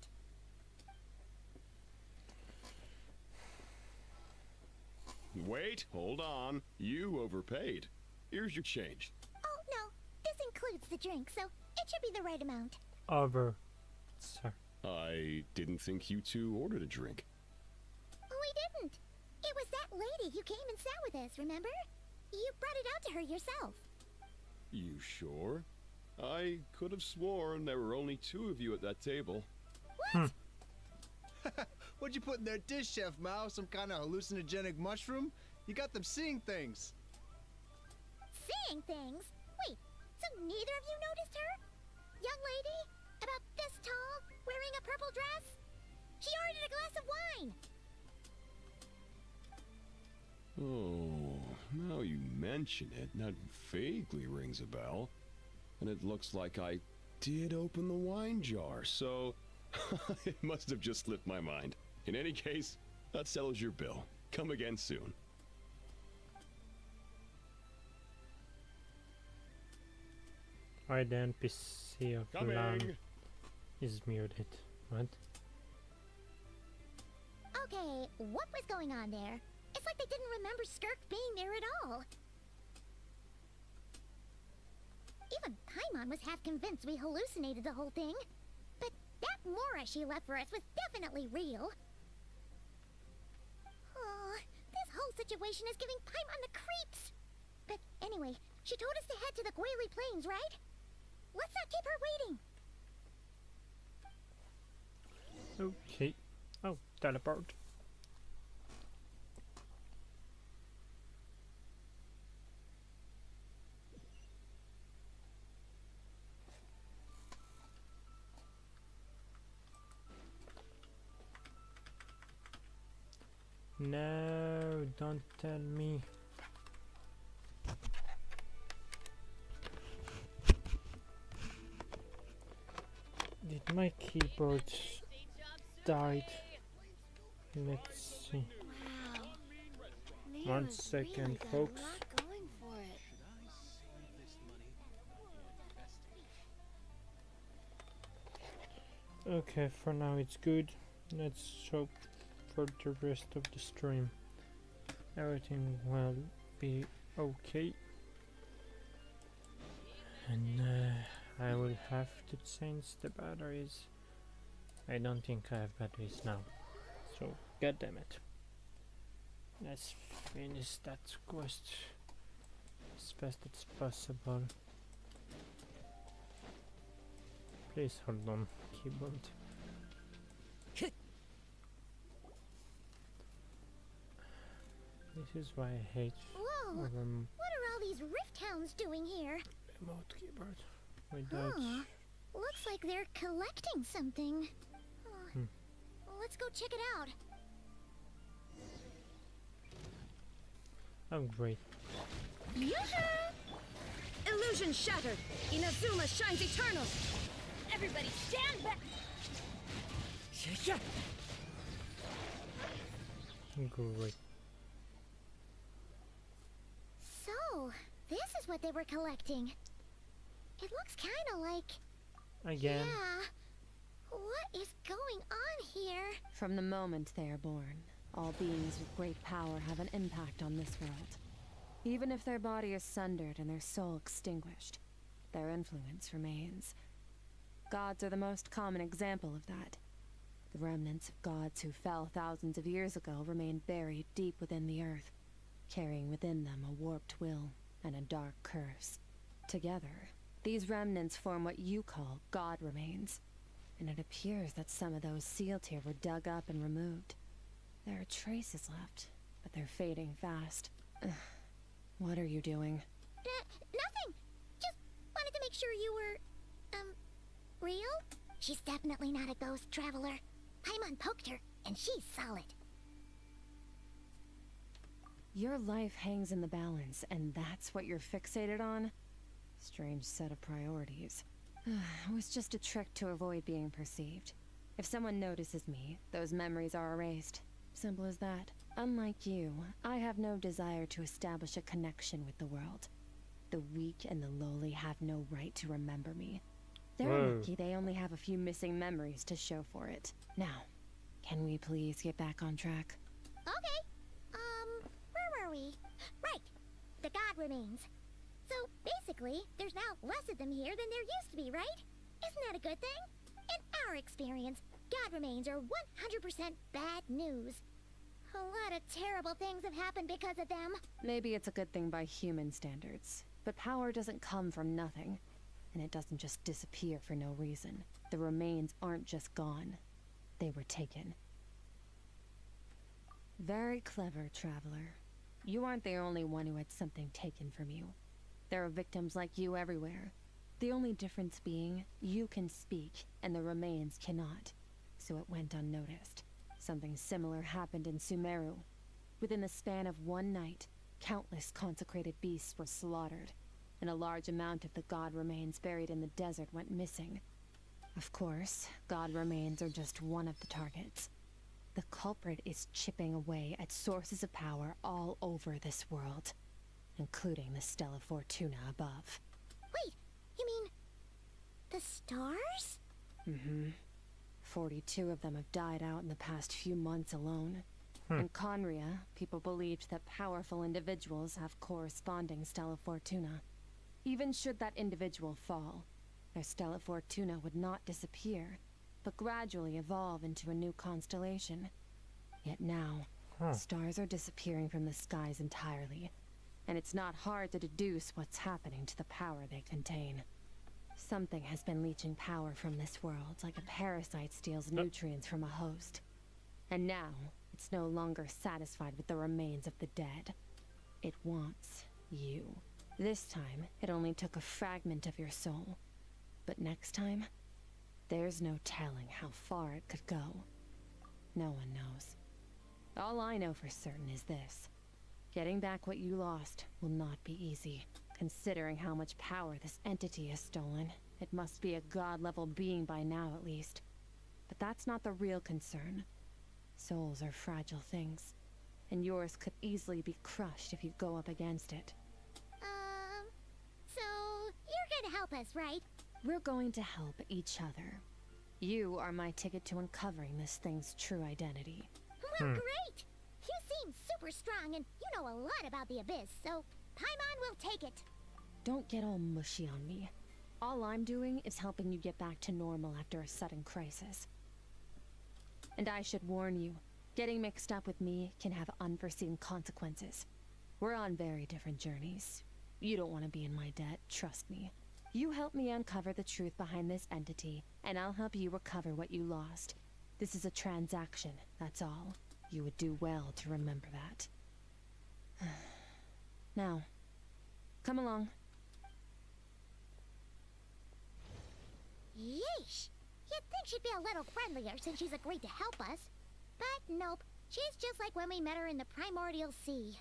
Wait, hold on. You overpaid. Here's your change. Oh, no. This includes the drink, so it should be the right amount. Over. Sir. I didn't think you two ordered a drink. We didn't. It was that lady who came and sat with us, remember? You brought it out to her yourself. You sure? I could have sworn there were only 2 of you at that table. What? What'd you put in their dish, Chef Mao? Some kind of hallucinogenic mushroom? You got them seeing things. Seeing things? Wait, so neither of you noticed her? Young lady? About this tall, wearing a purple dress? She ordered a glass of wine. Oh, now you mention it, that vaguely rings a bell. And it looks like I did open the wine jar, so it must have just slipped my mind. In any case, that settles your bill. Come again soon. Alright, the NPC of Coming. Lan is muted. What? Okay, what was going on there? It's like they didn't remember Skirk being there at all. Even Paimon was half convinced we hallucinated the whole thing. But that Mora she left for us was definitely real. Oh, this whole situation is giving Paimon the creeps. But anyway, she told us to head to the Guili Plains, right? Let's not keep her waiting. Okay. Oh, teleport. No, don't tell me. Did my keyboard died? Let's see. One second, folks. Okay, for now it's good. Let's hope for the rest of the stream everything will be okay. And I will have to change the batteries. I don't think I have batteries now, so god damn it. Let's finish that quest as fast as possible. Please hold on, keyboard. This is why I hate Whoa! What are all these rift hounds doing here? remote keyboard. Wait, Huh. that's... Looks like they're collecting something. Hmm. Let's go check it out. Oh, great. Illusion shattered! Inazuma shines eternal! Everybody stand back! Great. So, this is what they were collecting. It looks kind of like... Again. Yeah. What is going on here? From the moment they are born, all beings with great power have an impact on this world. Even if their body is sundered and their soul extinguished, their influence remains. Gods are the most common example of that. The remnants of gods who fell thousands of years ago remain buried deep within the earth, carrying within them a warped will and a dark curse. Together, these remnants form what you call god remains, and it appears that some of those sealed here were dug up and removed. There are traces left, but they're fading fast. Ugh. What are you doing? Nothing. Just wanted to make sure you were, real? She's definitely not a ghost traveler. Paimon poked her, and she's solid. Your life hangs in the balance, and that's what you're fixated on? Strange set of priorities. It was just a trick to avoid being perceived. If someone notices me, those memories are erased. Simple as that. Unlike you, I have no desire to establish a connection with the world. The weak and the lowly have no right to remember me. They're lucky they only have a few missing memories to show for it. Now, can we please get back on track? Okay. Where were we? Right. The god remains. So, basically, there's now less of them here than there used to be, right? Isn't that a good thing? In our experience, god remains are 100% bad news. A lot of terrible things have happened because of them. Maybe it's a good thing by human standards, but power doesn't come from nothing, and it doesn't just disappear for no reason. The remains aren't just gone. They were taken. Very clever, traveler. You aren't the only one who had something taken from you. There are victims like you everywhere. The only difference being, you can speak, and the remains cannot. So it went unnoticed. Something similar happened in Sumeru. Within the span of one night, countless consecrated beasts were slaughtered, and a large amount of the god remains buried in the desert went missing. Of course, god remains are just one of the targets. The culprit is chipping away at sources of power all over this world, including the Stella Fortuna above. Wait, you mean... the stars? Mm-hmm. 42 of them have died out in the past few months alone. In Conria, people believed that powerful individuals have corresponding Stella Fortuna. Even should that individual fall, their Stella Fortuna would not disappear, but gradually evolve into a new constellation. Yet now, stars are disappearing from the skies entirely, and it's not hard to deduce what's happening to the power they contain. Something has been leeching power from this world, like a parasite steals nutrients from a host. And now, it's no longer satisfied with the remains of the dead. It wants you. This time, it only took a fragment of your soul. But next time, there's no telling how far it could go. No one knows. All I know for certain is this. Getting back what you lost will not be easy. Considering how much power this entity has stolen, it must be a god-level being by now at least. But that's not the real concern. Souls are fragile things, and yours could easily be crushed if you go up against it. So you're gonna help us, right? We're going to help each other. You are my ticket to uncovering this thing's true identity. Well, great! You seem super strong, and you know a lot about the Abyss, so Paimon will take it. Don't get all mushy on me. All I'm doing is helping you get back to normal after a sudden crisis. And I should warn you, getting mixed up with me can have unforeseen consequences. We're on very different journeys. You don't want to be in my debt, trust me. You help me uncover the truth behind this entity, and I'll help you recover what you lost. This is a transaction, that's all. You would do well to remember that. Now, come along. Yeesh! You'd think she'd be a little friendlier since she's agreed to help us. But nope, she's just like when we met her in the primordial sea.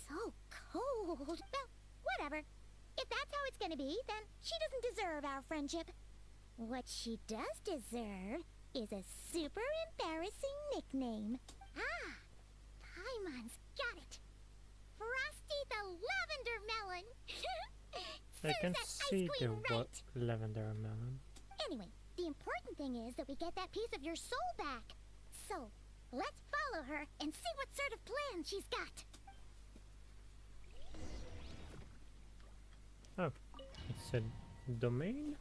So cold. Well, whatever. If that's how it's gonna be, then she doesn't deserve our friendship. What she does deserve is a super embarrassing nickname. Ah, Paimon's got it. Frosty the Lavender Melon. I can Serves that see ice the cream right. lavender melon. Anyway, the important thing is that we get that piece of your soul back. So, let's follow her and see what sort of plan she's got. Oh, it's a domain?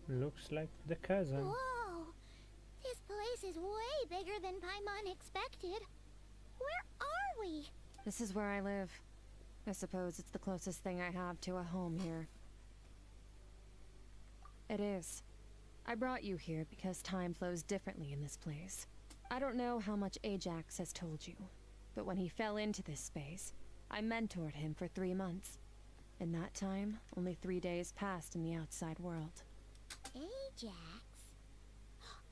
Looks like the cousin. Whoa! This place is way bigger than Paimon expected. Where are we? This is where I live. I suppose it's the closest thing I have to a home here. It is. I brought you here because time flows differently in this place. I don't know how much Ajax has told you, but when he fell into this space, I mentored him for 3 months. In that time, only 3 days passed in the outside world. Ajax?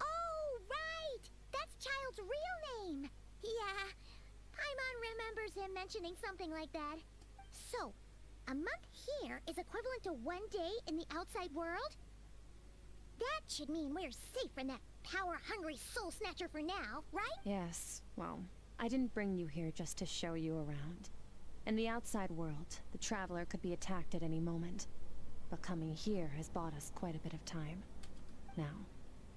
Oh, right! That's Child's real name! Yeah, Paimon remembers him mentioning something like that. So, a month here is equivalent to 1 day in the outside world? That should mean we're safe from that power-hungry soul snatcher for now, right? Yes, well, I didn't bring you here just to show you around. In the outside world, the Traveler could be attacked at any moment. But coming here has bought us quite a bit of time. Now,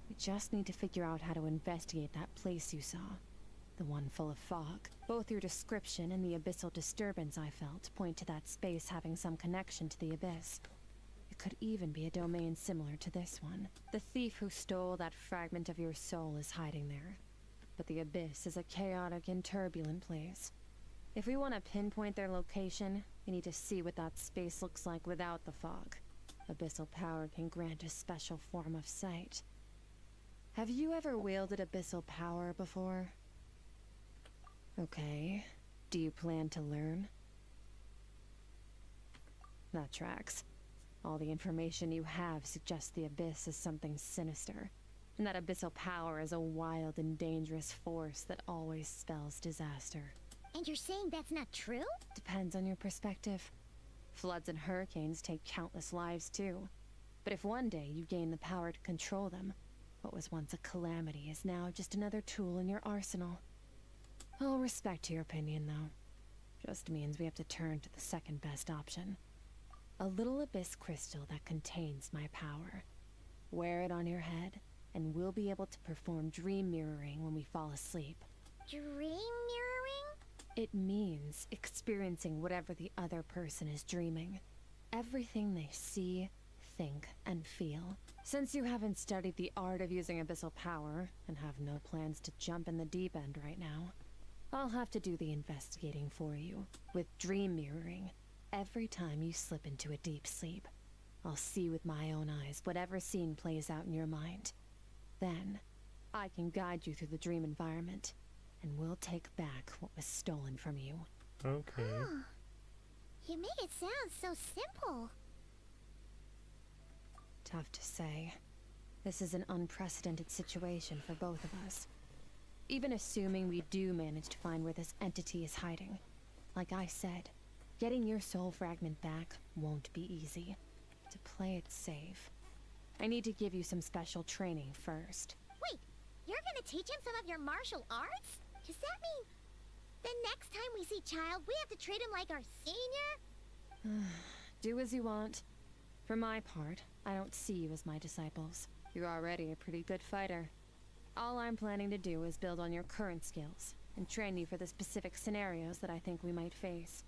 we just need to figure out how to investigate that place you saw. The one full of fog. Both your description and the abyssal disturbance I felt point to that space having some connection to the abyss. It could even be a domain similar to this one. The thief who stole that fragment of your soul is hiding there. But the abyss is a chaotic and turbulent place. If we want to pinpoint their location, we need to see what that space looks like without the fog. Abyssal power can grant a special form of sight. Have you ever wielded abyssal power before? Okay. Do you plan to learn? That tracks. All the information you have suggests the abyss is something sinister, and that abyssal power is a wild and dangerous force that always spells disaster. And you're saying that's not true? Depends on your perspective. Floods and hurricanes take countless lives too. But if one day you gain the power to control them, what was once a calamity is now just another tool in your arsenal. I'll respect your opinion, though. Just means we have to turn to the second best option. A little abyss crystal that contains my power. Wear it on your head, and we'll be able to perform dream mirroring when we fall asleep. Dream mirroring? It means experiencing whatever the other person is dreaming. Everything they see, think, and feel. Since you haven't studied the art of using abyssal power, and have no plans to jump in the deep end right now, I'll have to do the investigating for you. With dream mirroring, every time you slip into a deep sleep, I'll see with my own eyes whatever scene plays out in your mind. Then, I can guide you through the dream environment, and we'll take back what was stolen from you. Okay. Huh. You make it sound so simple. Tough to say. This is an unprecedented situation for both of us. Even assuming we do manage to find where this entity is hiding, like I said, getting your soul fragment back won't be easy. To play it safe, I need to give you some special training first. Wait, you're gonna teach him some of your martial arts? Does that mean the next time we see Child, we have to treat him like our senior? Do as you want. For my part, I don't see you as my disciples. You're already a pretty good fighter. All I'm planning to do is build on your current skills, and train you for the specific scenarios that I think we might face.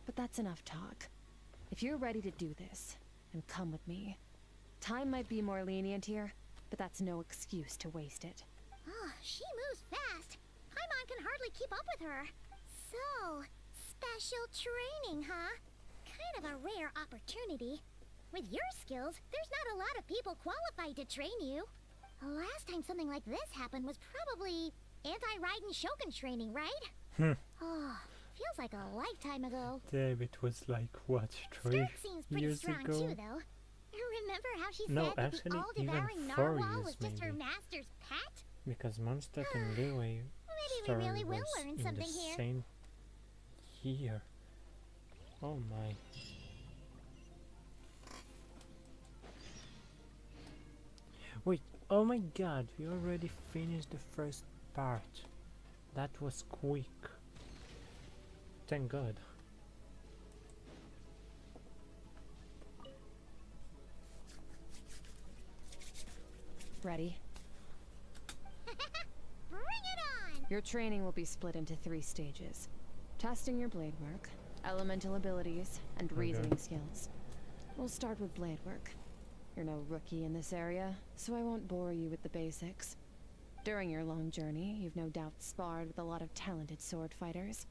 But that's enough talk. If you're ready to do this, then come with me. Time might be more lenient here, but that's no excuse to waste it. Oh, she moves fast. Paimon can hardly keep up with her. So, special training, huh? Kind of a rare opportunity. With your skills, there's not a lot of people qualified to train you. The last time something like this happened was probably anti-Raiden Shogun training, right? Oh, feels like a lifetime ago. Damn, it was like, what, 3 Skirk seems pretty years strong ago? too, though. Remember how she No, said that actually, the even all-devouring 4 narwhal years was just her maybe. master's pet? Because Mondstadt and Liyue Maybe we story really will was learn in something the here. same year. Oh my. Wait, oh my god, we already finished the first part. That was quick. Thank god. Ready? Bring it on! Your training will be split into 3 stages. Testing your blade work, elemental abilities, and reasoning skills. We'll start with blade work. You're no rookie in this area, so I won't bore you with the basics. During your long journey, you've no doubt sparred with a lot of talented sword fighters.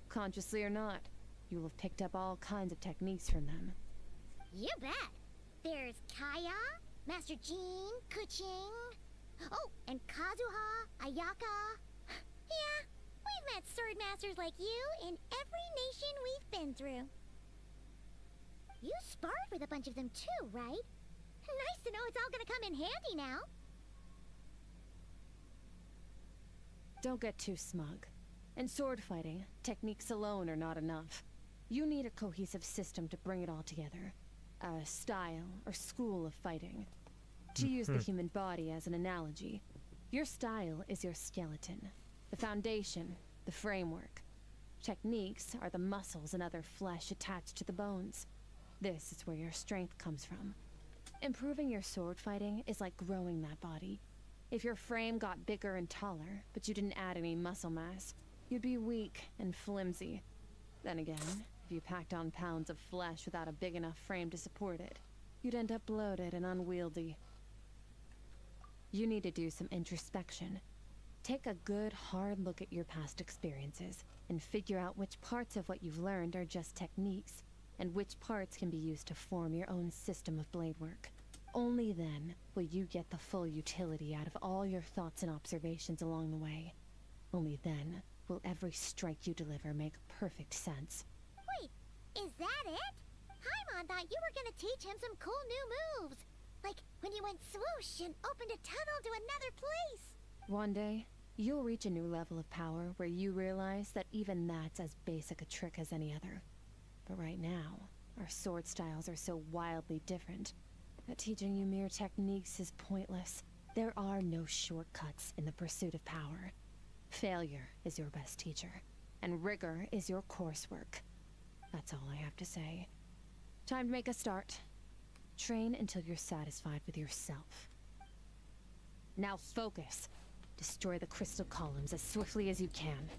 Consciously or not, you will have picked up all kinds of techniques from them. You bet. There's Kaya, Master Jean, Kuching. Oh, and Kazuha, Ayaka. Yeah, we've met sword masters like you in every nation we've been through. You sparred with a bunch of them too, right? Nice to know it's all gonna come in handy now. Don't get too smug. In sword fighting, techniques alone are not enough. You need a cohesive system to bring it all together. A style or school of fighting. To use the human body as an analogy, your style is your skeleton, the foundation, the framework. Techniques are the muscles and other flesh attached to the bones. This is where your strength comes from. Improving your sword fighting is like growing that body. If your frame got bigger and taller, but you didn't add any muscle mass, you'd be weak and flimsy. Then again, if you packed on pounds of flesh without a big enough frame to support it, you'd end up bloated and unwieldy. You need to do some introspection. Take a good, hard look at your past experiences, and figure out which parts of what you've learned are just techniques, and which parts can be used to form your own system of blade work. Only then will you get the full utility out of all your thoughts and observations along the way. Only then will every strike you deliver make perfect sense. Wait, is that it? Paimon thought you were gonna teach him some cool new moves. Like when you went swoosh and opened a tunnel to another place. One day, you'll reach a new level of power where you realize that even that's as basic a trick as any other. But right now, our sword styles are so wildly different that teaching you mere techniques is pointless. There are no shortcuts in the pursuit of power. Failure is your best teacher, and rigor is your coursework. That's all I have to say. Time to make a start. Train until you're satisfied with yourself. Now focus. Destroy the crystal columns as swiftly as you can.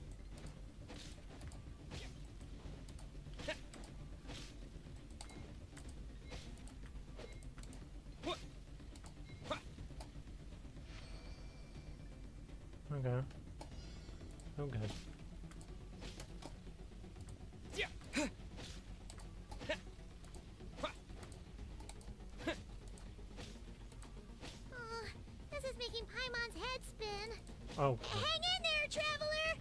Okay. Oh god. This is making Paimon's head spin. Oh. Hang in there, traveler!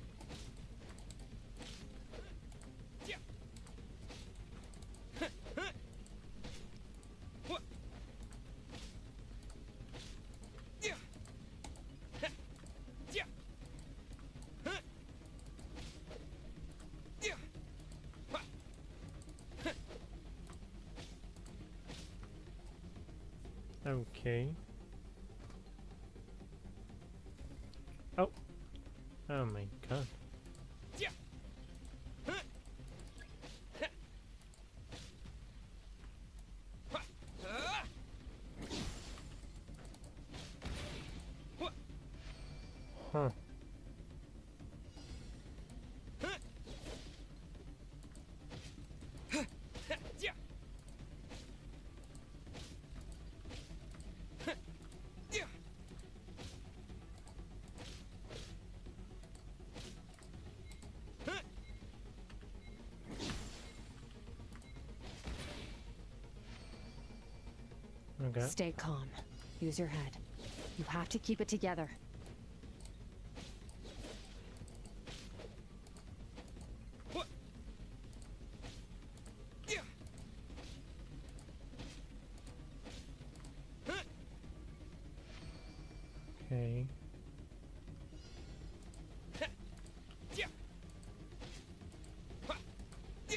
Okay. Oh. Oh my god. Huh. Okay. Stay calm. Use your head. You have to keep it together. What? Yeah. Okay. Yeah. Yeah. Yeah.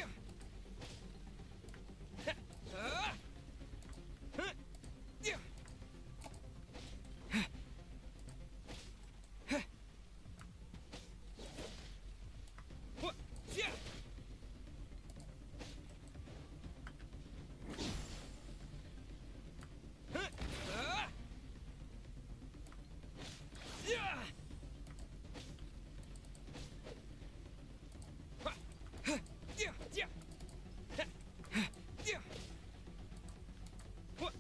What? Yeah. Yeah. Yeah. Yeah. Yeah. What?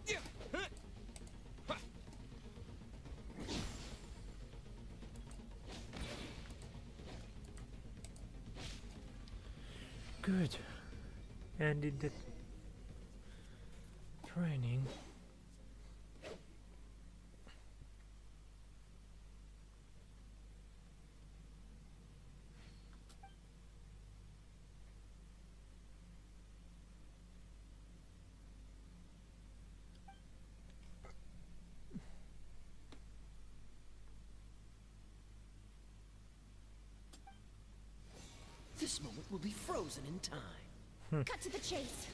Yeah. Good. Ended the training. This moment will be frozen in time. Cut to the chase.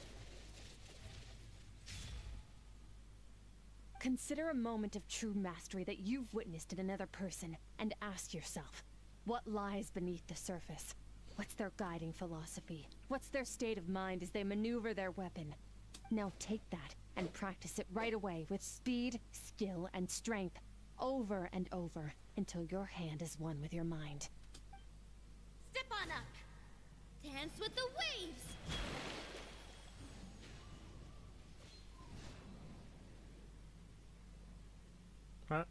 Consider a moment of true mastery that you've witnessed in another person, and ask yourself, what lies beneath the surface? What's their guiding philosophy? What's their state of mind as they maneuver their weapon? Now take that and practice it right away with speed, skill, and strength, over and over, until your hand is one with your mind. Step on up. Dance with the waves. Huh?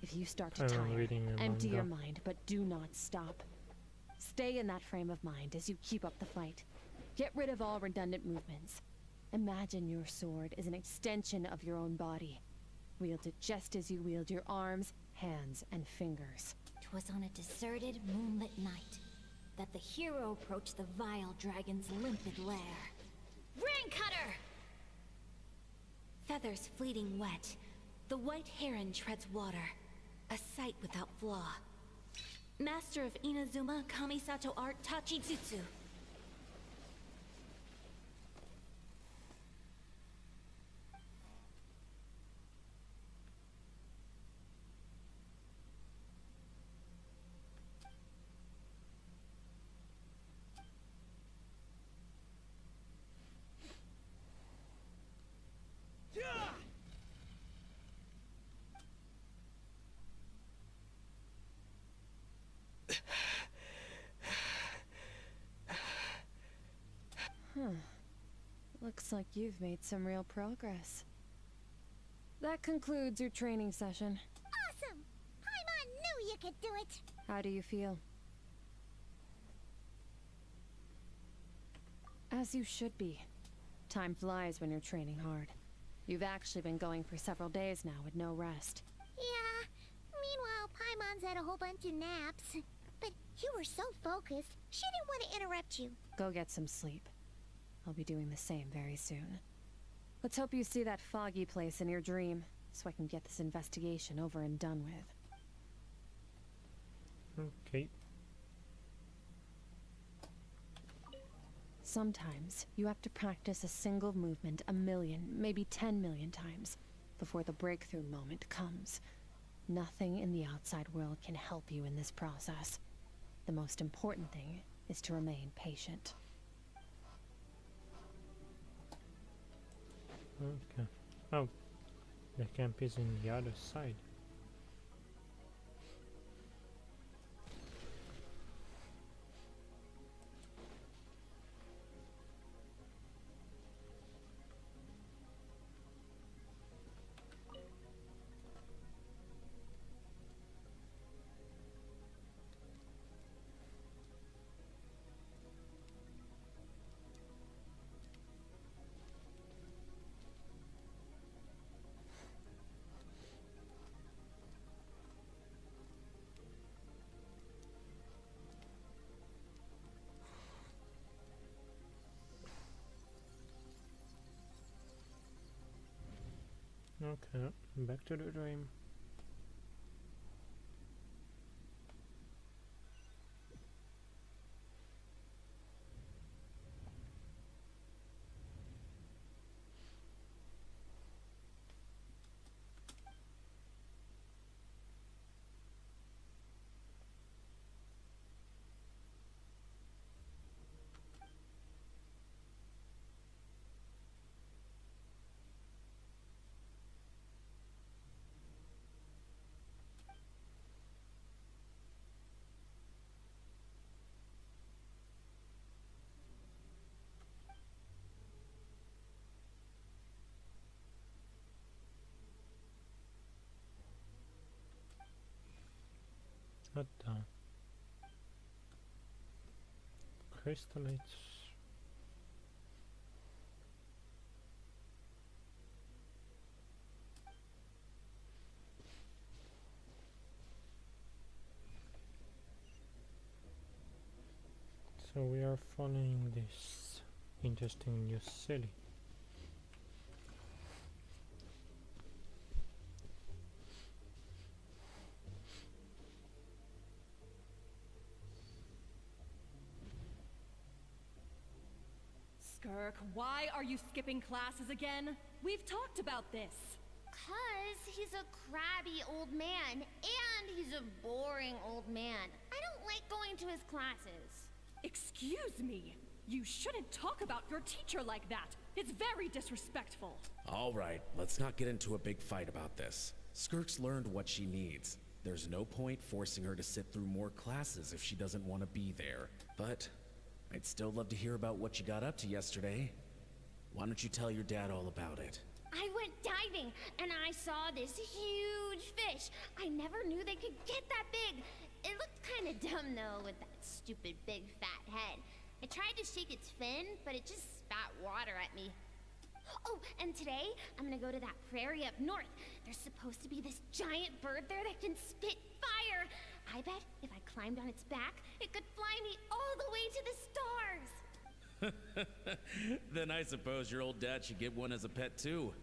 If you start to I'm tire, reading your empty your manga. mind, but do not stop. Stay in that frame of mind as you keep up the fight. Get rid of all redundant movements. Imagine your sword is an extension of your own body. Wield it just as you wield your arms, hands, and fingers. 'Twas on a deserted, moonlit night that the hero approached the vile dragon's limpid lair. Ring cutter! Feathers fleeting wet, the white heron treads water, a sight without flaw. Master of Inazuma Kamisato art Tachijutsu. Looks like you've made some real progress. That concludes your training session. Awesome! Paimon knew you could do it! How do you feel? As you should be. Time flies when you're training hard. You've actually been going for several days now with no rest. Yeah. Meanwhile, Paimon's had a whole bunch of naps. But you were so focused, she didn't want to interrupt you. Go get some sleep. I'll be doing the same very soon. Let's hope you see that foggy place in your dream, so I can get this investigation over and done with. Okay. Sometimes you have to practice a single movement 1 million, maybe 10 million times before the breakthrough moment comes. Nothing in the outside world can help you in this process. The most important thing is to remain patient. Okay. Oh, the camp is in the other side. Okay, back to the dream. What the? Crystallites. So we are following this interesting new city. Skirk, why are you skipping classes again? We've talked about this. 'Cause he's a crabby old man, and he's a boring old man. I don't like going to his classes. Excuse me. You shouldn't talk about your teacher like that. It's very disrespectful. All right, let's not get into a big fight about this. Skirk's learned what she needs. There's no point forcing her to sit through more classes if she doesn't want to be there. But I'd still love to hear about what you got up to yesterday. Why don't you tell your dad all about it? I went diving, and I saw this huge fish. I never knew they could get that big. It looked kind of dumb, though, with that stupid big fat head. I tried to shake its fin, but it just spat water at me. Oh, and today, I'm gonna go to that prairie up north. There's supposed to be this giant bird there that can spit fire. I bet if I climbed on its back, it could fly me all the way to the stars. Then I suppose your old dad should get one as a pet too.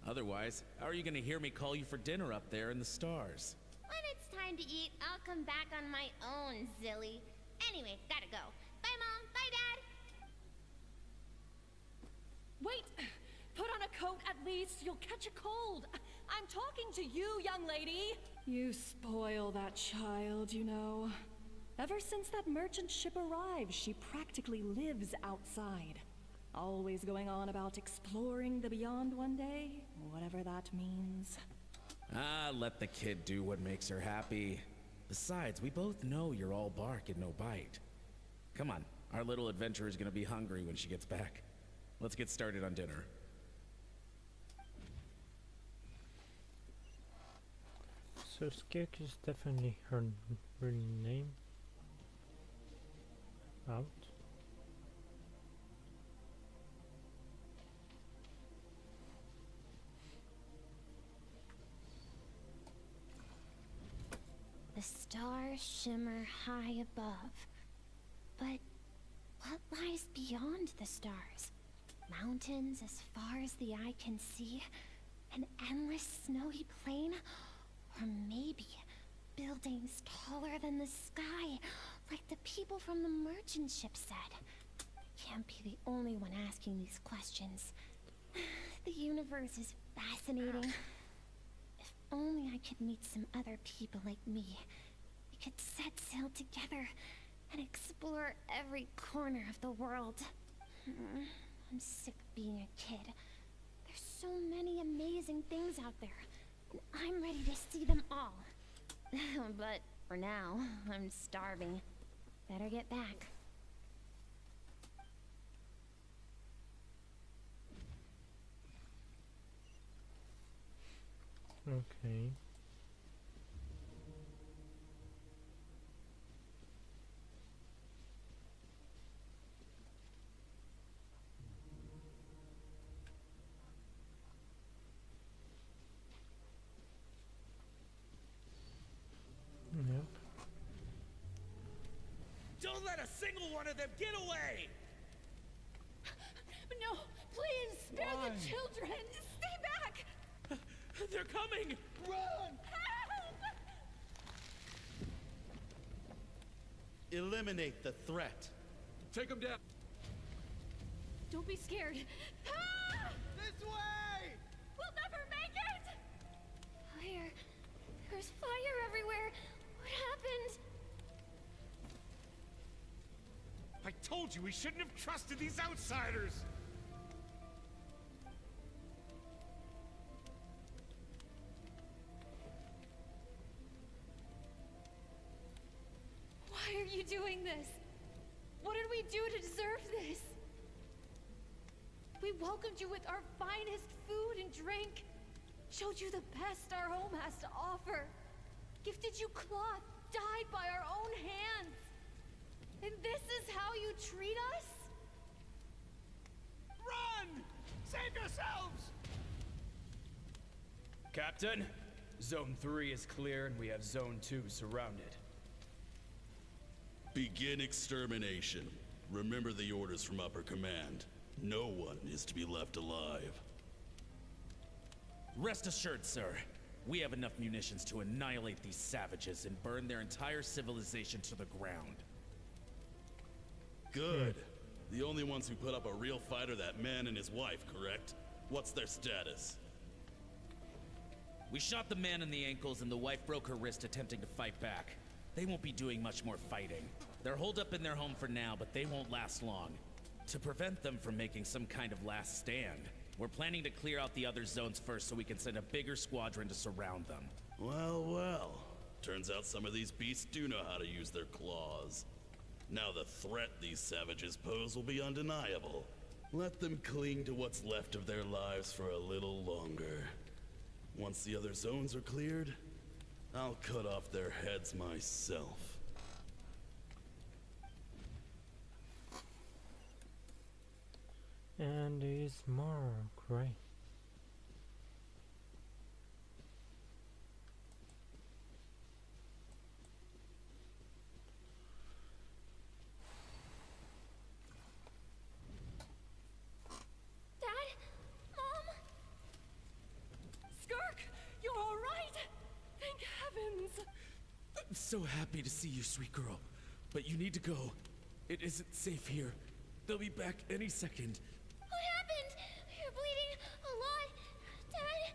Otherwise, how are you gonna hear me call you for dinner up there in the stars? When it's time to eat, I'll come back on my own, Zilly. Anyway, gotta go. Bye, Mom. Bye, Dad. Wait! Put on a coat at least. You'll catch a cold. I'm talking to you, young lady. You spoil that child, you know. Ever since that merchant ship arrived, she practically lives outside. Always going on about exploring the beyond one day, whatever that means. Ah, let the kid do what makes her happy. Besides, we both know you're all bark and no bite. Come on, our little adventurer's gonna be hungry when she gets back. Let's get started on dinner. So Skirk is definitely her real name. Out. The stars shimmer high above. But what lies beyond the stars? Mountains as far as the eye can see? An endless snowy plain? Or maybe buildings taller than the sky, like the people from the merchant ship said. I can't be the only one asking these questions. The universe is fascinating. If only I could meet some other people like me. We could set sail together and explore every corner of the world. I'm sick of being a kid. There's so many amazing things out there, and I'm ready to see them all. But for now, I'm starving. Better get back. Okay. Yep. Don't let a single one of them get away! No, please, spare the children! Stay back! They're coming! Run! Eliminate the threat. Take them down. Don't be scared. This way! We'll never make it! Fire. There's fire everywhere. What happened? I told you we shouldn't have trusted these outsiders! Why are you doing this? What did we do to deserve this? We welcomed you with our finest food and drink, showed you the best our home has to offer, gifted you cloth dyed by our own hands. And this is how you treat us? Run! Save yourselves! Captain, Zone 3 is clear and we have Zone 2 surrounded. Begin extermination. Remember the orders from upper command. No one is to be left alive. Rest assured, sir. We have enough munitions to annihilate these savages and burn their entire civilization to the ground. Good. The only ones who put up a real fight are that man and his wife, correct? What's their status? We shot the man in the ankles and the wife broke her wrist attempting to fight back. They won't be doing much more fighting. They're holed up in their home for now, but they won't last long. To prevent them from making some kind of last stand, we're planning to clear out the other zones first so we can send a bigger squadron to surround them. Well, well. Turns out some of these beasts do know how to use their claws. Now the threat these savages pose will be undeniable. Let them cling to what's left of their lives for a little longer. Once the other zones are cleared, I'll cut off their heads myself. And is more great. Dad? Mom? Skirk, you're all right? Thank heavens. I'm so happy to see you, sweet girl. But you need to go. It isn't safe here. They'll be back any second. What happened? You're bleeding a lot. Dad?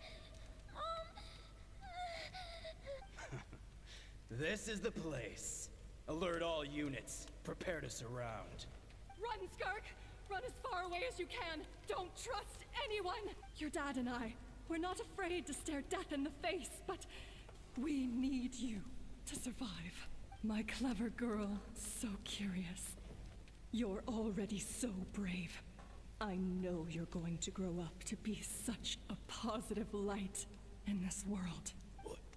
This is the place. Alert all units. Prepare to surround. Run, Skirk! Run as far away as you can. Don't trust anyone. Your dad and I, we're not afraid to stare death in the face, but we need you to survive. My clever girl, so curious. You're already so brave. I know you're going to grow up to be such a positive light in this world.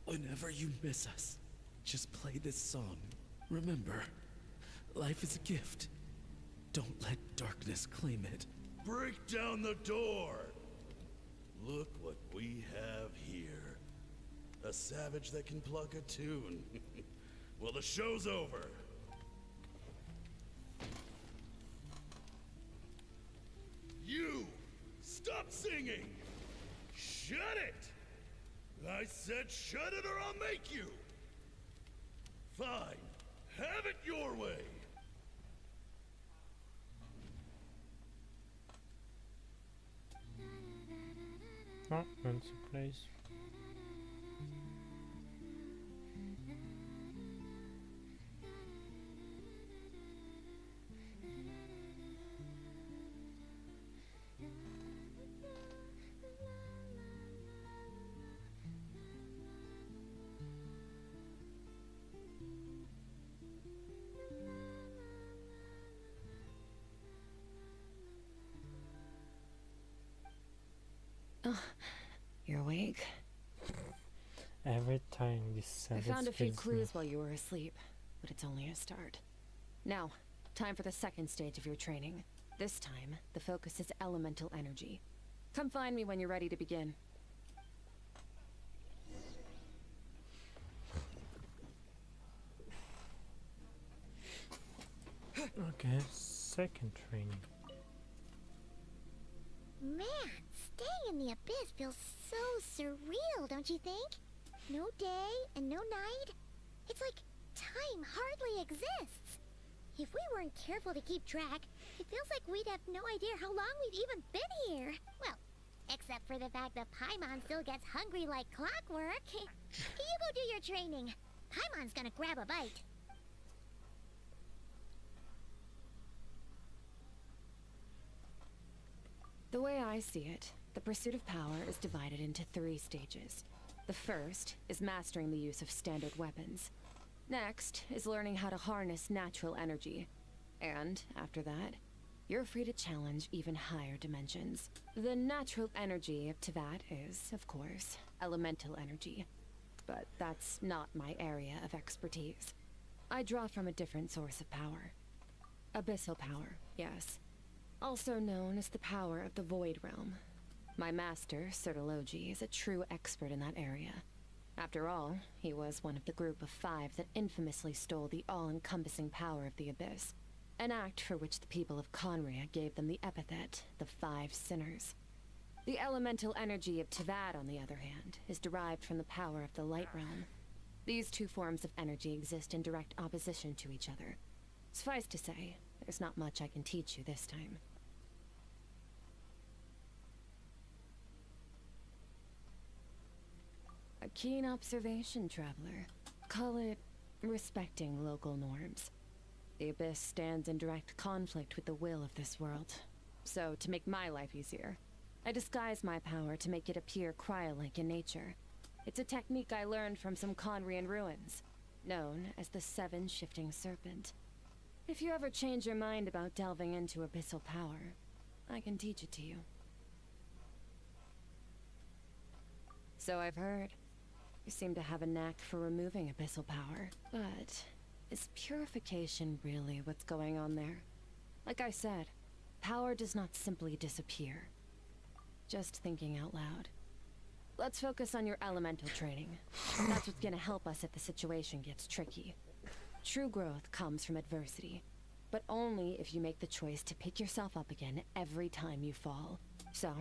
Whenever you miss us, just play this song. Remember, life is a gift. Don't let darkness claim it. Break down the door! Look what we have here. A savage that can pluck a tune. Well, the show's over. You! Stop singing! Shut it! I said shut it or I'll make you! Fine. Have it your way! Oh, that's a place. You're awake? Every time this I savage found a few kills clues me. while you were asleep, but it's only a start. Now, time for the second stage of your training. This time, the focus is elemental energy. Come find me when you're ready to begin. Okay, second training. Man, staying in the abyss feels so surreal, don't you think? No day and no night. It's like time hardly exists. If we weren't careful to keep track, it feels like we'd have no idea how long we've even been here. Well, except for the fact that Paimon still gets hungry like clockwork. You go do your training. Paimon's gonna grab a bite. The way I see it, the pursuit of power is divided into 3 stages. The first is mastering the use of standard weapons. Next is learning how to harness natural energy. And after that, you're free to challenge even higher dimensions. The natural energy of Tevat is, of course, elemental energy. But that's not my area of expertise. I draw from a different source of power. Abyssal power, yes. Also known as the power of the Void Realm. My master, Sertologi, is a true expert in that area. After all, he was one of the group of 5 that infamously stole the all-encompassing power of the Abyss. An act for which the people of Conria gave them the epithet, the 5 Sinners. The elemental energy of Tevat, on the other hand, is derived from the power of the Light Realm. These 2 forms of energy exist in direct opposition to each other. Suffice to say, there's not much I can teach you this time. A keen observation, traveler. Call it respecting local norms. The Abyss stands in direct conflict with the will of this world. So, to make my life easier, I disguise my power to make it appear cryo-like in nature. It's a technique I learned from some Conrian ruins, known as the 7 Shifting Serpent. If you ever change your mind about delving into abyssal power, I can teach it to you. So I've heard. You seem to have a knack for removing abyssal power. But is purification really what's going on there? Like I said, power does not simply disappear. Just thinking out loud. Let's focus on your elemental training. That's what's gonna help us if the situation gets tricky. True growth comes from adversity, but only if you make the choice to pick yourself up again every time you fall. So,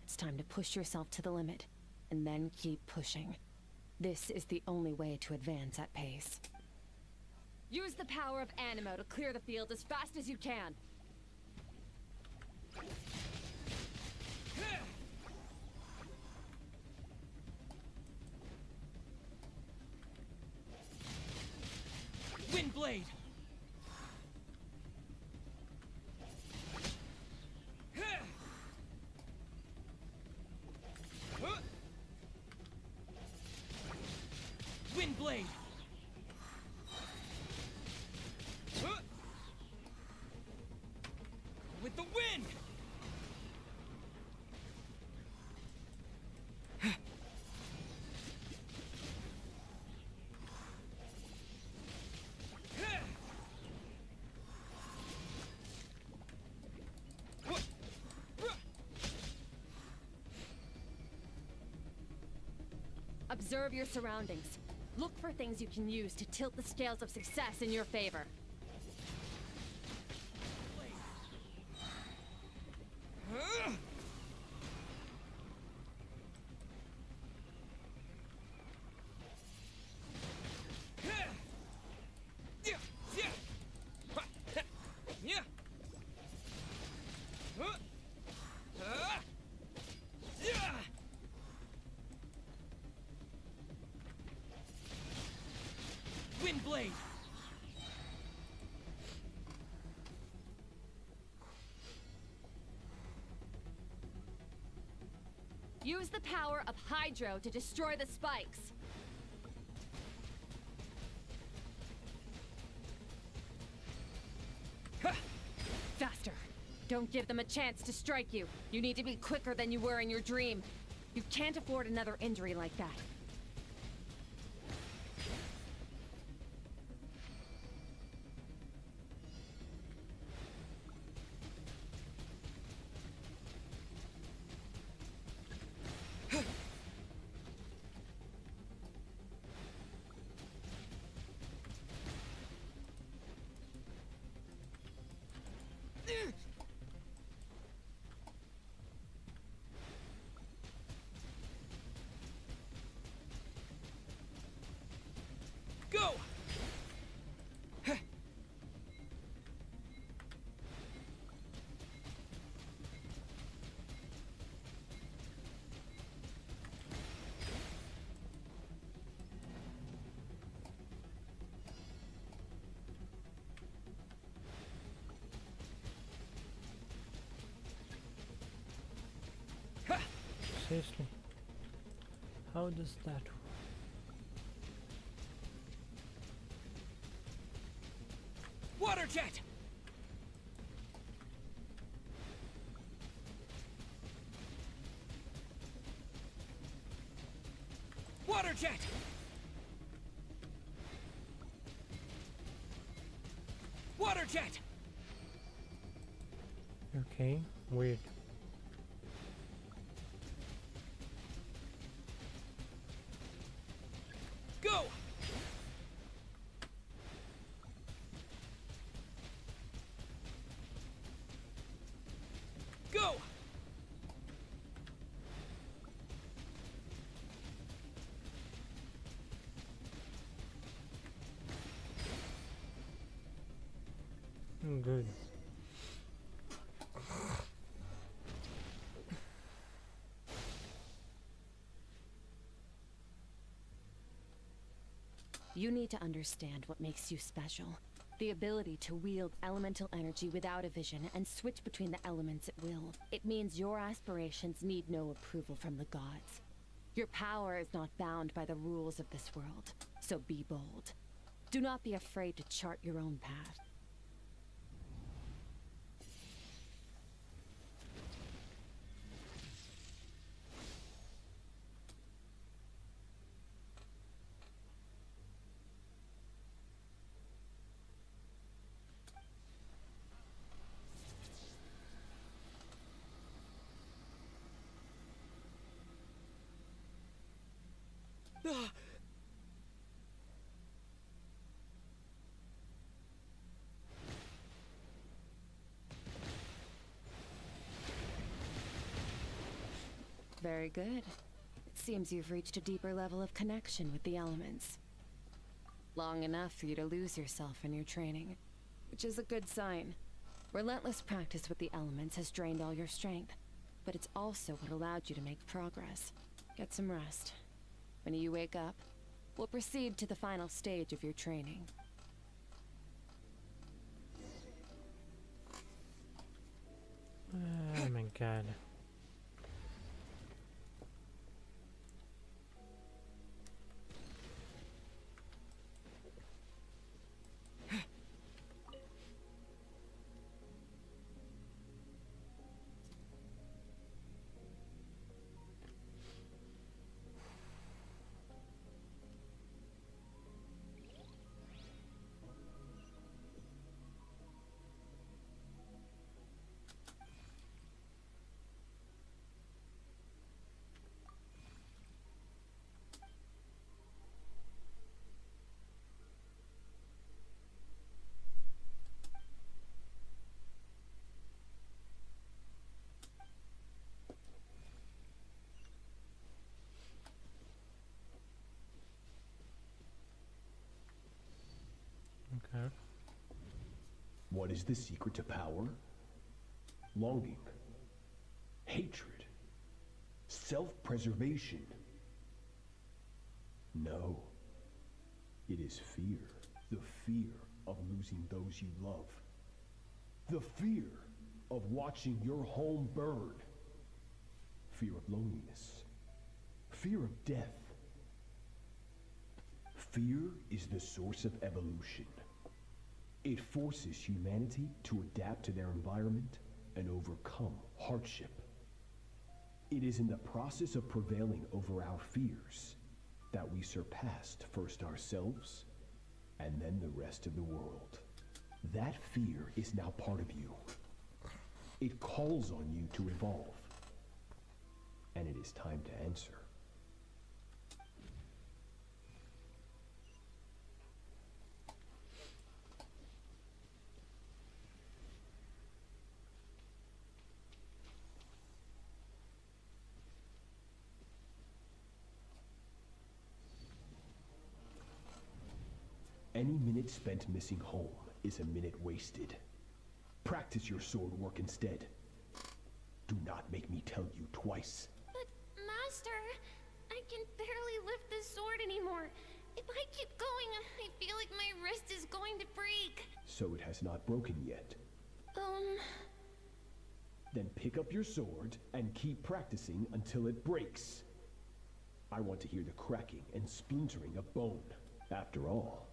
it's time to push yourself to the limit, and then keep pushing. This is the only way to advance at pace. Use the power of Animo to clear the field as fast as you can. Windblade! Windblade! With the wind! Observe your surroundings. Look for things you can use to tilt the scales of success in your favor. Windblade! Use the power of Hydro to destroy the spikes. Faster. Don't give them a chance to strike you. You need to be quicker than you were in your dream. You can't afford another injury like that. Seriously? How does that work? Water jet! Water jet! Water jet! Okay, weird. Go! Go! Good. You need to understand what makes you special. The ability to wield elemental energy without a vision and switch between the elements at will. It means your aspirations need no approval from the gods. Your power is not bound by the rules of this world, so be bold. Do not be afraid to chart your own path. Very good. It seems you've reached a deeper level of connection with the elements. Long enough for you to lose yourself in your training, which is a good sign. Relentless practice with the elements has drained all your strength, but it's also what allowed you to make progress. Get some rest. When you wake up, we'll proceed to the final stage of your training. Oh my god. Okay. What is the secret to power? Longing, hatred, self-preservation. No, it is fear. The fear of losing those you love. The fear of watching your home burn. Fear of loneliness. Fear of death. Fear is the source of evolution. It forces humanity to adapt to their environment and overcome hardship. It is in the process of prevailing over our fears that we surpassed first ourselves and then the rest of the world. That fear is now part of you. It calls on you to evolve. And it is time to answer. Any minute spent missing home is a minute wasted. Practice your sword work instead. Do not make me tell you twice. But, Master, I can barely lift this sword anymore. If I keep going, I feel like my wrist is going to break. So it has not broken yet. Then pick up your sword and keep practicing until it breaks. I want to hear the cracking and splintering of bone. After all,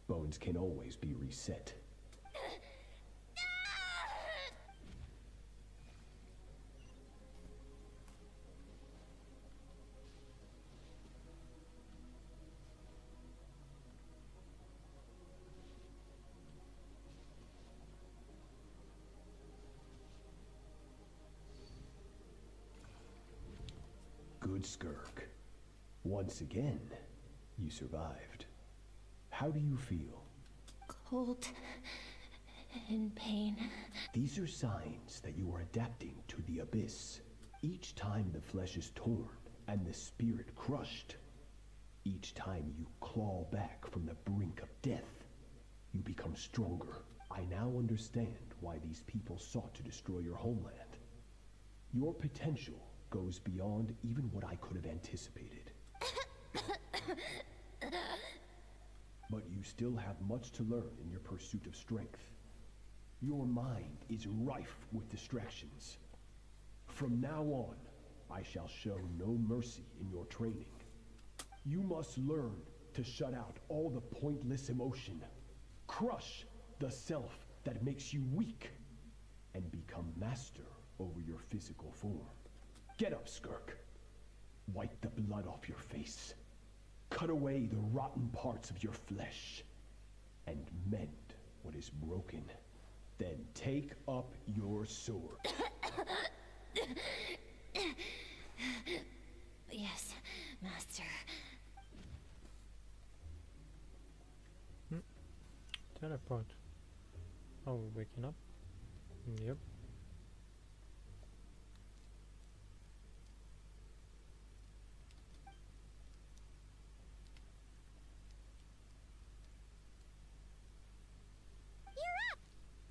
bones can always be reset. Good, Skirk. Once again, you survived. How do you feel? Cold. In pain. These are signs that you are adapting to the abyss. Each time the flesh is torn and the spirit crushed, each time you claw back from the brink of death, you become stronger. I now understand why these people sought to destroy your homeland. Your potential goes beyond even what I could have anticipated. But you still have much to learn in your pursuit of strength. Your mind is rife with distractions. From now on, I shall show no mercy in your training. You must learn to shut out all the pointless emotion, crush the self that makes you weak, and become master over your physical form. Get up, Skirk. Wipe the blood off your face. Cut away the rotten parts of your flesh. And mend what is broken. Then take up your sword. Yes, Master. Teleport. Oh, we're waking up? Yep.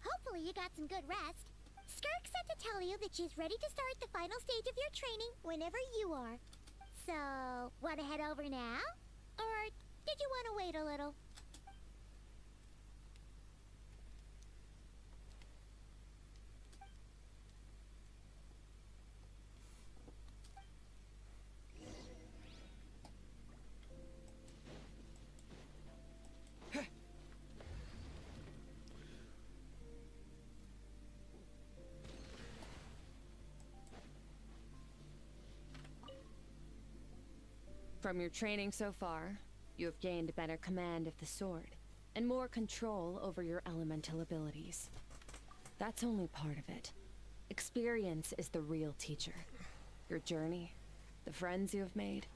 Hopefully you got some good rest. Skirk said to tell you that she's ready to start the final stage of your training whenever you are. So, want to head over now? Or did you want to wait a little? From your training so far, you have gained better command of the sword, and more control over your elemental abilities. That's only part of it. Experience is the real teacher. Your journey, the friends you have made,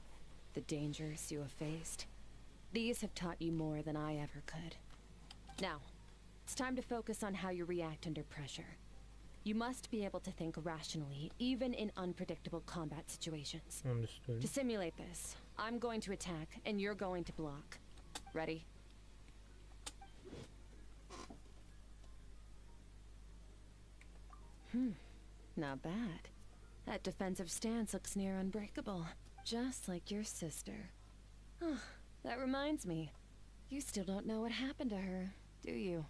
the dangers you have faced. These have taught you more than I ever could. Now, it's time to focus on how you react under pressure. You must be able to think rationally, even in unpredictable combat situations. Understood. To simulate this, I'm going to attack, and you're going to block. Ready? Not bad. That defensive stance looks near unbreakable. Just like your sister. Oh, that reminds me. You still don't know what happened to her, do you?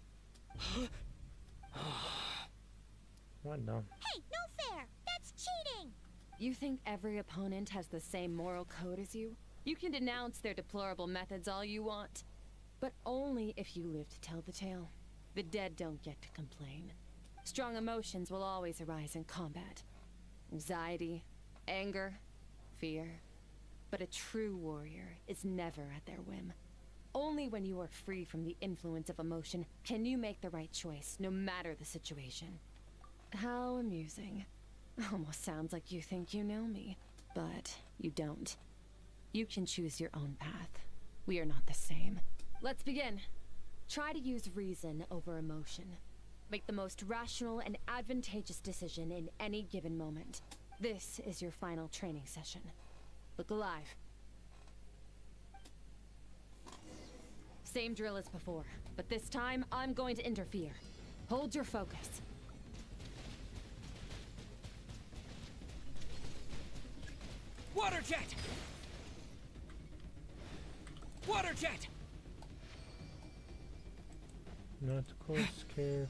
What the? Hey, no fair! That's cheating! You think every opponent has the same moral code as you? You can denounce their deplorable methods all you want. But only if you live to tell the tale. The dead don't get to complain. Strong emotions will always arise in combat. Anxiety, anger, fear. But a true warrior is never at their whim. Only when you are free from the influence of emotion can you make the right choice, no matter the situation. How amusing. Almost sounds like you think you know me, but you don't. You can choose your own path. We are not the same. Let's begin. Try to use reason over emotion. Make the most rational and advantageous decision in any given moment. This is your final training session. Look alive. Same drill as before, but this time I'm going to interfere. Hold your focus. Water jet! Water jet! Not cool, Skirk.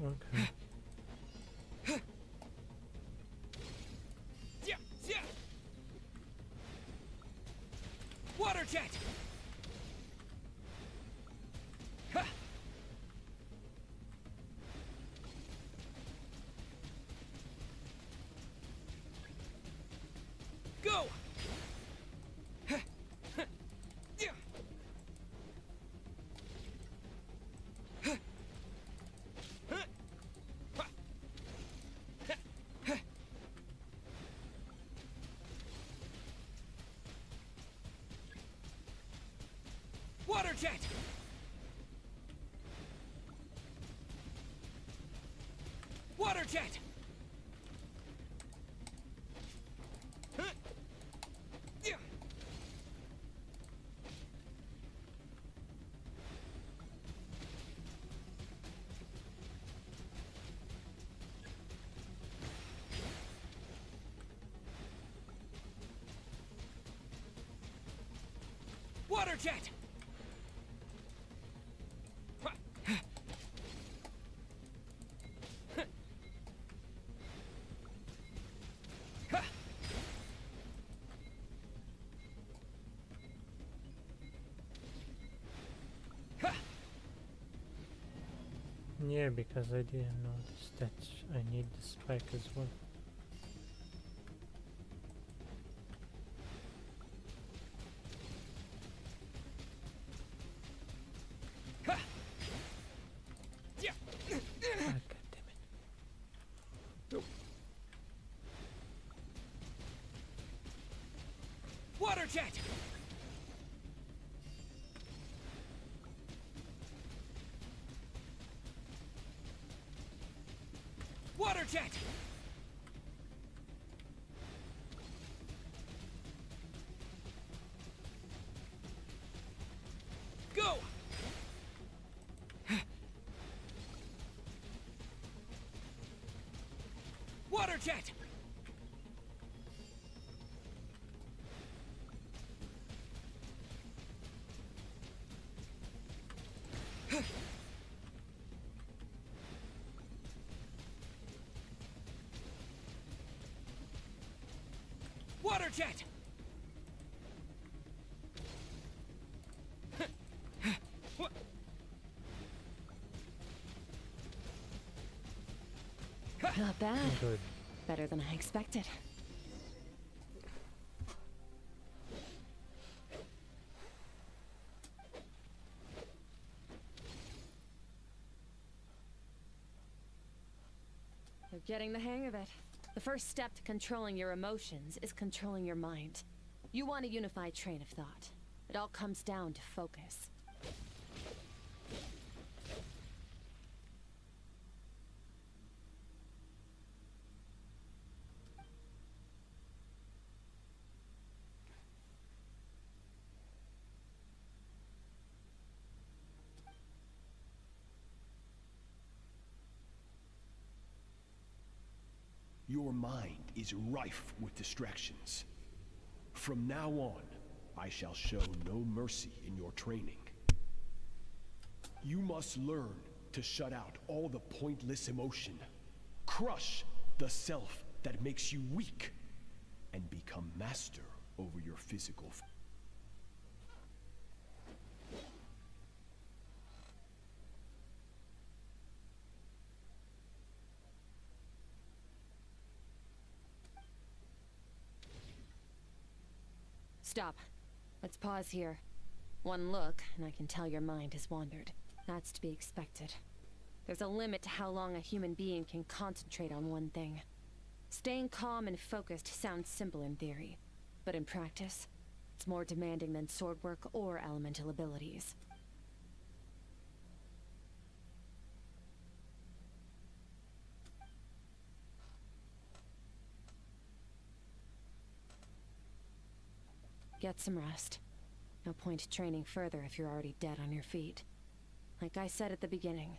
Okay. Water jet! Go! Water jet! Water jet! Water jet! Yeah, because I didn't notice that I need the strike as well. Water jet! Water jet! Go! Water jet! Water jet! Not bad. Good. Better than I expected. You're getting the hang of it. The first step to controlling your emotions is controlling your mind. You want a unified train of thought. It all comes down to focus. Your mind is rife with distractions. From now on, I shall show no mercy in your training. You must learn to shut out all the pointless emotion, crush the self that makes you weak, and become master over your physical. Stop. Let's pause here. One look, and I can tell your mind has wandered. That's to be expected. There's a limit to how long a human being can concentrate on one thing. Staying calm and focused sounds simple in theory, but in practice, it's more demanding than sword work or elemental abilities. Get some rest. No point training further if you're already dead on your feet. Like I said at the beginning,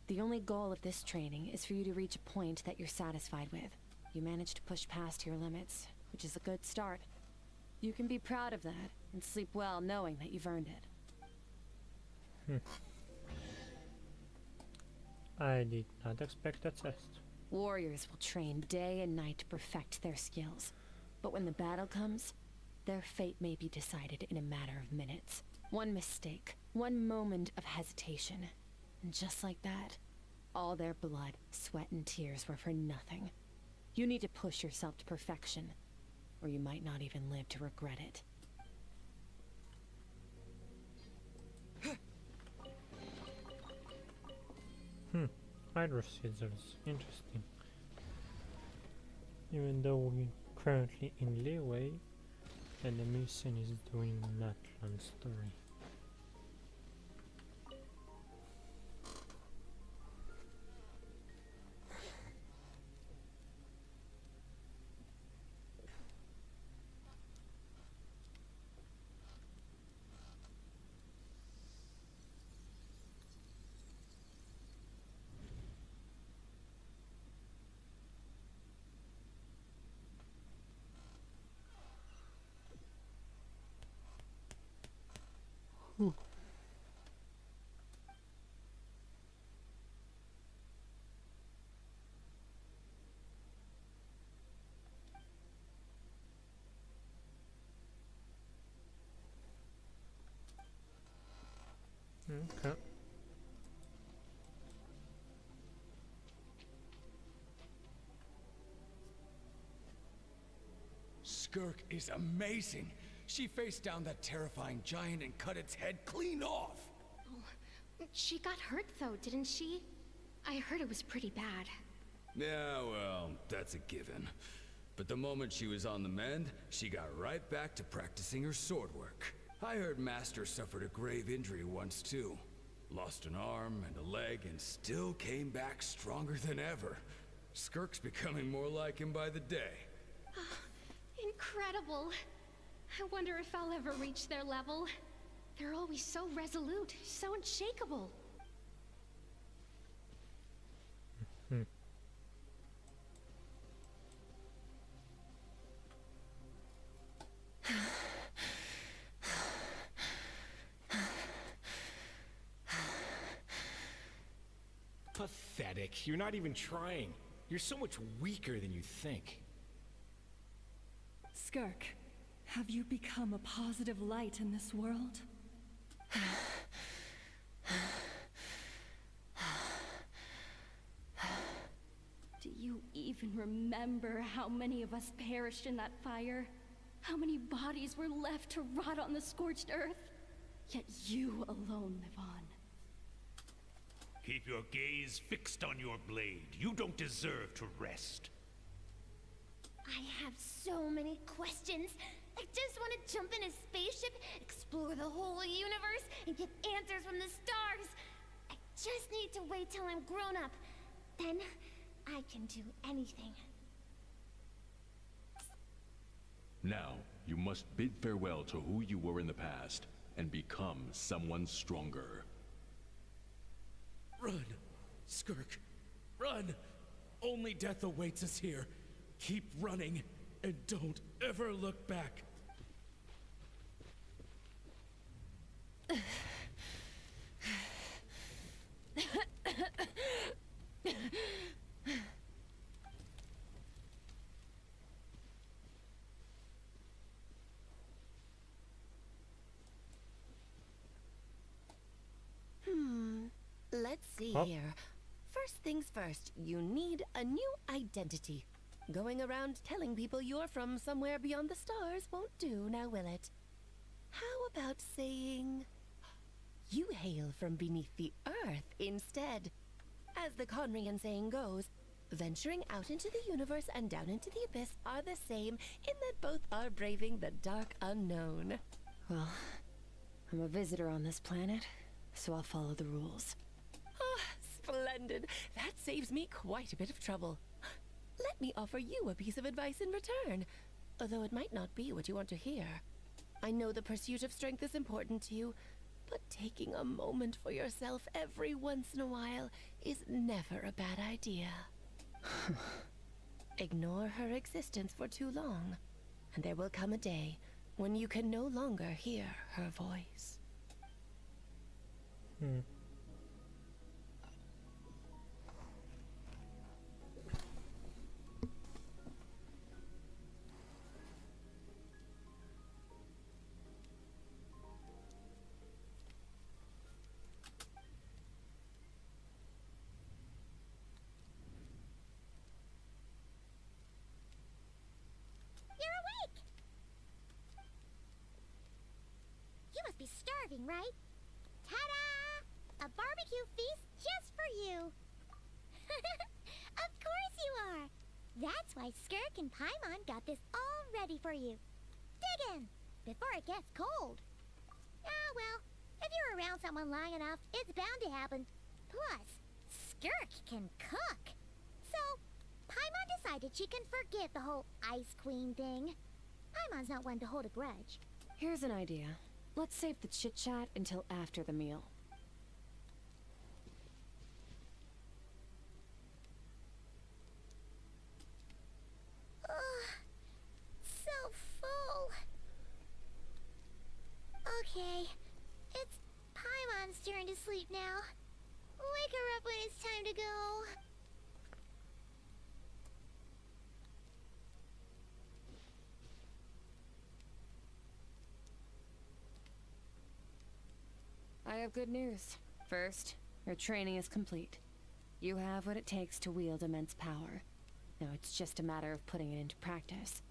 the only goal of this training is for you to reach a point that you're satisfied with. You managed to push past your limits, which is a good start. You can be proud of that, and sleep well knowing that you've earned it. I did not expect a test. Warriors will train day and night to perfect their skills. But when the battle comes, their fate may be decided in a matter of minutes. One mistake, one moment of hesitation. And just like that, all their blood, sweat, and tears were for nothing. You need to push yourself to perfection, or you might not even live to regret it. Hydro scissors. Interesting. Even though we're currently in leeway, and the mission is doing Natlan story. Okay. Skirk is amazing. She faced down that terrifying giant and cut its head clean off. Oh, she got hurt though, didn't she? I heard it was pretty bad. Yeah, well, that's a given. But the moment she was on the mend, she got right back to practicing her sword work. I heard Master suffered a grave injury once too. Lost an arm and a leg and still came back stronger than ever. Skirk's becoming more like him by the day. Incredible. I wonder if I'll ever reach their level. They're always so resolute, so unshakable. Pathetic. You're not even trying. You're so much weaker than you think. Skirk, have you become a positive light in this world? Do you even remember how many of us perished in that fire? How many bodies were left to rot on the scorched earth? Yet you alone live on. Keep your gaze fixed on your blade. You don't deserve to rest. I have so many questions. I just want to jump in a spaceship, explore the whole universe, and get answers from the stars. I just need to wait till I'm grown up. Then, I can do anything. Now, you must bid farewell to who you were in the past, and become someone stronger. Run, Skirk, run! Only death awaits us here. Keep running, and don't ever look back. Let's see Oh. here. First things first, you need a new identity. Going around telling people you're from somewhere beyond the stars won't do, now will it? How about saying you hail from beneath the earth instead? As the Conrian saying goes, venturing out into the universe and down into the abyss are the same in that both are braving the dark unknown. Well, I'm a visitor on this planet, so I'll follow the rules. Oh, splendid. That saves me quite a bit of trouble. Let me offer you a piece of advice in return, although it might not be what you want to hear. I know the pursuit of strength is important to you, but taking a moment for yourself every once in a while is never a bad idea. Ignore her existence for too long, and there will come a day when you can no longer hear her voice. be starving, right? Ta-da! A barbecue feast just for you! Of course you are! That's why Skirk and Paimon got this all ready for you. Dig in, before it gets cold. Ah, well, if you're around someone long enough, it's bound to happen. Plus, Skirk can cook. So, Paimon decided she can forget the whole Ice Queen thing. Paimon's not one to hold a grudge. Here's an idea. Let's save the chit-chat until after the meal. Ugh, so full. Okay, it's Paimon's turn to sleep now. Wake her up when it's time to go. I have good news. First, your training is complete. You have what it takes to wield immense power. Now it's just a matter of putting it into practice.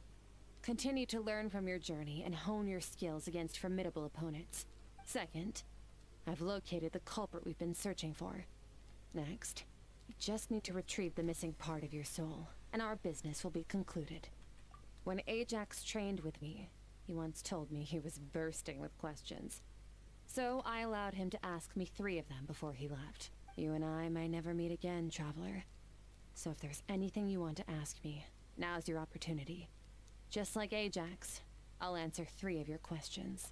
Continue to learn from your journey and hone your skills against formidable opponents. Second, I've located the culprit we've been searching for. Next, you just need to retrieve the missing part of your soul, and our business will be concluded. When Ajax trained with me, he once told me he was bursting with questions. So I allowed him to ask me 3 of them before he left. You and I may never meet again, Traveler. So if there's anything you want to ask me, now's your opportunity. Just like Ajax, I'll answer 3 of your questions.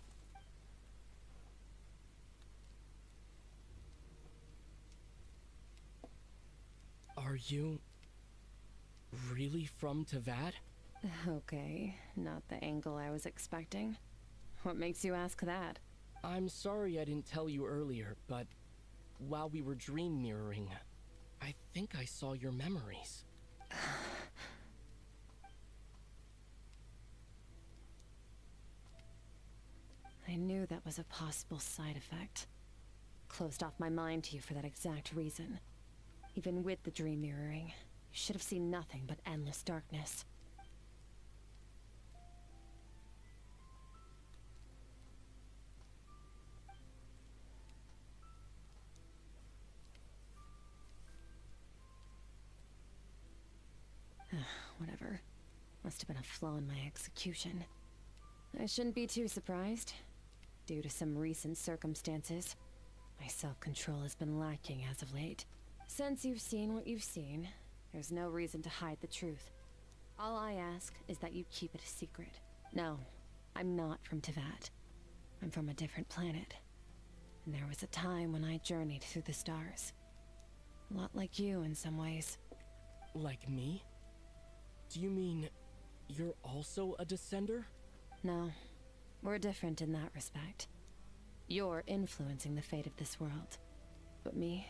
Are you really from Tavad? Okay, not the angle I was expecting. What makes you ask that? I'm sorry I didn't tell you earlier, but while we were dream mirroring, I think I saw your memories. I knew that was a possible side effect. Closed off my mind to you for that exact reason. Even with the dream mirroring, you should have seen nothing but endless darkness. Whatever. Must have been a flaw in my execution. I shouldn't be too surprised. Due to some recent circumstances, my self-control has been lacking as of late. Since you've seen what you've seen, there's no reason to hide the truth. All I ask is that you keep it a secret. No, I'm not from Teyvat. I'm from a different planet. And there was a time when I journeyed through the stars. A lot like you in some ways. Like me? Do you mean you're also a descender? No, we're different in that respect. You're influencing the fate of this world. But me,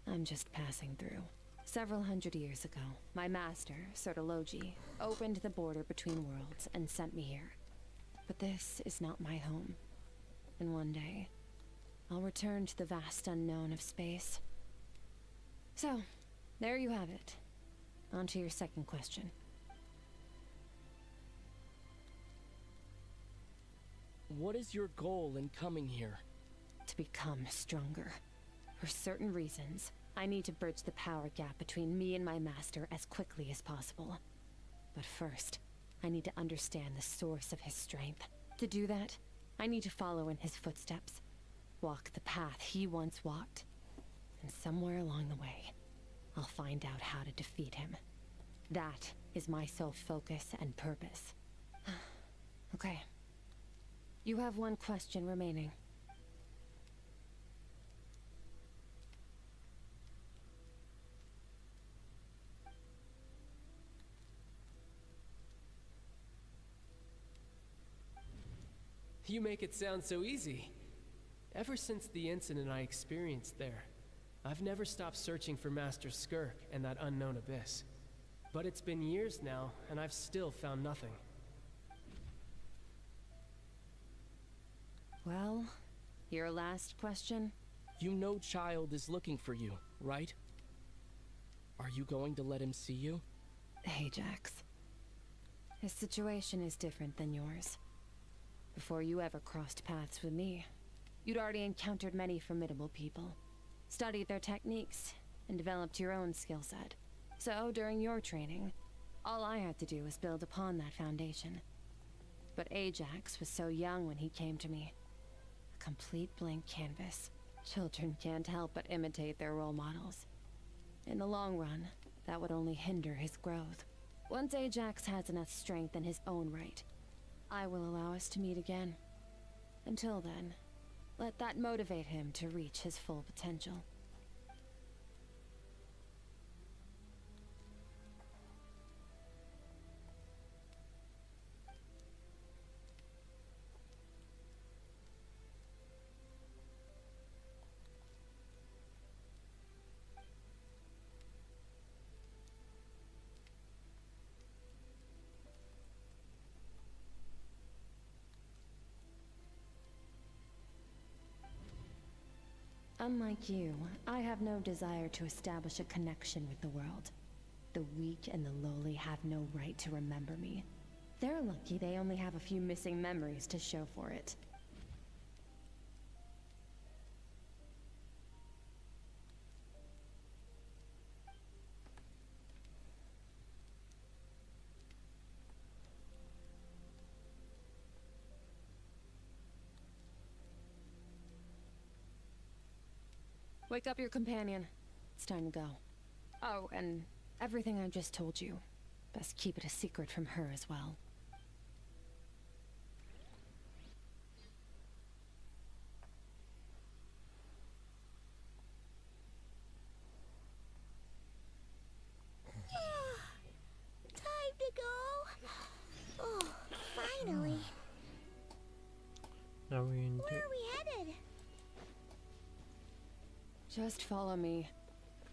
I'm just passing through. Several hundred years ago, my master, Sertologi, opened the border between worlds and sent me here. But this is not my home. And one day, I'll return to the vast unknown of space. So, there you have it. On to your second question. What is your goal in coming here? To become stronger. For certain reasons, I need to bridge the power gap between me and my master as quickly as possible. But first, I need to understand the source of his strength. To do that, I need to follow in his footsteps. Walk the path he once walked. And somewhere along the way, I'll find out how to defeat him. That is my sole focus and purpose. Okay. You have one question remaining. You make it sound so easy. Ever since the incident I experienced there, I've never stopped searching for Master Skirk and that unknown abyss. But it's been years now, and I've still found nothing. Well, your last question? You know Child is looking for you, right? Are you going to let him see you? Ajax. His situation is different than yours. before you ever crossed paths with me. You'd already encountered many formidable people, studied their techniques, and developed your own skill set. So, during your training, all I had to do was build upon that foundation. But Ajax was so young when he came to me. A complete blank canvas. Children can't help but imitate their role models. In the long run, that would only hinder his growth. Once Ajax has enough strength in his own right, I will allow us to meet again. Until then, let that motivate him to reach his full potential. Unlike you, I have no desire to establish a connection with the world. The weak and the lowly have no right to remember me. They're lucky they only have a few missing memories to show for it. Wake up your companion. It's time to go. Oh, and everything I just told you. Best keep it a secret from her as well. Time to go. Oh, finally. Now we're in Where are we headed? Just follow me.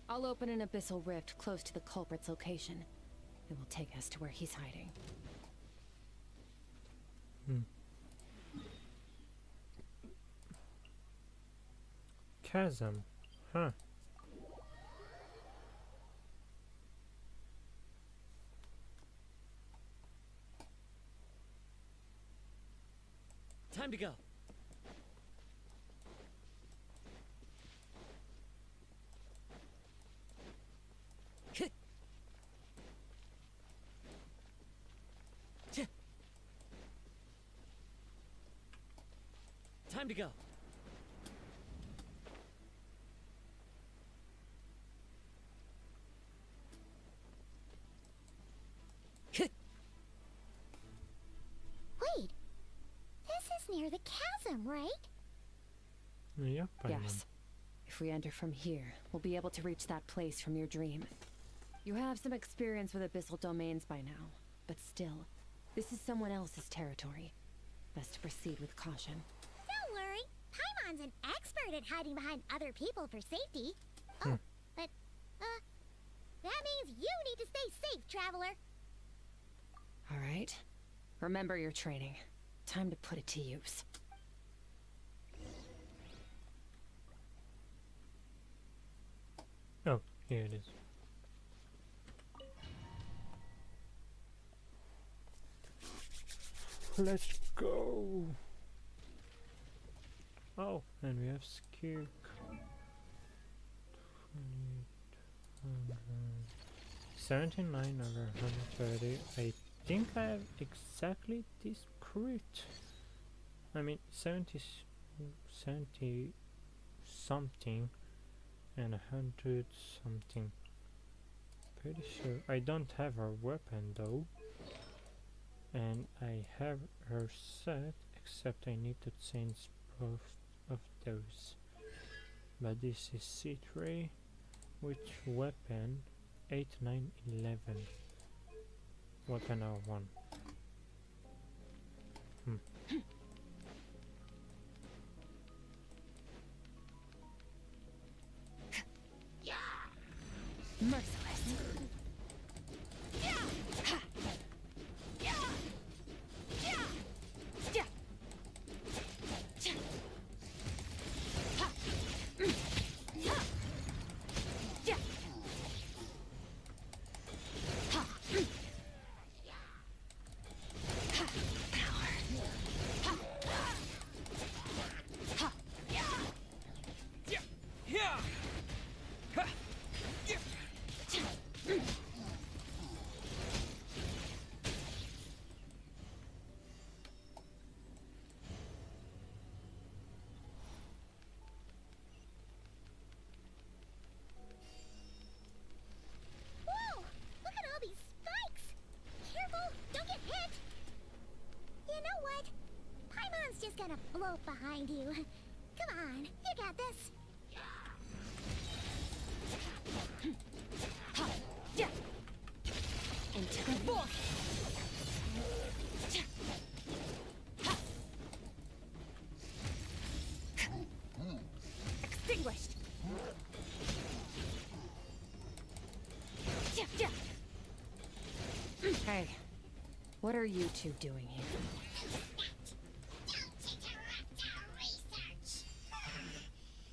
I'll open an abyssal rift close to the culprit's location. It will take us to where he's hiding. Chasm, huh? Time to go. Time to go. Wait. This is near the chasm, right? Yep, I know. Yes. If we enter from here, we'll be able to reach that place from your dream. You have some experience with abyssal domains by now, but still, this is someone else's territory. Best to proceed with caution. Don't worry. Paimon's an expert at hiding behind other people for safety. Oh, but, that means you need to stay safe, traveler. All right. Remember your training. Time to put it to use. Oh, here it is. Let's go. Oh, and we have Skirk. 79 over 130. I think I have exactly this crit. I mean 70 something and 100 something. Pretty sure I don't have her weapon though. And I have her set, except I need to change both of those. But this is C3. Which weapon? 8, 9, 11. Weapon R1. Merciless. kind of float behind you. Come on, you got this. Into the void. Extinguished. Hey, what are you two doing here? Don't interrupt our research.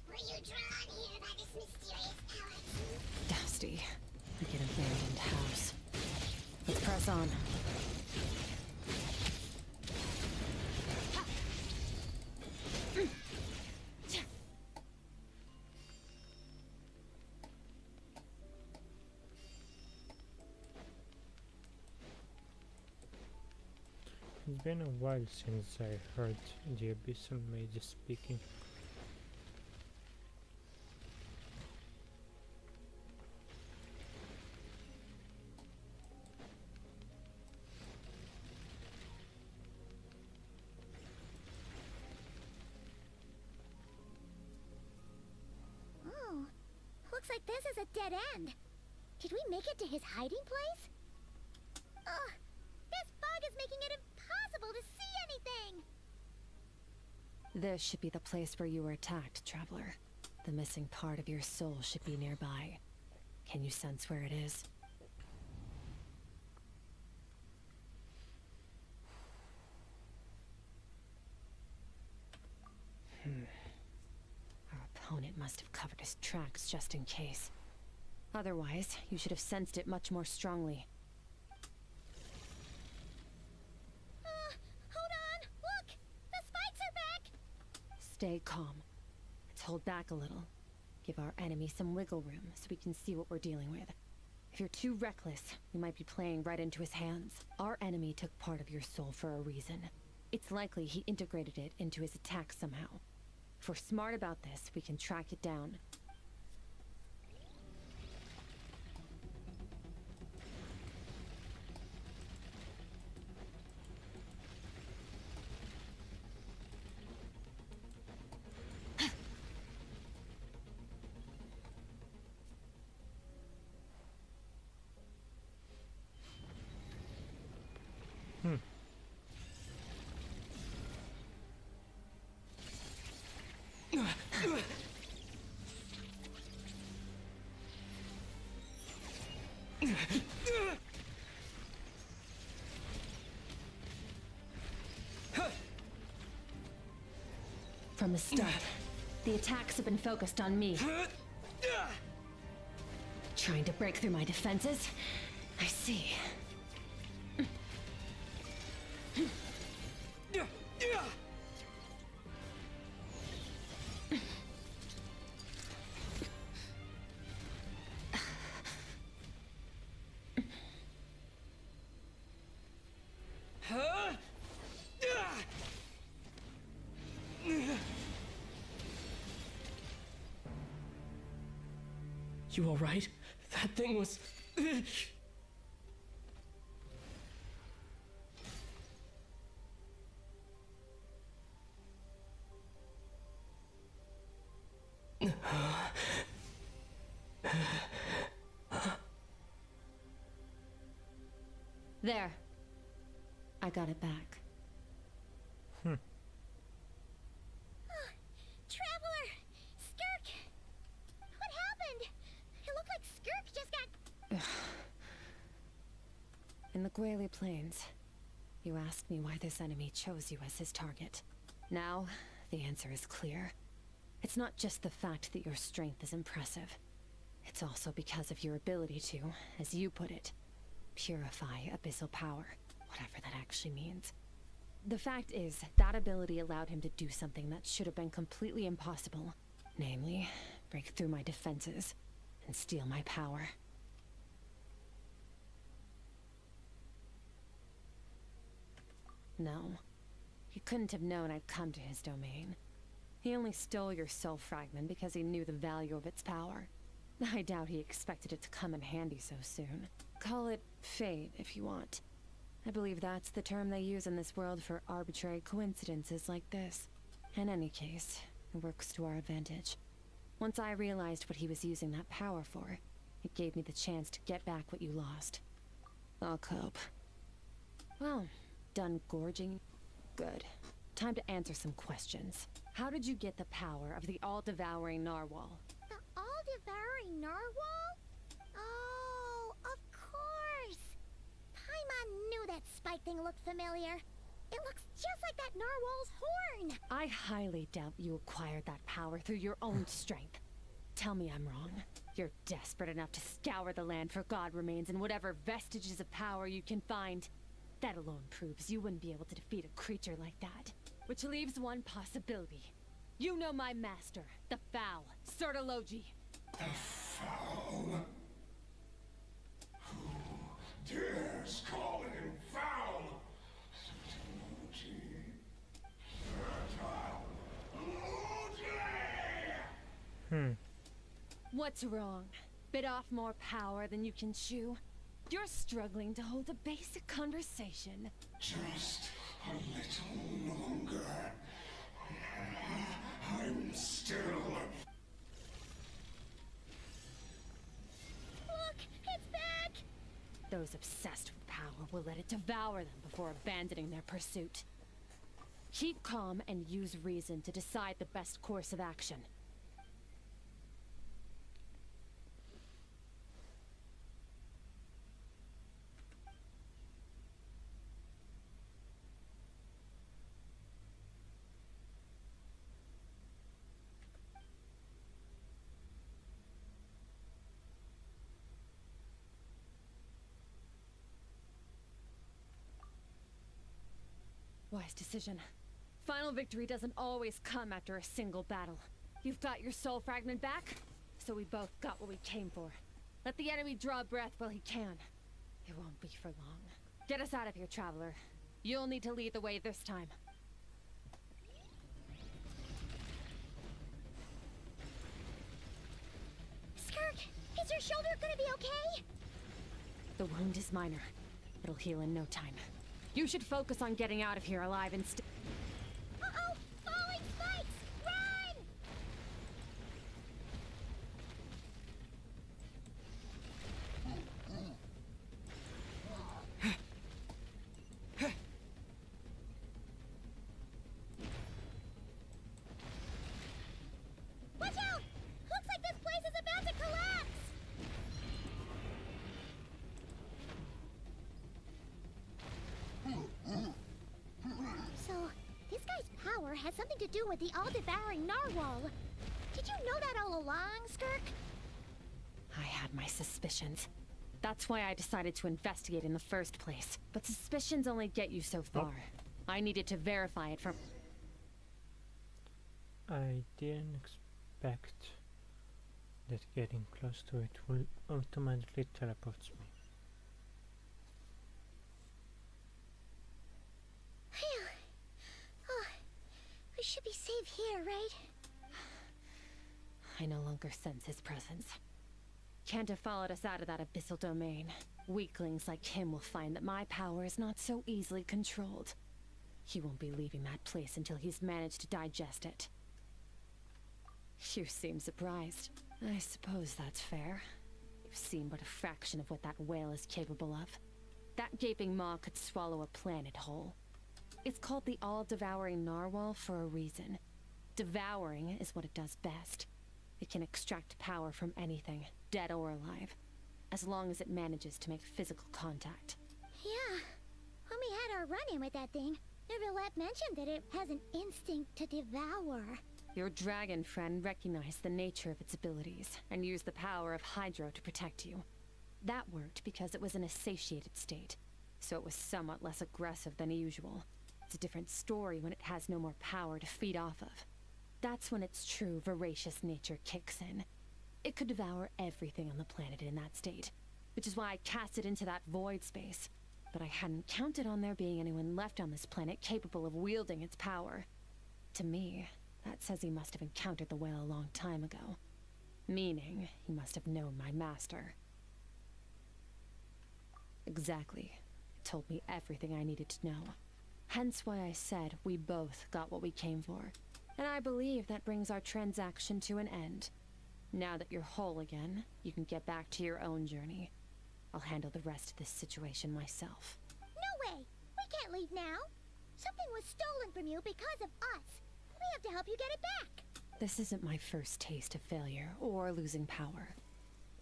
Were you drawn here by this mysterious poet? Dusty, like an abandoned house. Let's press on. It's been a while since I heard the Abyssal Mage speaking. Oh, looks like this is a dead end. Did we make it to his hiding place? Ugh, this fog is making it impossible to see anything! This should be the place where you were attacked, Traveler. The missing part of your soul should be nearby. Can you sense where it is? Our opponent must have covered his tracks just in case. Otherwise, you should have sensed it much more strongly. Hold on! Look! The spikes are back! Stay calm. Let's hold back a little. Give our enemy some wiggle room so we can see what we're dealing with. If you're too reckless, we might be playing right into his hands. Our enemy took part of your soul for a reason. It's likely he integrated it into his attack somehow. If we're smart about this, we can track it down. From the start, the attacks have been focused on me. Trying to break through my defenses? I see. You alright? That thing was... There. I got it back. Traveler! Skirk! What happened? It looked like Skirk just got... In the Guili Plains, you asked me why this enemy chose you as his target. Now, the answer is clear. It's not just the fact that your strength is impressive. It's also because of your ability to, as you put it, purify abyssal power, whatever that actually means. The fact is, that ability allowed him to do something that should have been completely impossible. Namely, break through my defenses and steal my power. No, he couldn't have known I'd come to his domain. He only stole your soul fragment because he knew the value of its power. I doubt he expected it to come in handy so soon. Call it fate if you want. I believe that's the term they use in this world for arbitrary coincidences like this. In any case, it works to our advantage. Once I realized what he was using that power for, it gave me the chance to get back what you lost. I'll cope. Well, done gorging? Good. Time to answer some questions. How did you get the power of the all-devouring narwhal? The all-devouring narwhal? Oh, of course! Paimon knew that spike thing looked familiar. It looks just like that narwhal's horn! I highly doubt you acquired that power through your own strength. Tell me I'm wrong. You're desperate enough to scour the land for god remains and whatever vestiges of power you can find. That alone proves you wouldn't be able to defeat a creature like that. Which leaves one possibility. You know my master, the Foul, Sertologi. The Foul? Who dares call him foul? What's wrong? Bit off more power than you can chew? You're struggling to hold a basic conversation. Just a little longer. I'm still... Look, it's back! Those obsessed with power will let it devour them before abandoning their pursuit. Keep calm and use reason to decide the best course of action. Wise decision. Final victory doesn't always come after a single battle. You've got your soul fragment back, so we both got what we came for. Let the enemy draw breath while he can. It won't be for long. Get us out of here, traveler. You'll need to lead the way this time. Skirk, is your shoulder gonna be okay? The wound is minor. It'll heal in no time. You should focus on getting out of here alive instead. Uh-oh! Falling spikes! Run! Watch out! Looks like this place is about to collapse! So, this guy's power has something to do with the all-devouring narwhal. Did you know that all along, Skirk? I had my suspicions. That's why I decided to investigate in the first place. But suspicions only get you so far. I needed to verify it from... I didn't expect that getting close to it will automatically teleport me. Phew. Oh, we should be safe here, right? I no longer sense his presence. Can't have followed us out of that abyssal domain. Weaklings like him will find that my power is not so easily controlled. He won't be leaving that place until he's managed to digest it. You seem surprised. I suppose that's fair. You've seen but a fraction of what that whale is capable of. That gaping maw could swallow a planet whole. It's called the all-devouring narwhal for a reason. Devouring is what it does best. It can extract power from anything, dead or alive, as long as it manages to make physical contact. Yeah. When we had our run-in with that thing, Neverlet mentioned that it has an instinct to devour. Your dragon friend recognized the nature of its abilities and used the power of Hydro to protect you. That worked because it was in a satiated state, so it was somewhat less aggressive than usual. It's a different story when it has no more power to feed off of. That's when its true voracious nature kicks in. It could devour everything on the planet in that state, which is why I cast it into that void space. But I hadn't counted on there being anyone left on this planet capable of wielding its power. To me, that says he must have encountered the whale a long time ago. Meaning, he must have known my master. Exactly. told me everything I needed to know. Hence why I said we both got what we came for. And I believe that brings our transaction to an end. Now that you're whole again, you can get back to your own journey. I'll handle the rest of this situation myself. No way! We can't leave now! Something was stolen from you because of us. We have to help you get it back. This isn't my first taste of failure or losing power.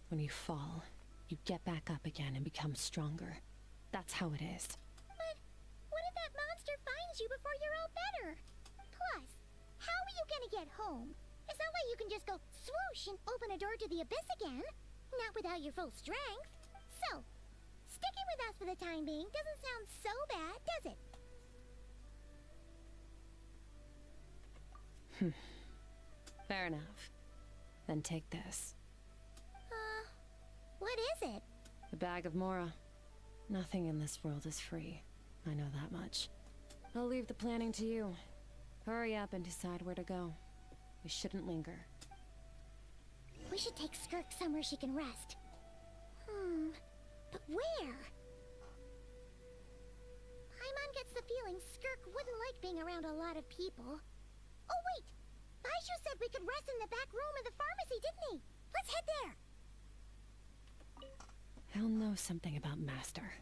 When you fall, you get back up again and become stronger. That's how it is. But what if that monster finds you before you're all better? Plus, how are you gonna get home? It's not like you can just go swoosh and open a door to the abyss again. Not without your full strength. So, sticking with us for the time being doesn't sound so bad, does it? Fair enough. Then take this. What is it? A bag of Mora. Nothing in this world is free. I know that much. I'll leave the planning to you. Hurry up and decide where to go. We shouldn't linger. We should take Skirk somewhere she can rest. But where? Paimon gets the feeling Skirk wouldn't like being around a lot of people. Oh wait! Baishu said we could rest in the back room of the pharmacy, didn't he? Let's head there! He'll know something about Master.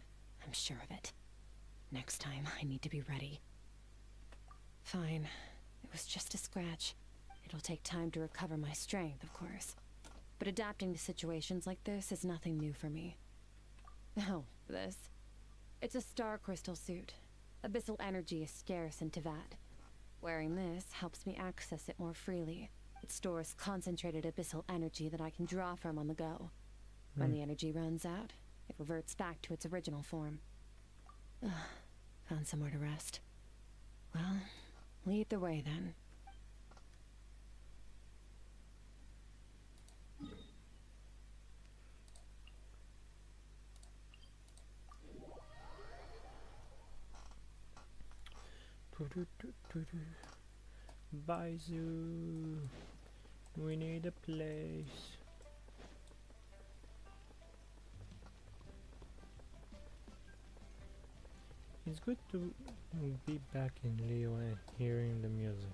I'm sure of it. Next time, I need to be ready. Fine. It was just a scratch. It'll take time to recover my strength, of course. But adapting to situations like this is nothing new for me. Oh, this. It's a star crystal suit. Abyssal energy is scarce in Tevat. Wearing this helps me access it more freely. It stores concentrated abyssal energy that I can draw from on the go. When the energy runs out, it reverts back to its original form. Found somewhere to rest. Well, lead the way then. Baizu, we need a place. It's good to be back in Leo and hearing the music.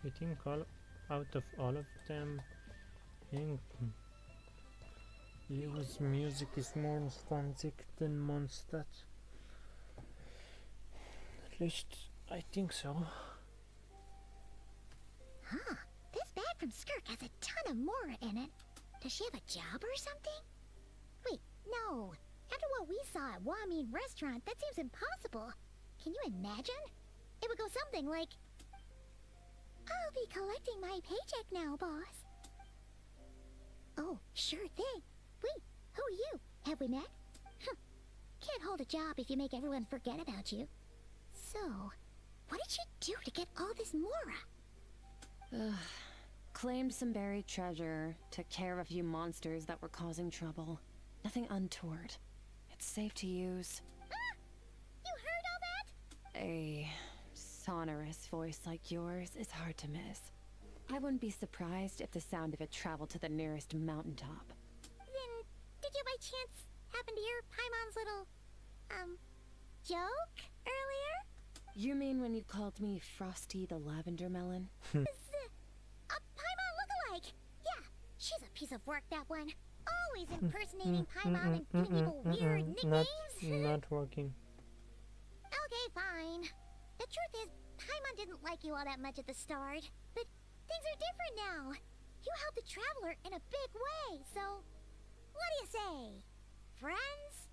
I think out of all of them, I think Leo's music is more nostalgic than Mondstadt. At least I think so. Huh. This bag from Skirk has a ton of Mora in it. Does she have a job or something? Wait, no. After what we saw at Wamin Restaurant, that seems impossible. Can you imagine? It would go something like, I'll be collecting my paycheck now, boss. Oh, sure thing. Wait, who are you? Have we met? Can't hold a job if you make everyone forget about you. So, what did she do to get all this Mora? Claimed some buried treasure, took care of a few monsters that were causing trouble. Nothing untoward. It's safe to use. You heard all that? A sonorous voice like yours is hard to miss. I wouldn't be surprised if the sound of it traveled to the nearest mountaintop. Then, did you by chance happen to hear Paimon's little, joke earlier? You mean when you called me Frosty the Lavender Melon? A Paimon lookalike! Yeah, she's a piece of work, that one. Always impersonating Paimon and giving people weird nicknames. Not working. Okay, fine. The truth is, Paimon didn't like you all that much at the start. But things are different now. You helped the Traveler in a big way, so... What do you say? Friends?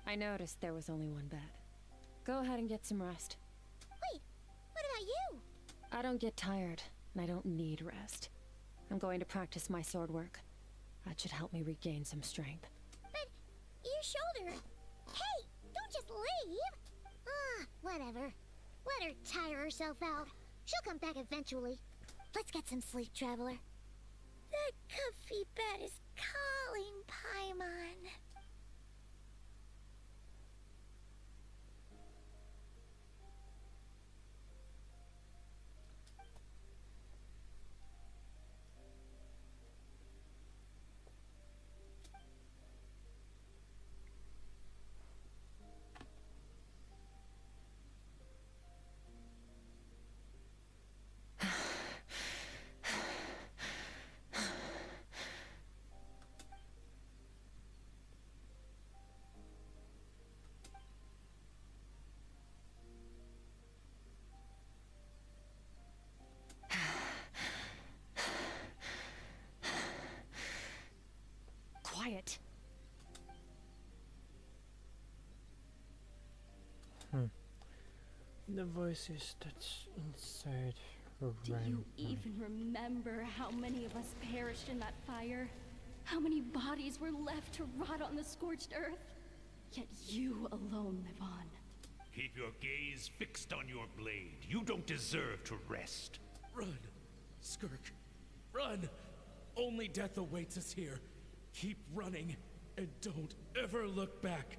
I noticed there was only one bed. Go ahead and get some rest. Wait, what about you? I don't get tired, and I don't need rest. I'm going to practice my sword work. That should help me regain some strength. But your shoulder... Hey, don't just leave! Whatever. Let her tire herself out. She'll come back eventually. Let's get some sleep, Traveler. That comfy bed is calling, Paimon. The voices that's inside her Do brain. you even remember how many of us perished in that fire? How many bodies were left to rot on the scorched earth? Yet you alone live on. Keep your gaze fixed on your blade. You don't deserve to rest. Run, Skirk, run! Only death awaits us here. Keep running, and don't ever look back.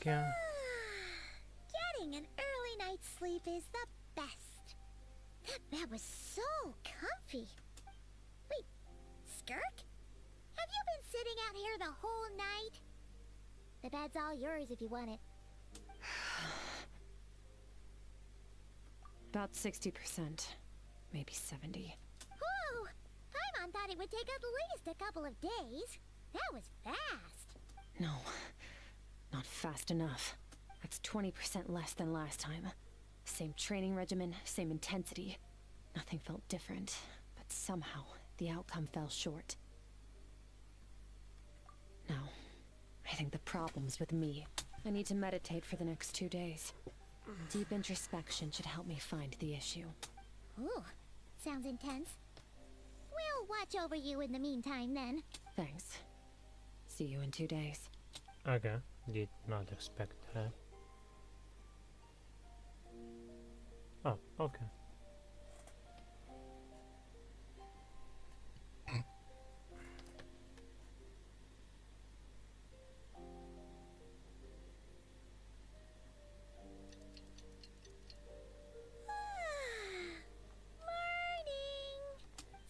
Okay. Getting an early night's sleep is the best. That bed was so comfy. Wait, Skirk? Have you been sitting out here the whole night? The bed's all yours if you want it. About 60%. Maybe 70. Whew! Paimon thought it would take at least a couple of days. That was fast. No. Not fast enough. That's 20% less than last time. Same training regimen, same intensity. Nothing felt different, but somehow the outcome fell short. Now, I think the problem's with me. I need to meditate for the next 2 days. Deep introspection should help me find the issue. Ooh, sounds intense. We'll watch over you in the meantime then. Thanks. See you in 2 days. Okay, did not expect that. Oh, okay.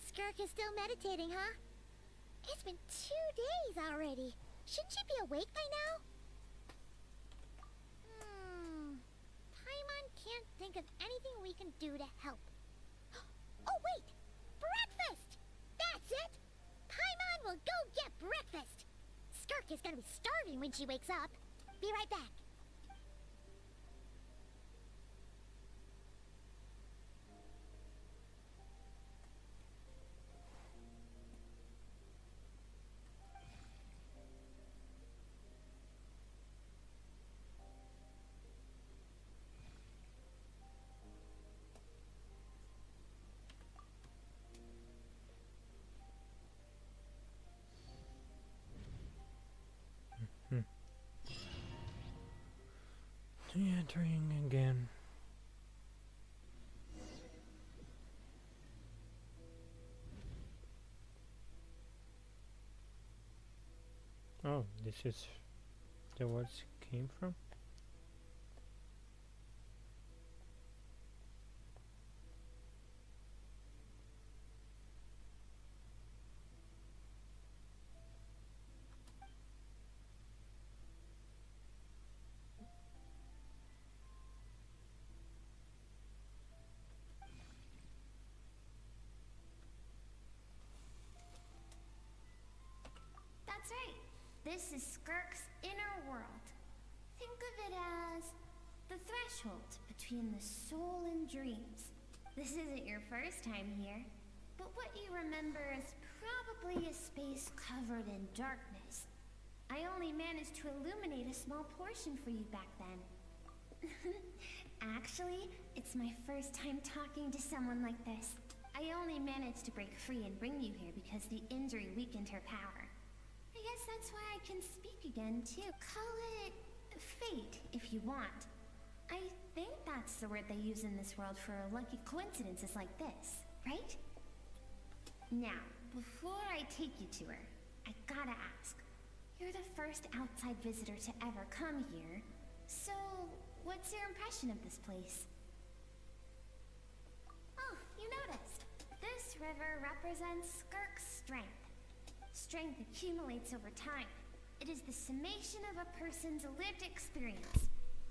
Skirk is still meditating, huh? It's been 2 days already. Shouldn't she be awake by now? Paimon can't think of anything we can do to help. Oh wait! Breakfast! That's it! Paimon will go get breakfast! Skirk is gonna be starving when she wakes up. Be right back. Entering again. Oh, this is the words came from? That's right. This is Skirk's inner world. Think of it as the threshold between the soul and dreams. This isn't your first time here, but what you remember is probably a space covered in darkness. I only managed to illuminate a small portion for you back then. Actually, it's my first time talking to someone like this. I only managed to break free and bring you here because the injury weakened her power. I guess that's why I can speak again, too. Call it fate, if you want. I think that's the word they use in this world for lucky coincidences like this, right? Now, before I take you to her, I gotta ask. You're the first outside visitor to ever come here, so what's your impression of this place? Oh, you noticed. This river represents Skirk's strength. Strength accumulates over time. It is the summation of a person's lived experience.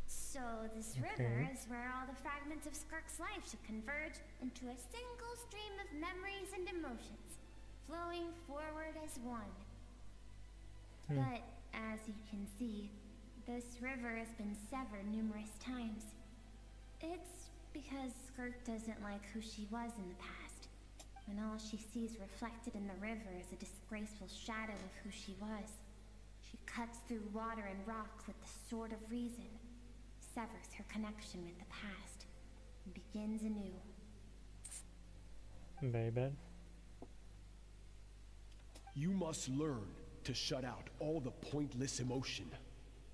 So this river is where all the fragments of Skirk's life should converge into a single stream of memories and emotions. flowing forward as one. Hmm. But, as you can see, this river has been severed numerous times. It's because Skirk doesn't like who she was in the past, when all she sees reflected in the river is a disgraceful shadow of who she was. She cuts through water and rock with the sword of reason, severs her connection with the past, and begins anew. Very bad. You must learn to shut out all the pointless emotion.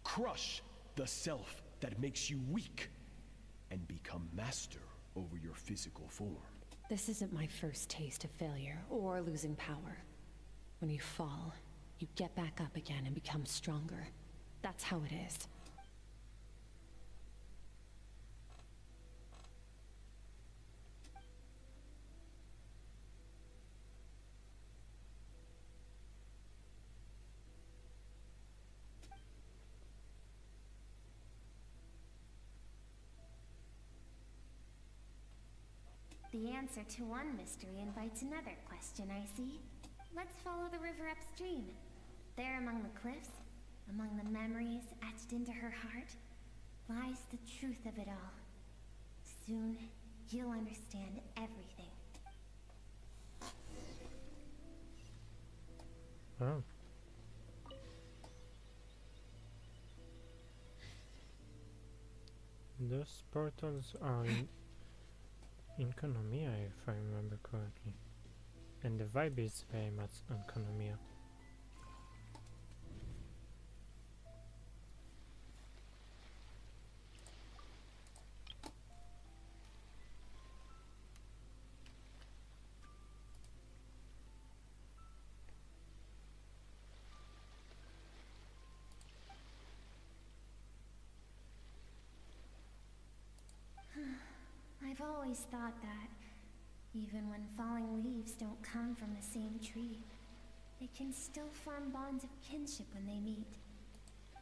Crush the self that makes you weak, and become master over your physical form. This isn't my first taste of failure or losing power. When you fall, you get back up again and become stronger. That's how it is. The answer to one mystery invites another question, I see. Let's follow the river upstream. There among the cliffs, among the memories etched into her heart, lies the truth of it all. Soon, you'll understand everything. Oh. Those portals are in Konomiya, if I remember correctly. And the vibe is very much on Konomiya. I've always thought that, even when falling leaves don't come from the same tree, they can still form bonds of kinship when they meet.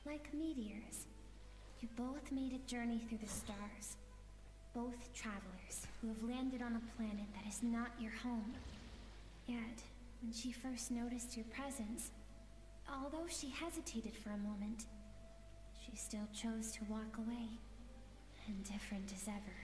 Like meteors, you both made a journey through the stars. Both travelers who have landed on a planet that is not your home. Yet, when she first noticed your presence, although she hesitated for a moment, she still chose to walk away, indifferent as ever.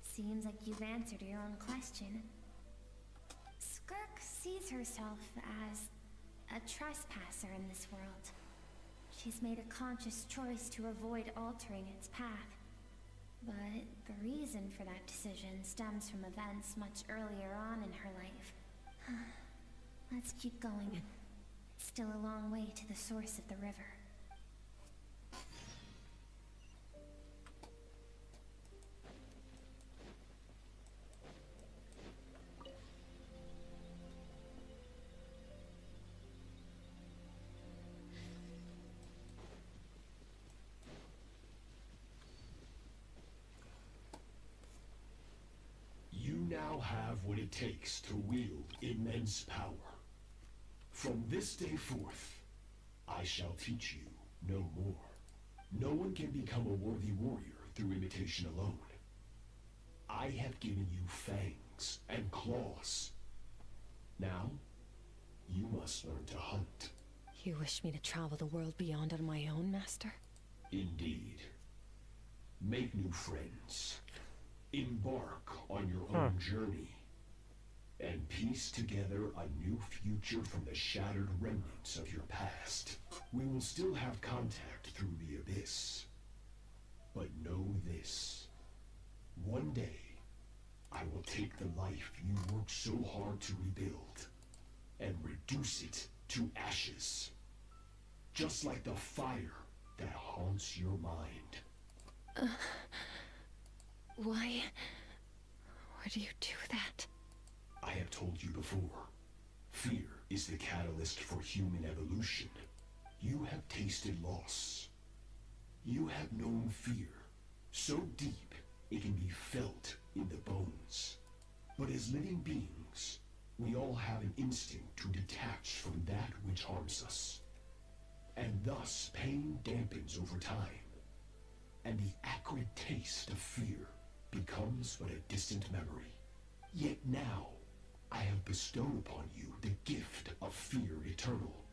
Seems like you've answered your own question. Skirk sees herself as a trespasser in this world. She's made a conscious choice to avoid altering its path. But the reason for that decision stems from events much earlier on in her life. Let's keep going. It's still a long way to the source of the river. Now have what it takes to wield immense power. From this day forth, I shall teach you no more. No one can become a worthy warrior through imitation alone. I have given you fangs and claws. Now, you must learn to hunt. You wish me to travel the world beyond on my own, Master? Indeed. Make new friends. Embark on your own journey, and piece together a new future from the shattered remnants of your past. We will still have contact through the abyss. But know this. One day, I will take the life you worked so hard to rebuild, and reduce it to ashes. Just like the fire that haunts your mind. Why would you do that? I have told you before. Fear is the catalyst for human evolution. You have tasted loss. You have known fear so deep it can be felt in the bones. But as living beings, we all have an instinct to detach from that which harms us. And thus, pain dampens over time, and the acrid taste of fear becomes but a distant memory. Yet now, I have bestowed upon you the gift of fear eternal.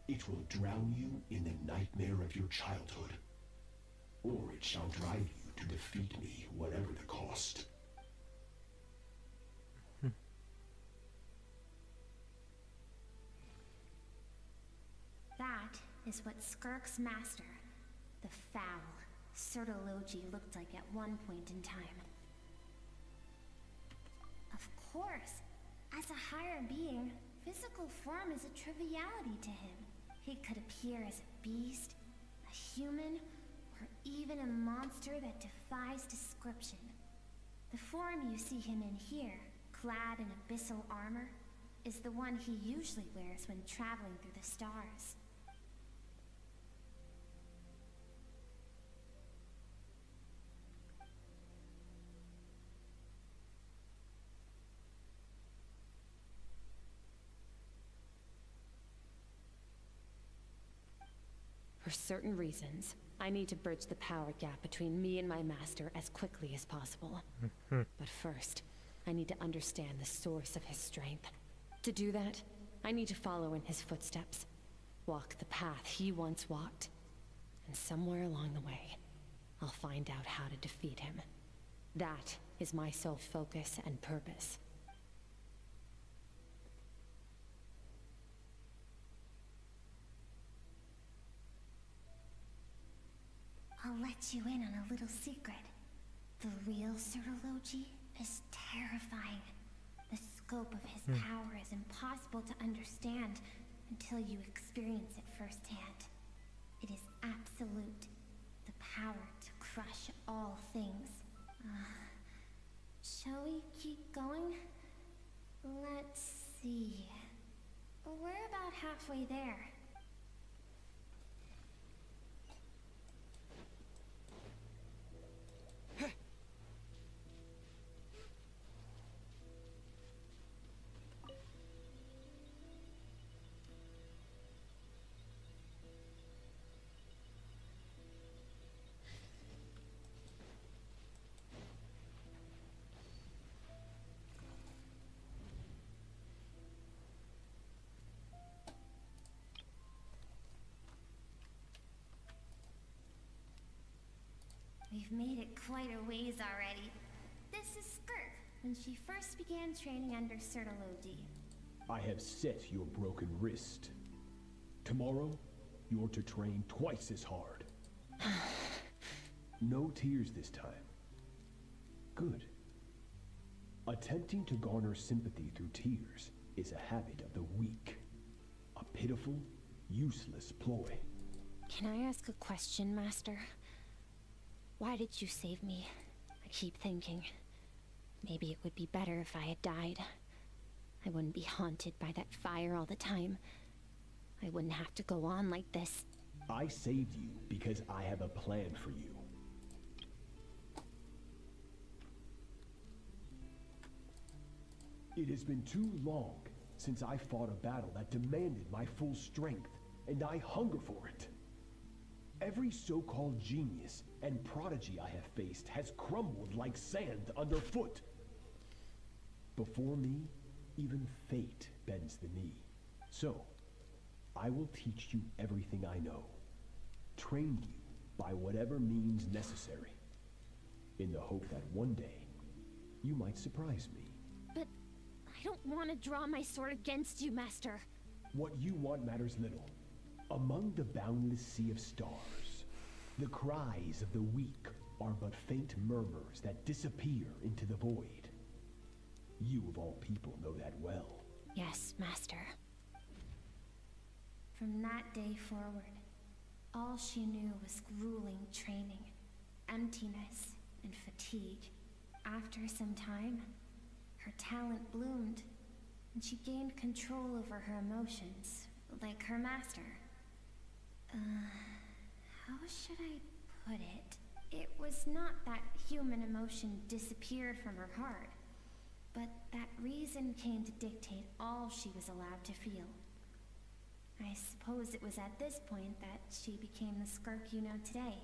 It will drown you in the nightmare of your childhood, or it shall drive you to defeat me, whatever the cost. That is what Skirk's master, the foul Sertologi, looked like at one point in time. Of course, as a higher being, physical form is a triviality to him. He could appear as a beast, a human, or even a monster that defies description. The form you see him in here, clad in abyssal armor, is the one he usually wears when traveling through the stars. For certain reasons, I need to bridge the power gap between me and my master as quickly as possible. But first, I need to understand the source of his strength. To do that, I need to follow in his footsteps, walk the path he once walked, and somewhere along the way, I'll find out how to defeat him. That is my sole focus and purpose. I'll let you in on a little secret. The real Sertologi is terrifying. The scope of his power is impossible to understand until you experience it firsthand. It is absolute. The power to crush all things. Shall we keep going? Let's see. We're about halfway there. We've made it quite a ways already. This is Skirk, when she first began training under Sertologi. I have set your broken wrist. Tomorrow, you're to train twice as hard. No tears this time. Good. Attempting to garner sympathy through tears is a habit of the weak. A pitiful, useless ploy. Can I ask a question, Master? Why did you save me? I keep thinking, maybe it would be better if I had died. I wouldn't be haunted by that fire all the time. I wouldn't have to go on like this. I saved you because I have a plan for you. It has been too long since I fought a battle that demanded my full strength, and I hunger for it. Every so-called genius and prodigy I have faced has crumbled like sand underfoot. Before me, even fate bends the knee. So, I will teach you everything I know. Train you by whatever means necessary, in the hope that one day, you might surprise me. But I don't want to draw my sword against you, Master. What you want matters little. Among the boundless sea of stars, the cries of the weak are but faint murmurs that disappear into the void. You of all people know that well. Yes, Master. From that day forward, all she knew was grueling training, emptiness, and fatigue. After some time, her talent bloomed, and she gained control over her emotions, like her master. How should I put it? It was not that human emotion disappeared from her heart, but that reason came to dictate all she was allowed to feel. I suppose it was at this point that she became the Skirk you know today.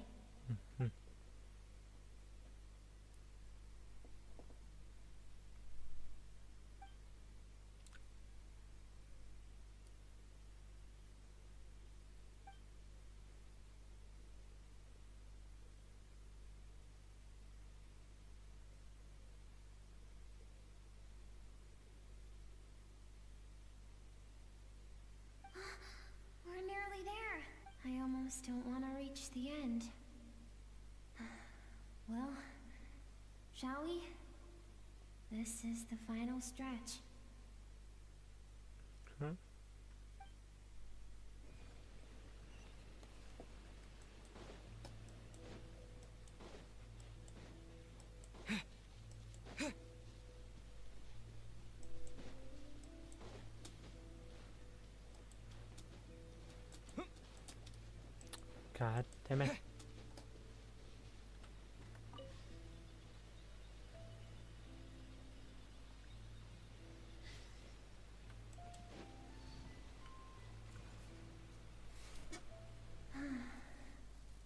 We're nearly there. I almost don't want to reach the end. Well, shall we? This is the final stretch. Okay. God damn it.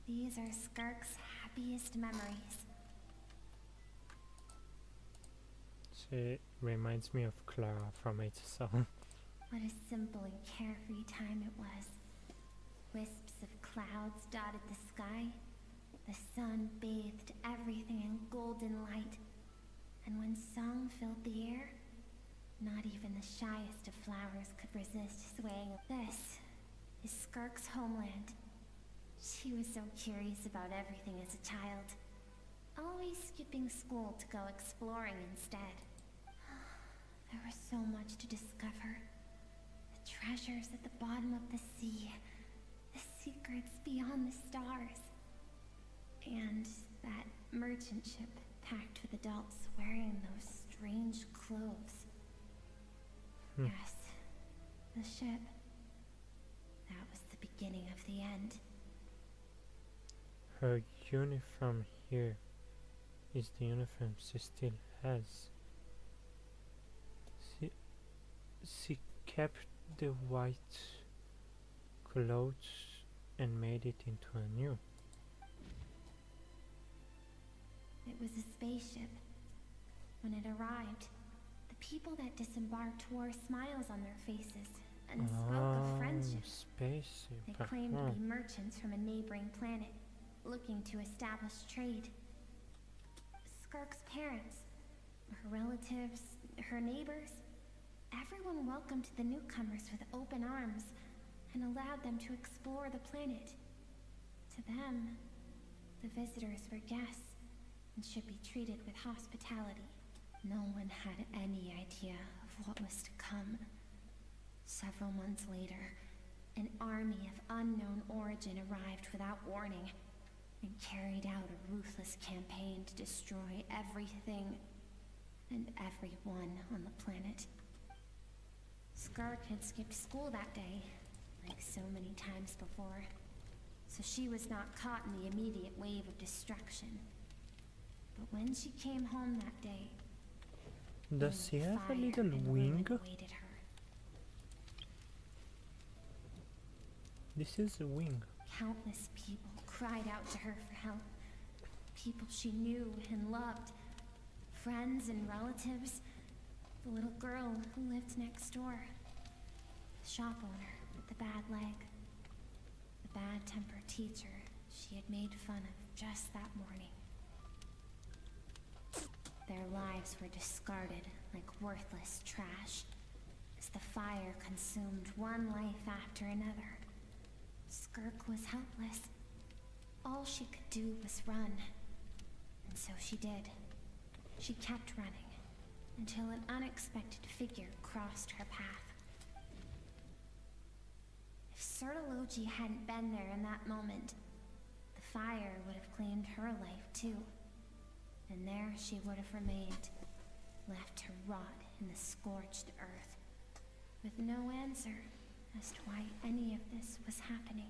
These are Skirk's happiest memories. She reminds me of Clara from HSL. What a simple and carefree time it was. Wisps of clouds dotted the sky. The sun bathed everything in golden light. And when song filled the air, not even the shyest of flowers could resist swaying. This is Skirk's homeland. She was so curious about everything as a child, always skipping school to go exploring instead. There was so much to discover. The treasures at the bottom of the sea, the secrets beyond the stars, and that merchant ship packed with adults wearing those strange clothes. Yes, the ship. That was the beginning of the end. Her uniform here is the uniform she still has. She kept the white clothes and made it into a new. It was a spaceship. When it arrived, the people that disembarked wore smiles on their faces and spoke of friendship. Spaceship. They claimed to be merchants from a neighboring planet, looking to establish trade. Skirk's parents, her relatives, her neighbors, everyone welcomed the newcomers with open arms and allowed them to explore the planet. To them, the visitors were guests and should be treated with hospitality. No one had any idea of what was to come. Several months later, an army of unknown origin arrived without warning and carried out a ruthless campaign to destroy everything and everyone on the planet. Skirk had skipped school that day, like so many times before, so she was not caught in the immediate wave of destruction. But when she came home that day, does she have a little wing? awaited her. This is a wing. Countless people cried out to her for help. People she knew and loved. Friends and relatives. The little girl who lived next door. The shop owner with the bad leg. The bad-tempered teacher she had made fun of just that morning. Their lives were discarded like worthless trash as the fire consumed one life after another. Skirk was helpless. All she could do was run. And so she did. She kept running until an unexpected figure crossed her path. If Sertology hadn't been there in that moment, the fire would have claimed her life too. And there she would have remained, left to rot in the scorched earth, with no answer as to why any of this was happening.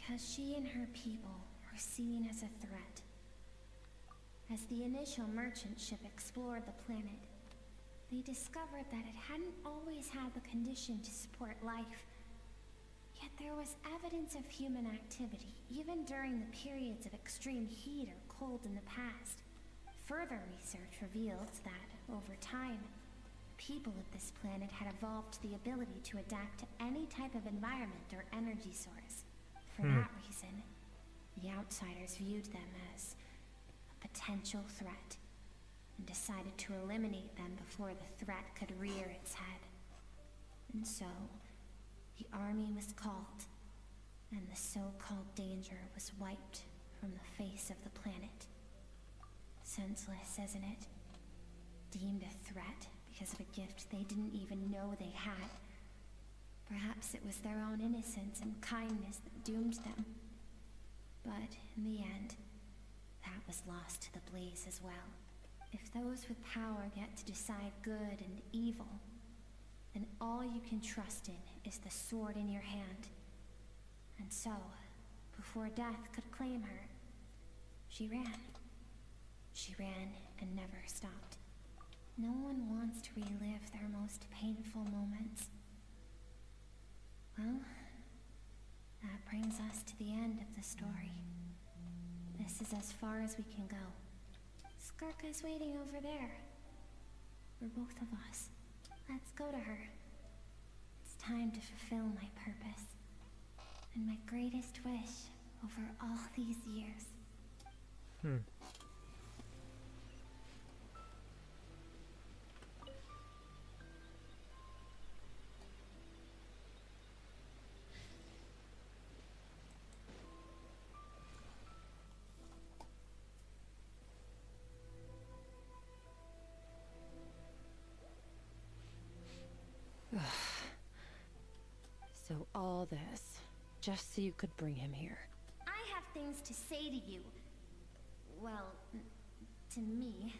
Because she and her people were seen as a threat. As the initial merchant ship explored the planet, they discovered that it hadn't always had the condition to support life. Yet there was evidence of human activity, even during the periods of extreme heat or cold in the past. Further research revealed that, over time, people of this planet had evolved the ability to adapt to any type of environment or energy source. For that reason, the outsiders viewed them as a potential threat, and decided to eliminate them before the threat could rear its head. And so, the army was called, and the so-called danger was wiped from the face of the planet. Senseless, isn't it? Deemed a threat because of a gift they didn't even know they had. Perhaps it was their own innocence and kindness that doomed them. But in the end, that was lost to the blaze as well. If those with power get to decide good and evil, then all you can trust in is the sword in your hand. And so, before death could claim her, she ran. She ran and never stopped. No one wants to relive their most painful moments. Well, that brings us to the end of the story. This is as far as we can go. Skirk is waiting over there. For both of us. Let's go to her. It's time to fulfill my purpose. And my greatest wish over all these years. So all this, just so you could bring him here. I have things to say to you. Well, to me.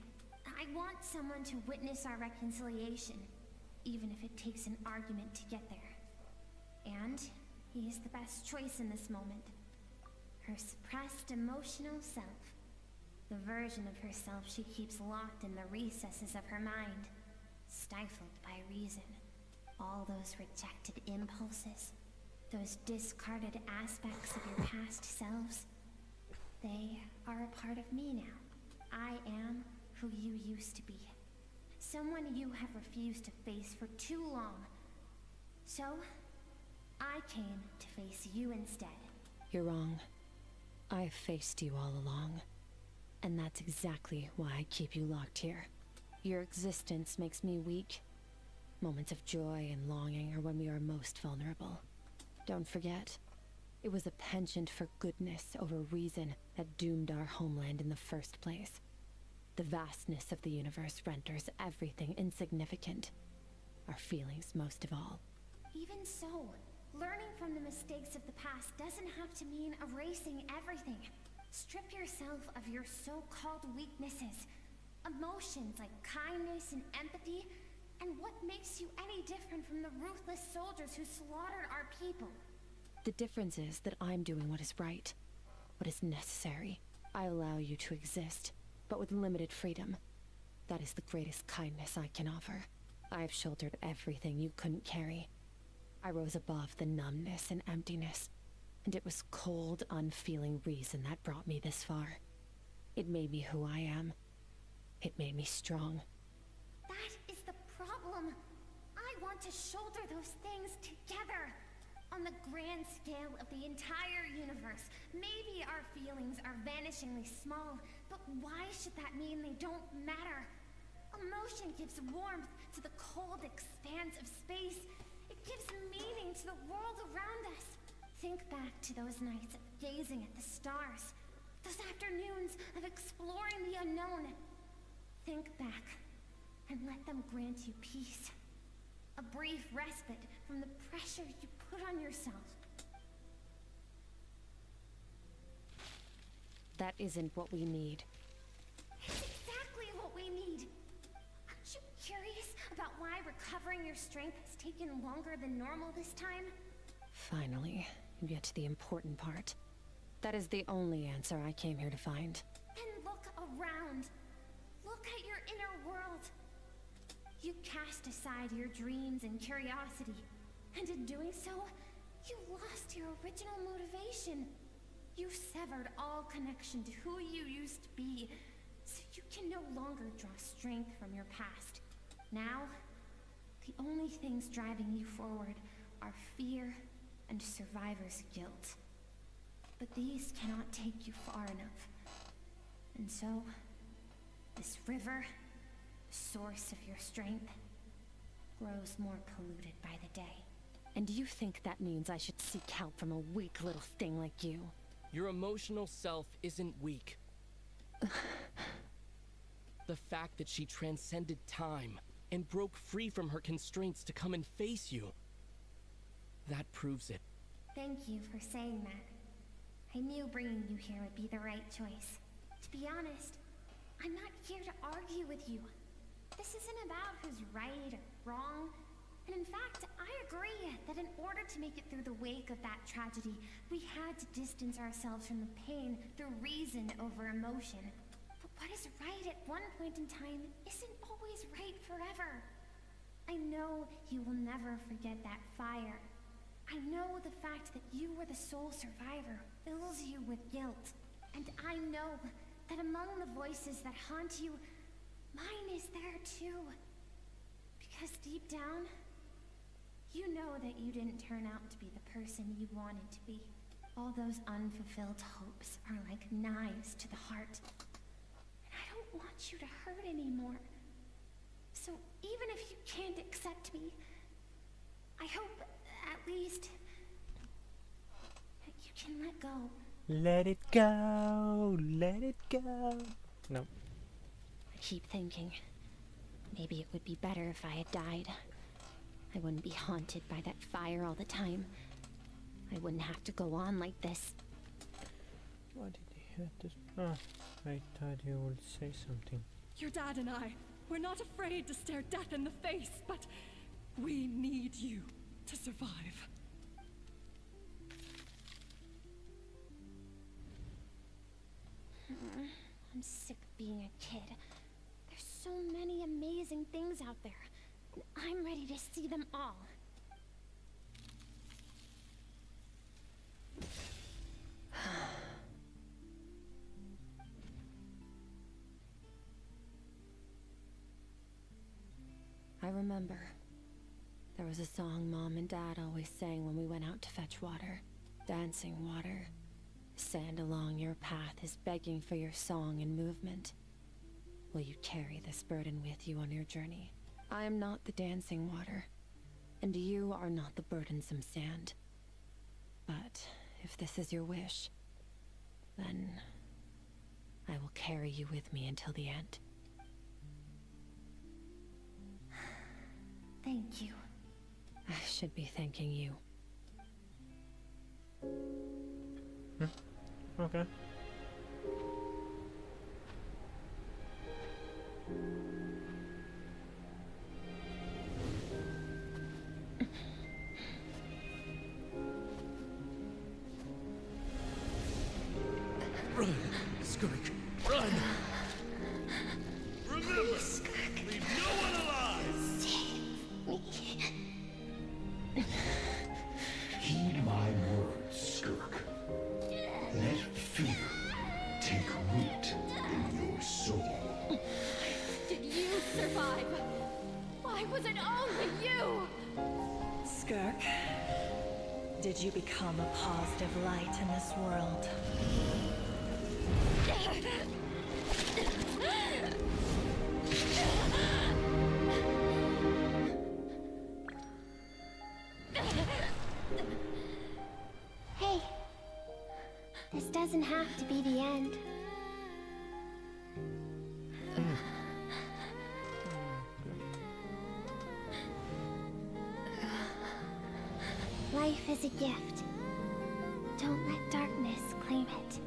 I want someone to witness our reconciliation, even if it takes an argument to get there. And he is the best choice in this moment. Her suppressed emotional self. The version of herself she keeps locked in the recesses of her mind, stifled by reason. All those rejected impulses, those discarded aspects of your past selves, they are a part of me now. I am who you used to be. Someone you have refused to face for too long. So, I came to face you instead. You're wrong. I've faced you all along. And that's exactly why I keep you locked here. Your existence makes me weak. Moments of joy and longing are when we are most vulnerable. Don't forget, it was a penchant for goodness over reason that doomed our homeland in the first place. The vastness of the universe renders everything insignificant. Our feelings most of all. Even so, learning from the mistakes of the past doesn't have to mean erasing everything. Strip yourself of your so-called weaknesses. Emotions like kindness and empathy. And what makes you any different from the ruthless soldiers who slaughtered our people? The difference is that I'm doing what is right, what is necessary. I allow you to exist, but with limited freedom. That is the greatest kindness I can offer. I've shouldered everything you couldn't carry. I rose above the numbness and emptiness, and it was cold, unfeeling reason that brought me this far. It made me who I am. It made me strong. That is the problem. I want to shoulder those things together. On the grand scale of the entire universe, maybe our feelings are vanishingly small, but why should that mean they don't matter? Emotion gives warmth to the cold expanse of space. It gives meaning to the world around us. Think back to those nights of gazing at the stars, those afternoons of exploring the unknown. Think back and let them grant you peace. A brief respite from the pressure you put on yourself. That isn't what we need. It's exactly what we need. Aren't you curious about why recovering your strength has taken longer than normal this time? Finally. you get to the important part. That is the only answer I came here to find. Then look around. Look at your inner world. You cast aside your dreams and curiosity, and in doing so, you lost your original motivation. You severed all connection to who you used to be, so you can no longer draw strength from your past. Now, the only things driving you forward are fear and survivor's guilt. But these cannot take you far enough. And so, this river, the source of your strength, grows more polluted by the day. And you think that means I should seek help from a weak little thing like you? Your emotional self isn't weak. The fact that she transcended time and broke free from her constraints to come and face you, that proves it. Thank you for saying that. I knew bringing you here would be the right choice. To be honest, I'm not here to argue with you. This isn't about who's right or wrong. And in fact, I agree that in order to make it through the wake of that tragedy, we had to distance ourselves from the pain through reason over emotion. But what is right at one point in time isn't always right forever. I know you will never forget that fire. I know the fact that you were the sole survivor fills you with guilt. And I know that among the voices that haunt you, mine is there too. Because deep down, you know that you didn't turn out to be the person you wanted to be. All those unfulfilled hopes are like knives to the heart. And I don't want you to hurt anymore. So even if you can't accept me, I hope at least that you can let go. Let it go, let it go. No. I keep thinking, maybe it would be better if I had died. I wouldn't be haunted by that fire all the time. I wouldn't have to go on like this. Why did he have this? Oh, I thought you would say something. Your dad and I, we're not afraid to stare death in the face, but we need you to survive. I'm sick of being a kid. There's so many amazing things out there. And I'm ready to see them all. I remember. There was a song Mom and Dad always sang when we went out to fetch water. Dancing water. Sand along your path is begging for your song and movement. Will you carry this burden with you on your journey? I am not the dancing water, and you are not the burdensome sand. But if this is your wish, then I will carry you with me until the end. Thank you. I should be thanking you. Okay. Run, Skirk, run! Remember, leave no one alive! Heed my words, Skirk. Let fear take root in your soul. Did you survive? Why was it only you? Skirk, did you become a positive light in this world? Hey, this doesn't have to be the end. Life is a gift. Don't let darkness claim it.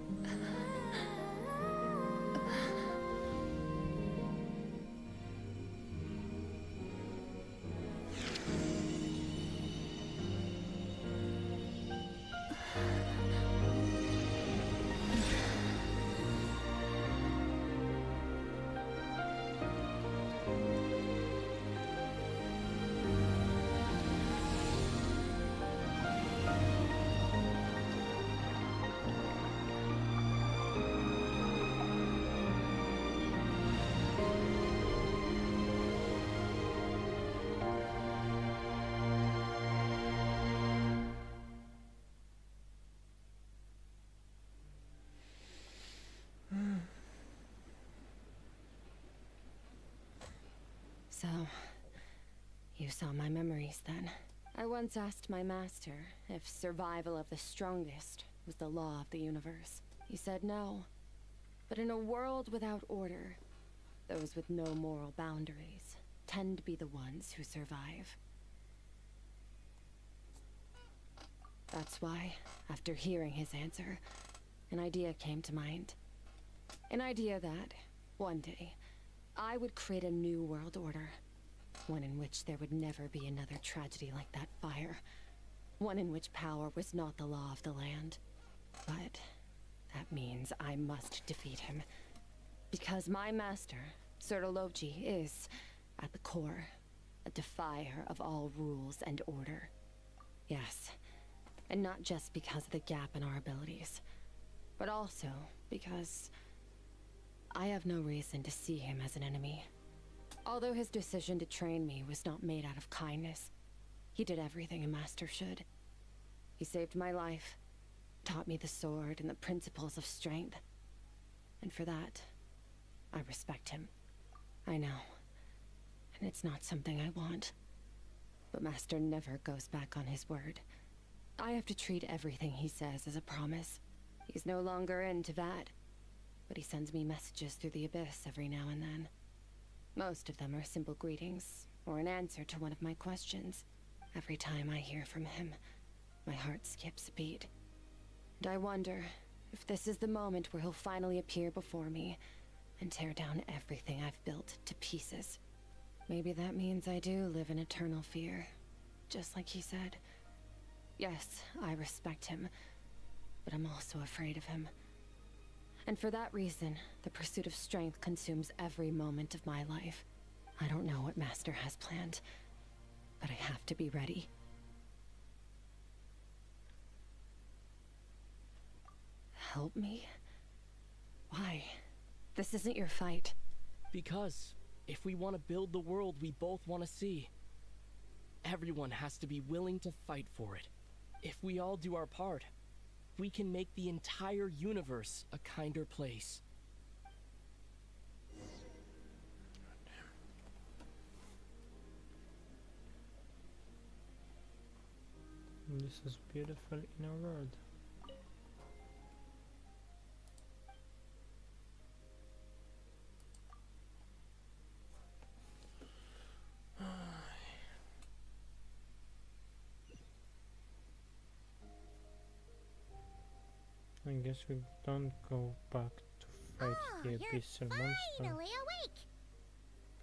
So, you saw my memories then. I once asked my master if survival of the strongest was the law of the universe. He said no. But in a world without order, those with no moral boundaries tend to be the ones who survive. That's why, after hearing his answer, an idea came to mind. An idea that, one day, I would create a new world order. One in which there would never be another tragedy like that fire. One in which power was not the law of the land. But that means I must defeat him. Because my master, Surtologi, is, at the core, a defier of all rules and order. Yes, and not just because of the gap in our abilities, but also because I have no reason to see him as an enemy. Although his decision to train me was not made out of kindness, he did everything a master should. He saved my life, taught me the sword and the principles of strength. And for that, I respect him. I know. And it's not something I want. But Master never goes back on his word. I have to treat everything he says as a promise. He's no longer into that. But he sends me messages through the abyss every now and then. Most of them are simple greetings, or an answer to one of my questions. Every time I hear from him, my heart skips a beat. And I wonder if this is the moment where he'll finally appear before me and tear down everything I've built to pieces. Maybe that means I do live in eternal fear, just like he said. Yes, I respect him, but I'm also afraid of him. And for that reason, the pursuit of strength consumes every moment of my life. I don't know what Master has planned, but I have to be ready. Help me? Why? This isn't your fight. Because if we want to build the world we both want to see, everyone has to be willing to fight for it. If we all do our part, we can make the entire universe a kinder place. This is beautiful in a word. I guess we don't go back to fight the abyssal monster. Finally awake!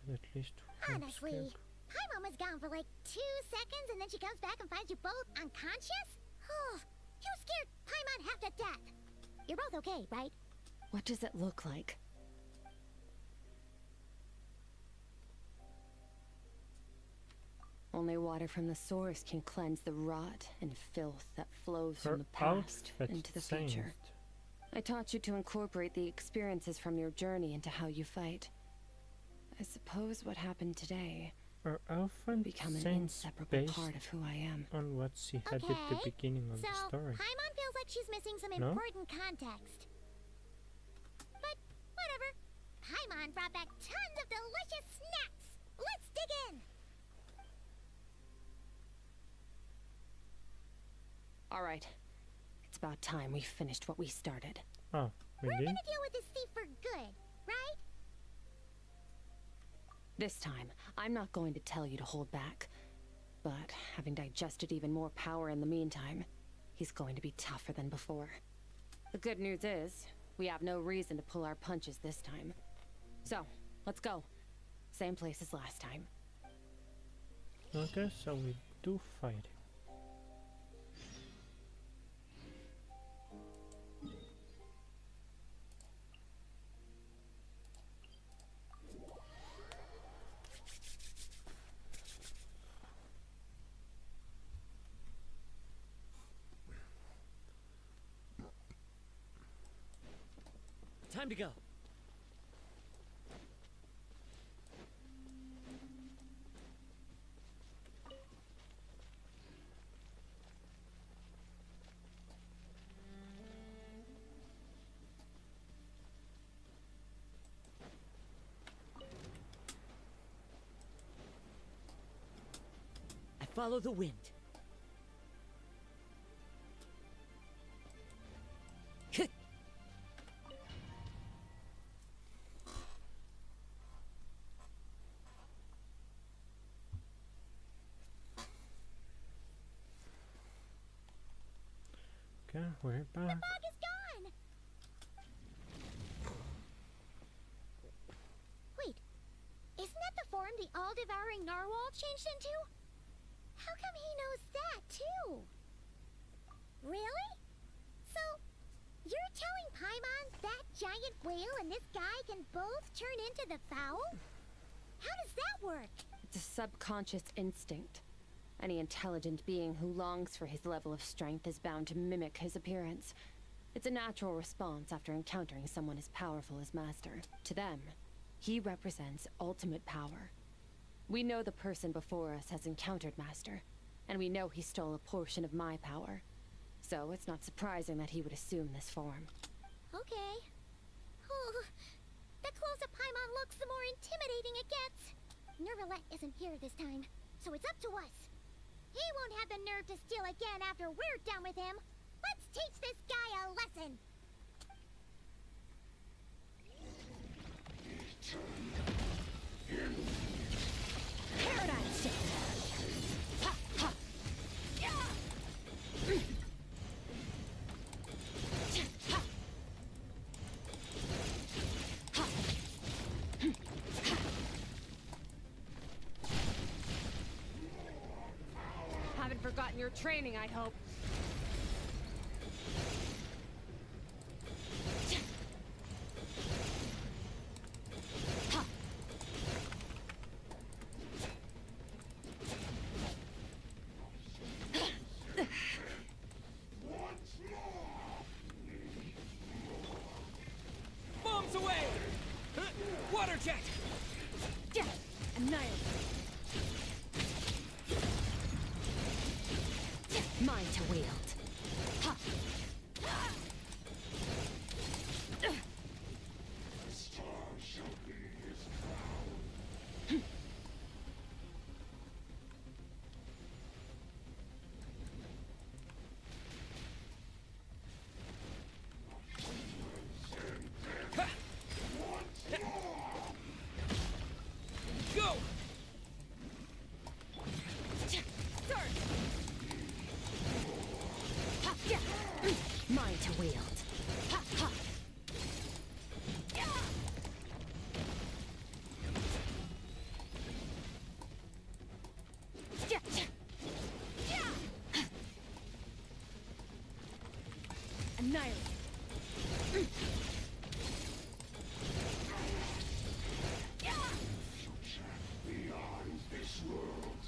But at least we have Honestly, Skirk. Paimon was gone for like 2 seconds and then she comes back and finds you both unconscious? You scared Paimon half to death. You're both okay, right? What does it look like? Only water from the source can cleanse the rot and filth that flows from the past into the future. I taught you to incorporate the experiences from your journey into how you fight. I suppose what happened today Our outfit become an seems inseparable based part of who I am. on what she had at the beginning of the story. Paimon feels like she's missing some No? important context. But whatever. Paimon brought back tons of delicious snacks. Let's dig in. All right. It's about time we finished what we started. Oh, We're really? gonna deal with this thief for good, right? This time, I'm not going to tell you to hold back. But having digested even more power in the meantime, he's going to be tougher than before. The good news is, we have no reason to pull our punches this time. So, let's go. Same place as last time. Okay, so we do fight. Time to go. Follow the wind. Okay, we're back. The fog is gone! Wait, isn't that the form the all-devouring narwhal changed into? How come he knows that, too? Really? So, you're telling Paimon that giant whale and this guy can both turn into the fowl? How does that work? It's a subconscious instinct. Any intelligent being who longs for his level of strength is bound to mimic his appearance. It's a natural response after encountering someone as powerful as Master. To them, he represents ultimate power. We know the person before us has encountered Master, and we know he stole a portion of my power. So it's not surprising that he would assume this form. Okay. Oh, the closer Paimon looks, the more intimidating it gets. Nervalette isn't here this time, so it's up to us. He won't have the nerve to steal again after we're done with him. Let's teach this guy a lesson. Paradigm shift! Ha! Ha! Yeah! Ha! Ha! Haven't forgotten your training, I hope. Bombs away! Water jet! Death! Annihilate! Mine to wield. Ha! Go! Mine to wield. Ha ha! Annihilate. Beyond this world.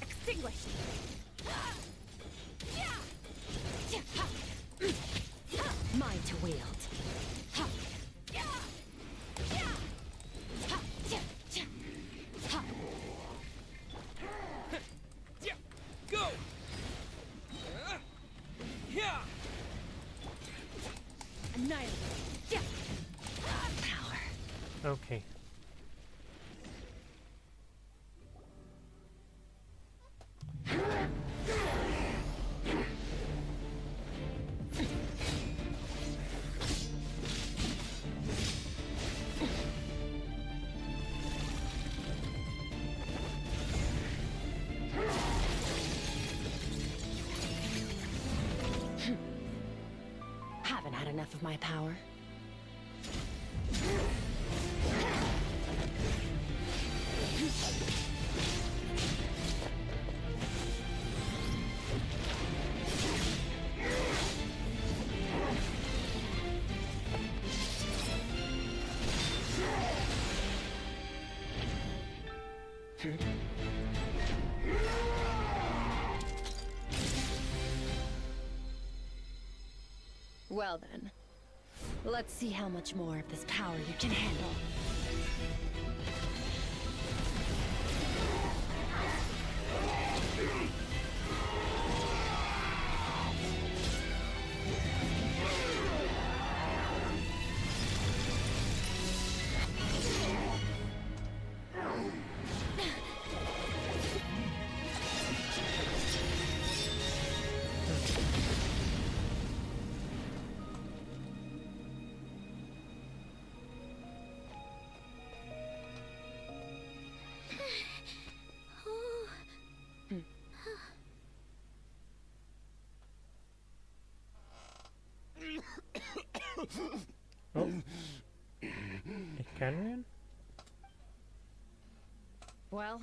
Extinguished. Mine to wield. Ha! Go! Yeah! Annihilate. Power. Okay. Haven't had enough of my power. Well then, let's see how much more of this power you can handle. Canyon? Well,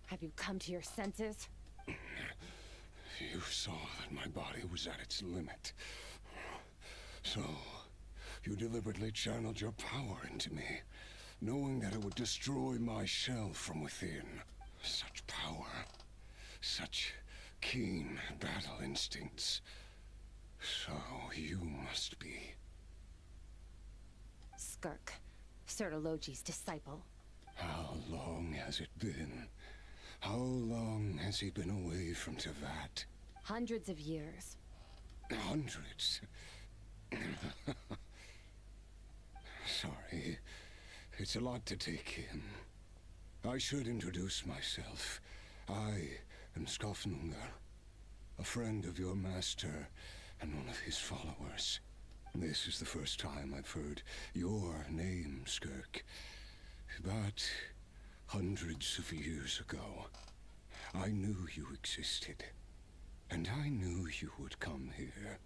have you come to your senses? You saw that my body was at its limit. So, you deliberately channeled your power into me, knowing that it would destroy my shell from within. Such power. Such keen battle instincts. So, you must be... Skirk, Sertologi's disciple. How long has it been? How long has he been away from Tevat? Hundreds of years. Hundreds? Sorry. It's a lot to take in. I should introduce myself. I am Skofnungar, a friend of your master and one of his followers. This is the first time I've heard your name, Skirk. But hundreds of years ago, I knew you existed. And I knew you would come here.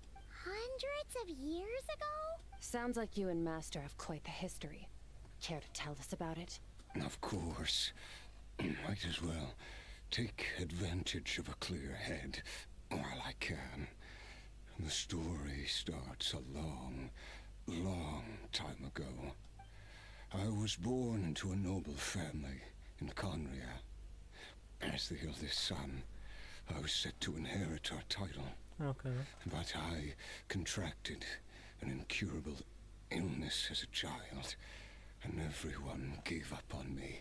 Hundreds of years ago? Sounds like you and Master have quite the history. Care to tell us about it? Of course. Might as well take advantage of a clear head while I can. The story starts a long, long time ago. I was born into a noble family in Conria. As the eldest son, I was set to inherit our title. Okay. But I contracted an incurable illness as a child, and everyone gave up on me.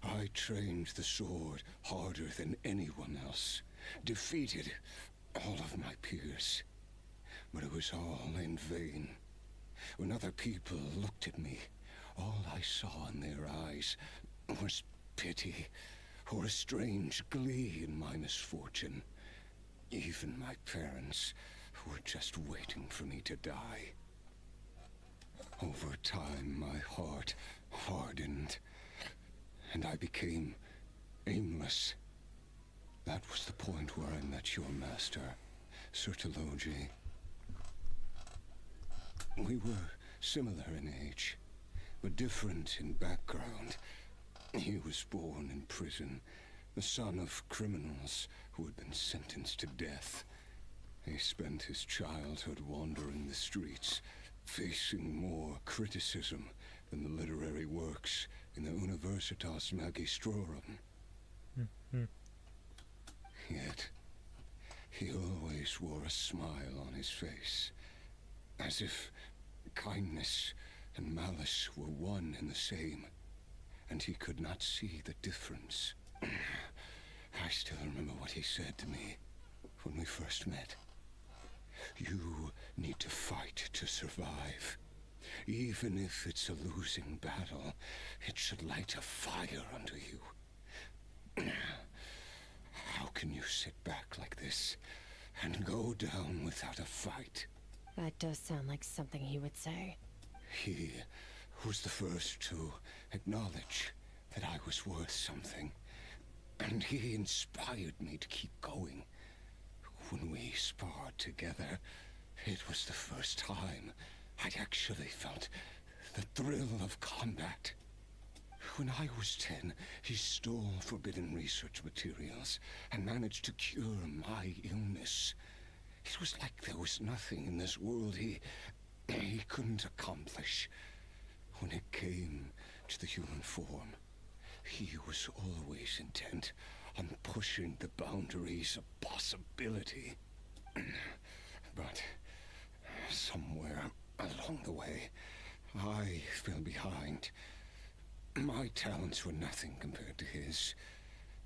I trained the sword harder than anyone else, defeated all of my peers. But it was all in vain. When other people looked at me, all I saw in their eyes was pity, or a strange glee in my misfortune. Even my parents were just waiting for me to die. Over time, my heart hardened, and I became aimless. That was the point where I met your master, Sertologi. We were similar in age, but different in background. He was born in prison, the son of criminals who had been sentenced to death. He spent his childhood wandering the streets, facing more criticism than the literary works in the Universitas Magistrorum. Yet, he always wore a smile on his face, as if kindness and malice were one and the same, and he could not see the difference. I still remember what he said to me when we first met. You need to fight to survive. Even if it's a losing battle, it should light a fire under you. How can you sit back like this and go down without a fight? That does sound like something he would say. He was the first to acknowledge that I was worth something, and he inspired me to keep going. When we sparred together, it was the first time I'd actually felt the thrill of combat. When I was 10, he stole forbidden research materials and managed to cure my illness. It was like there was nothing in this world he couldn't accomplish. When it came to the human form, he was always intent on pushing the boundaries of possibility. But somewhere along the way, I fell behind. My talents were nothing compared to his,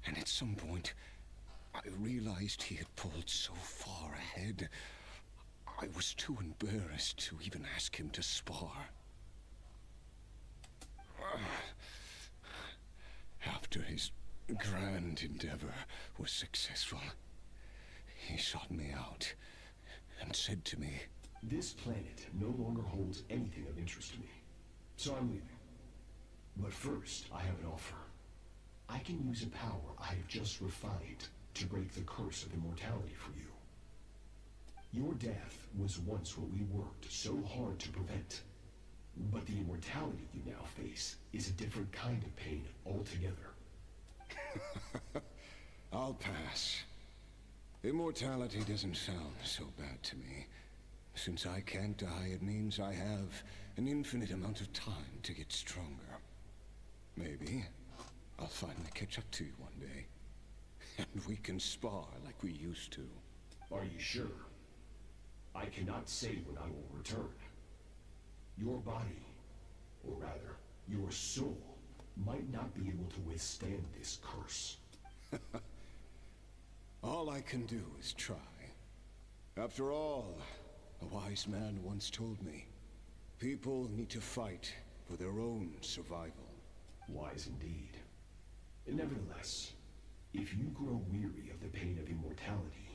and at some point, I realized he had pulled so far ahead, I was too embarrassed to even ask him to spar. After his grand endeavor was successful, he sought me out and said to me, "This planet no longer holds anything of interest to me, so I'm leaving. But first, I have an offer. I can use a power I have just refined to break the curse of immortality for you. Your death was once what we worked so hard to prevent. But the immortality you now face is a different kind of pain altogether. I'll pass. Immortality doesn't sound so bad to me. Since I can't die, it means I have an infinite amount of time to get stronger. Maybe I'll finally catch up to you one day. And we can spar like we used to. Are you sure? I cannot say when I will return. Your body, or rather, your soul, might not be able to withstand this curse. All I can do is try. After all, a wise man once told me, people need to fight for their own survival. Wise indeed. Nevertheless, if you grow weary of the pain of immortality,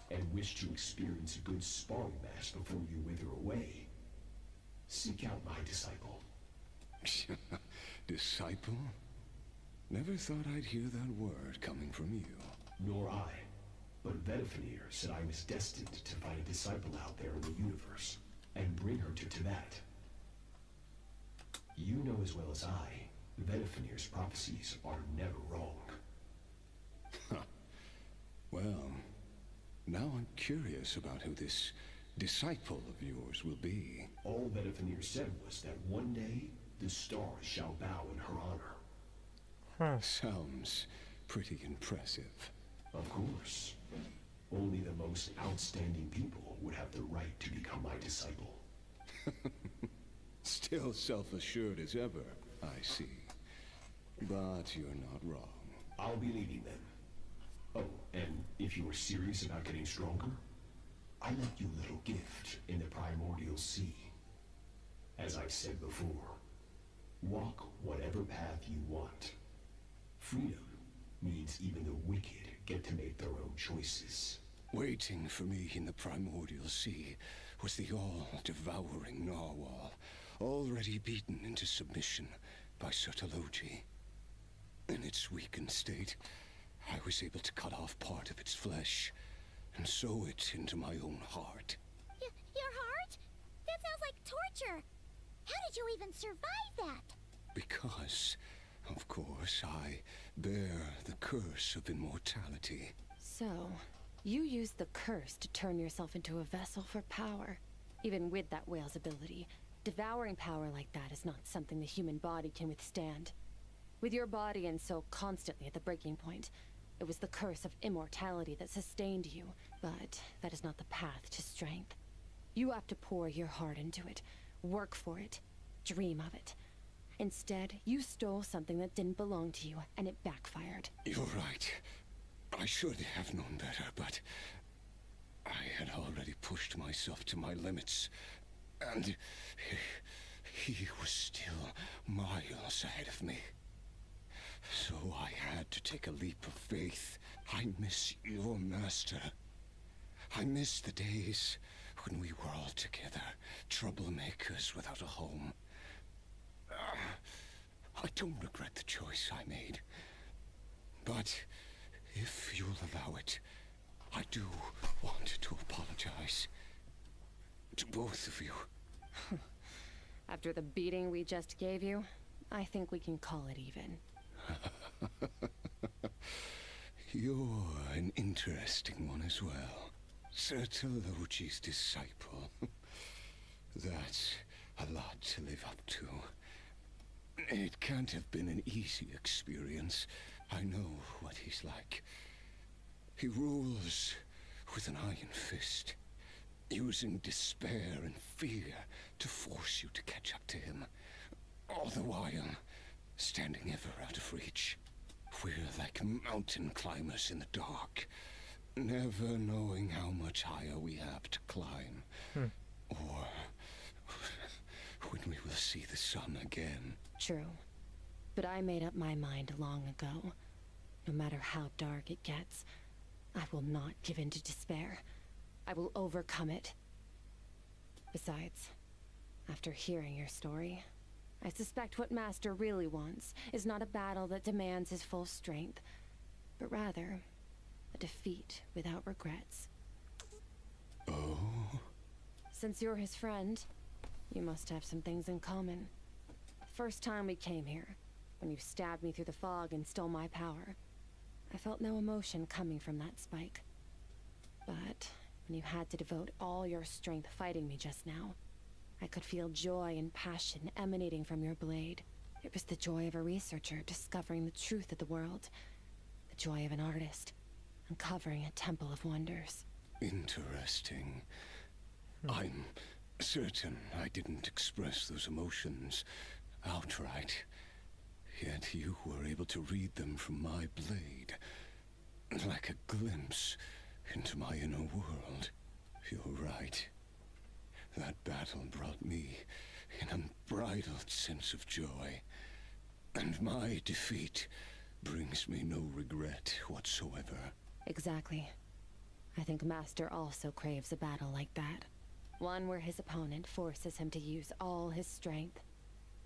and wish to experience a good sparring match before you wither away, seek out my disciple. Disciple? Never thought I'd hear that word coming from you. Nor I. But Vedifenir said I was destined to find a disciple out there in the universe, and bring her to Tibet. You know as well as I, Vedifenir's prophecies are never wrong. Well, now I'm curious about who this disciple of yours will be. All Vedifenir said was that one day, the stars shall bow in her honor. Sounds pretty impressive. Of course. Only the most outstanding people would have the right to become my disciple. Still self-assured as ever, I see. But you're not wrong. I'll be leaving then. Oh, and if you are serious about getting stronger, I left you a little gift in the primordial sea. As I've said before, walk whatever path you want. Freedom means even the wicked get to make their own choices. Waiting for me in the primordial sea was the all-devouring narwhal, already beaten into submission by Sertologi. In its weakened state, I was able to cut off part of its flesh and sew it into my own heart. Your heart? That sounds like torture. How did you even survive that? Because, of course, I bear the curse of immortality. So, you used the curse to turn yourself into a vessel for power. Even with that whale's ability, devouring power like that is not something the human body can withstand. With your body and soul constantly at the breaking point, it was the curse of immortality that sustained you, but that is not the path to strength. You have to pour your heart into it, work for it, dream of it. Instead, you stole something that didn't belong to you, and it backfired. You're right. I should have known better, but I had already pushed myself to my limits, and he was still miles ahead of me. So I had to take a leap of faith. I miss your master. I miss the days when we were all together, troublemakers without a home. I don't regret the choice I made. But if you'll allow it, I do want to apologize. To both of you. After the beating we just gave you, I think we can call it even. You're an interesting one as well. Sertologi's disciple. That's a lot to live up to. It can't have been an easy experience. I know what he's like. He rules with an iron fist, using despair and fear to force you to catch up to him. All the while, standing ever out of reach. We're like mountain climbers in the dark, never knowing how much higher we have to climb. Or when we will see the sun again. True. But I made up my mind long ago. No matter how dark it gets, I will not give in to despair. I will overcome it. Besides, after hearing your story, I suspect what Master really wants is not a battle that demands his full strength, but rather a defeat without regrets. Oh? Since you're his friend, You must have some things in common. First time we came here, when you stabbed me through the fog and stole my power, I felt no emotion coming from that spike. But when you had to devote all your strength fighting me just now, I could feel joy and passion emanating from your blade. It was the joy of a researcher discovering the truth of the world. The joy of an artist uncovering a temple of wonders. Interesting. I'm certain I didn't express those emotions outright. Yet you were able to read them from my blade. Like a glimpse into my inner world. You're right. That battle brought me an unbridled sense of joy. And my defeat brings me no regret whatsoever. Exactly. I think Master also craves a battle like that. One where his opponent forces him to use all his strength,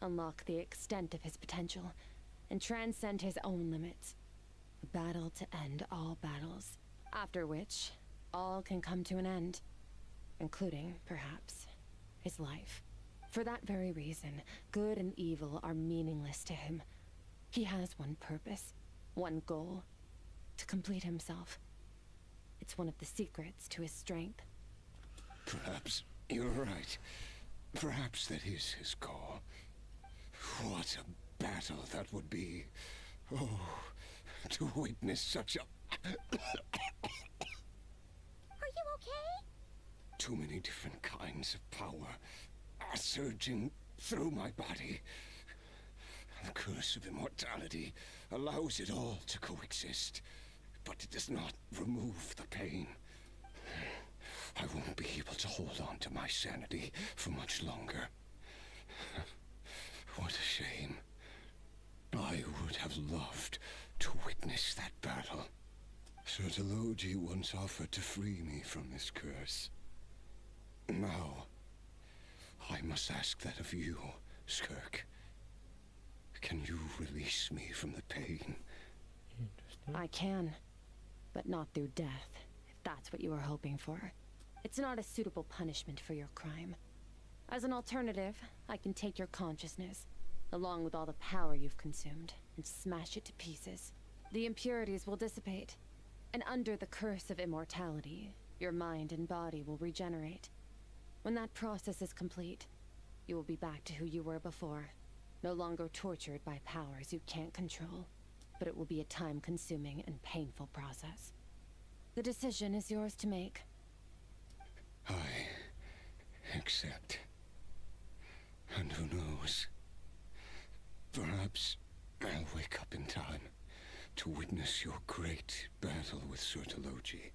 unlock the extent of his potential, and transcend his own limits. A battle to end all battles, after which all can come to an end, including, perhaps, his life. For that very reason, good and evil are meaningless to him. He has one purpose, one goal, to complete himself. It's one of the secrets to his strength. Perhaps you're right. Perhaps that is his goal. What a battle that would be. Oh, to witness such a... Are you okay? Too many different kinds of power are surging through my body. The curse of immortality allows it all to coexist, but it does not remove the pain. I won't be able to hold on to my sanity for much longer. What a shame. I would have loved to witness that battle. Sertologi once offered to free me from this curse. Now, I must ask that of you, Skirk. Can you release me from the pain? I can, but not through death, if that's what you were hoping for. It's not a suitable punishment for your crime. As an alternative, I can take your consciousness, along with all the power you've consumed, and smash it to pieces. The impurities will dissipate, and under the curse of immortality, your mind and body will regenerate. When that process is complete, you will be back to who you were before, no longer tortured by powers you can't control. But it will be a time-consuming and painful process. The decision is yours to make. I accept. And who knows? Perhaps I'll wake up in time to witness your great battle with Sertologi.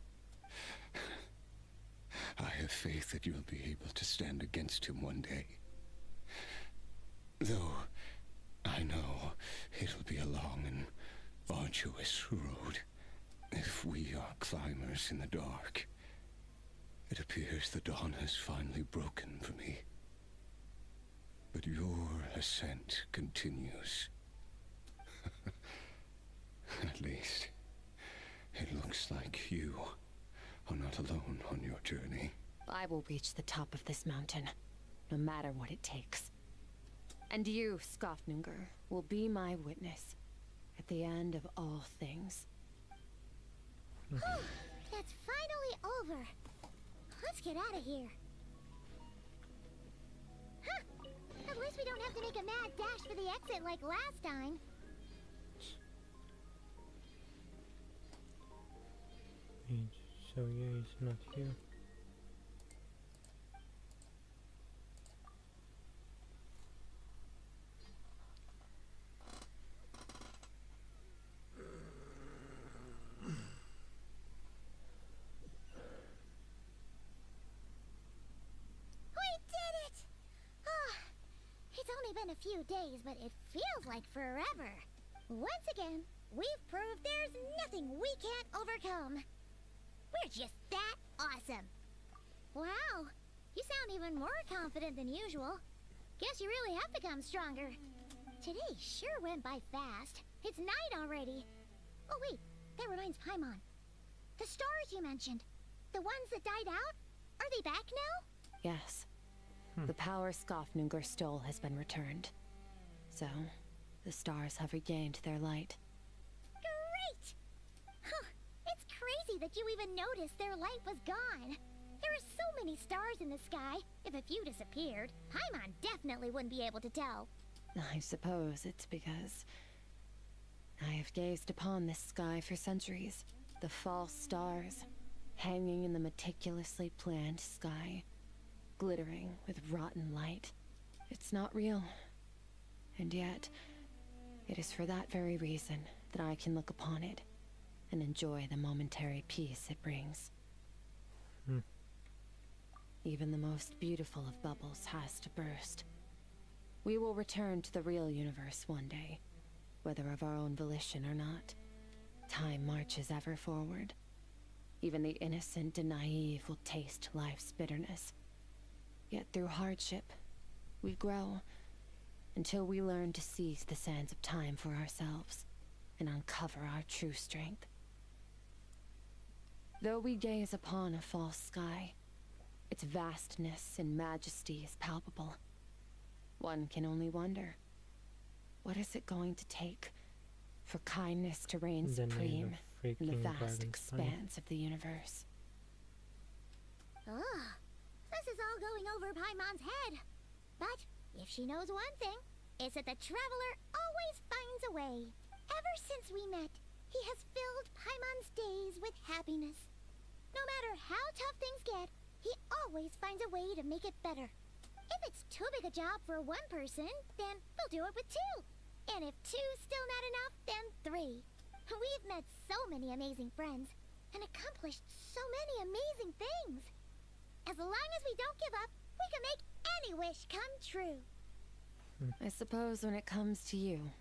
I have faith that you'll be able to stand against him one day. Though I know it'll be a long and arduous road. If we are climbers in the dark, it appears the dawn has finally broken for me. But your ascent continues. At least, it looks like you are not alone on your journey. I will reach the top of this mountain, no matter what it takes. And you, Skofnunger, will be my witness at the end of all things. That's finally over. Let's get out of here. Huh! At least we don't have to make a mad dash for the exit like last time. So yeah, he's not here. Been a few days, but it feels like forever. Once again, we've proved there's nothing we can't overcome. We're just that awesome. Wow, you sound even more confident than usual. Guess you really have become stronger. Today sure went by fast. It's night already. Oh wait, that reminds Paimon. The stars you mentioned, the ones that died out, are they back now? Yes. The power Skafnungur stole has been returned. So, the stars have regained their light. Great! Huh, it's crazy that you even noticed their light was gone. There are so many stars in the sky. If a few disappeared, Paimon definitely wouldn't be able to tell. I suppose it's because I have gazed upon this sky for centuries. The false stars, hanging in the meticulously planned sky, glittering with rotten light. It's not real. And yet, it is for that very reason that I can look upon it and enjoy the momentary peace it brings. Even the most beautiful of bubbles has to burst. We will return to the real universe one day, whether of our own volition or not. Time marches ever forward. Even the innocent and naive will taste life's bitterness. Yet through hardship, we grow, until we learn to seize the sands of time for ourselves and uncover our true strength. Though we gaze upon a false sky, its vastness and majesty is palpable. One can only wonder, what is it going to take for kindness to reign supreme in the vast expanse of the universe? Ugh, this is all going over Paimon's head. But if she knows one thing, it's that the Traveler always finds a way. Ever since we met, he has filled Paimon's days with happiness. No matter how tough things get, he always finds a way to make it better. If it's too big a job for one person, then we'll do it with two. And if two's still not enough, then three. We've met so many amazing friends and accomplished so many amazing things. As long as we don't give up, we can make any wish come true. I suppose when it comes to you,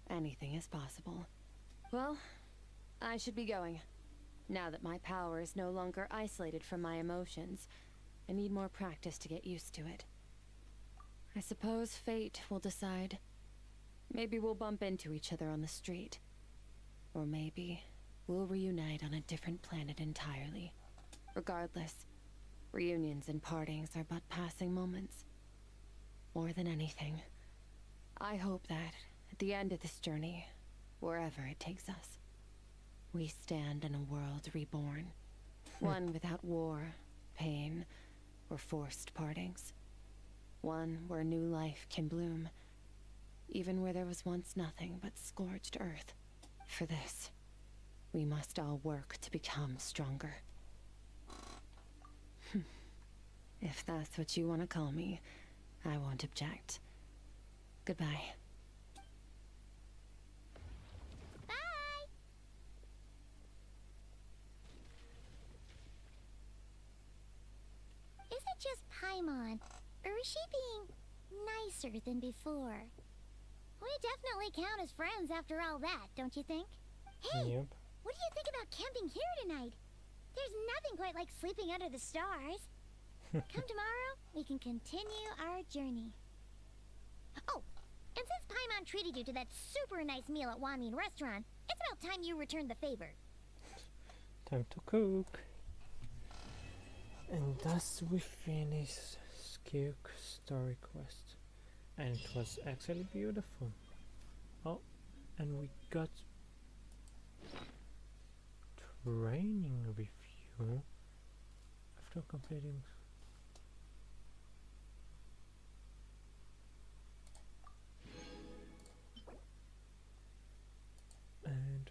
anything is possible. Well, I should be going. Now that my power is no longer isolated from my emotions, I need more practice to get used to it. I suppose fate will decide. Maybe we'll bump into each other on the street. Or maybe we'll reunite on a different planet entirely. Regardless, reunions and partings are but passing moments. More than anything, I hope that at the end of this journey, wherever it takes us, we stand in a world reborn. One without war, pain, or forced partings. One where new life can bloom, even where there was once nothing but scorched earth. For this, we must all work to become stronger. If that's what you want to call me, I won't object. Goodbye. Bye! Is it just Paimon, or is she being nicer than before? We definitely count as friends after all that, don't you think? Hey, Yep. what do you think about camping here tonight? There's nothing quite like sleeping under the stars. Come tomorrow, we can continue our journey. Oh, and since Paimon treated you to that super nice meal at Wanmin Restaurant, it's about time you returned the favor. Time to cook. And thus we finish Skirk story quest. And it was actually beautiful. Oh, and we got training review after completing.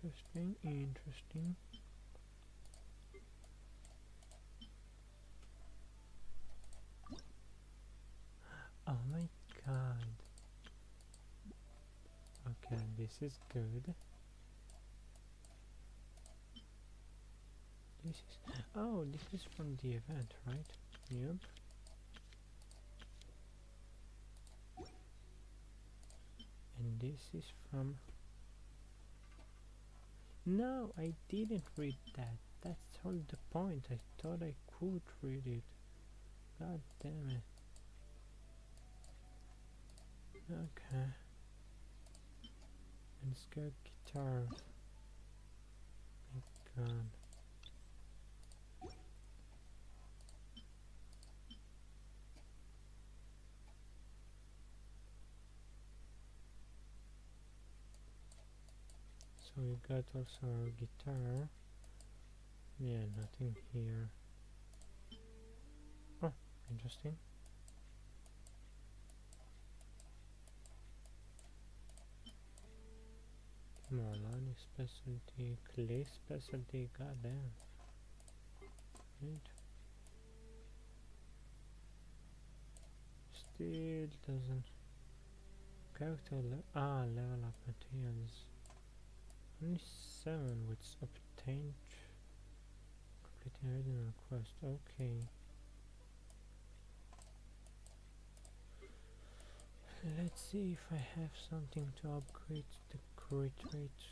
Interesting, interesting. Oh my god. Okay, this is good. This is... Oh, this is from the event, right? Yep. And this is from... No, I didn't read that. That's all the point. I thought I could read it. God damn it. Okay. And Skirk guitar. My god. So we got also our guitar. Yeah, nothing here. Oh, interesting. Marlani specialty, clay specialty, goddamn. Right. Still doesn't. Character level up materials. Only 7 which obtained completing original quest. Okay. Let's see if I have something to upgrade the crit rate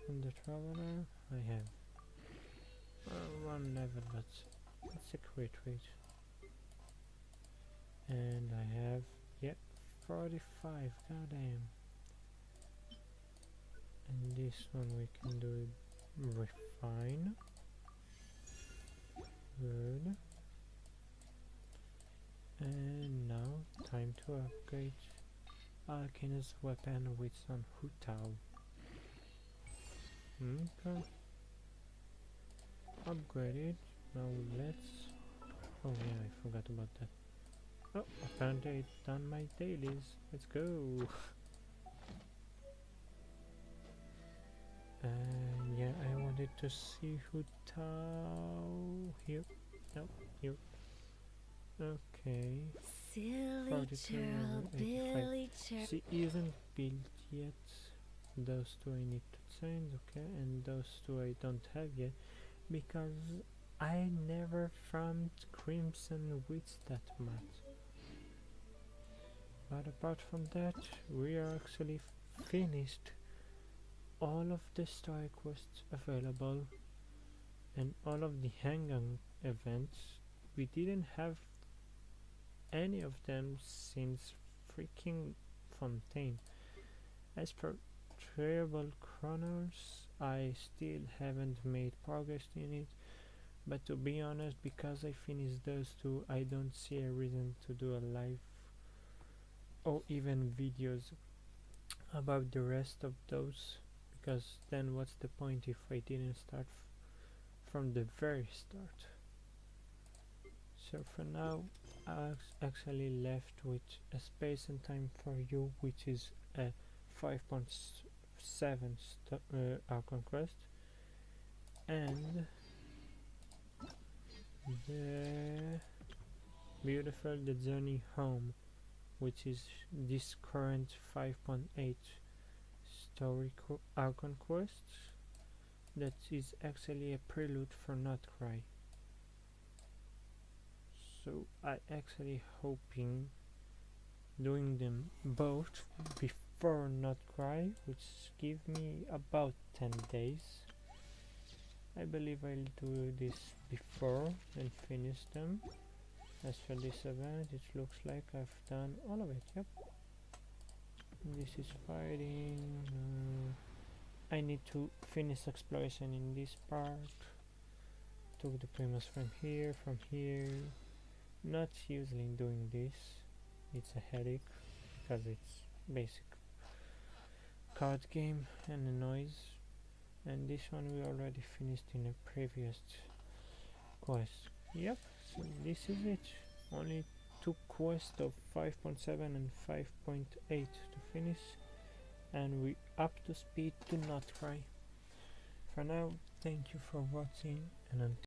on the traveler. I have 1 level, but it's a crit rate. And I have, yeah, 45, goddamn. And this one we can do refine. Good. And now time to upgrade Alkin's weapon with some Hutao. Okay. Upgraded. Now let's. Oh yeah, I forgot about that. Oh, apparently I've done my dailies. Let's go. Yeah, I wanted to see Hutao here. No, here. Okay. Silly churl, Billy churl. She isn't built yet. Those two I need to change, okay, and those two I don't have yet because I never farmed Crimson Witch that much. But apart from that, we are actually finished all of the story quests available and all of the hang-on events. We didn't have any of them since freaking Fontaine. As per Tribal Chronos, I still haven't made progress in it, but to be honest, because I finished those two, I don't see a reason to do a live or even videos about the rest of those, because then what's the point if I didn't start from the very start. So for now I actually left with a space and time for you, which is a 5.7 Archon quest, and the beautiful The Journey Home, which is this current 5.8 story Archon quest that is actually a prelude for Not Cry. So I actually hoping doing them both before Not Cry, which give me about 10 days. I believe I'll do this before and finish them. As for this event, it looks like I've done all of it. Yep. This is fighting. I need to finish exploration in this part. Took the Primus from here, Not usually doing this. It's a headache because it's basic card game and a noise. And this one we already finished in a previous quest. Yep, so this is it. Only 2 quests of 5.7 and 5.8 to finish, and we up to speed to Not Cry. For now, thank you for watching, and until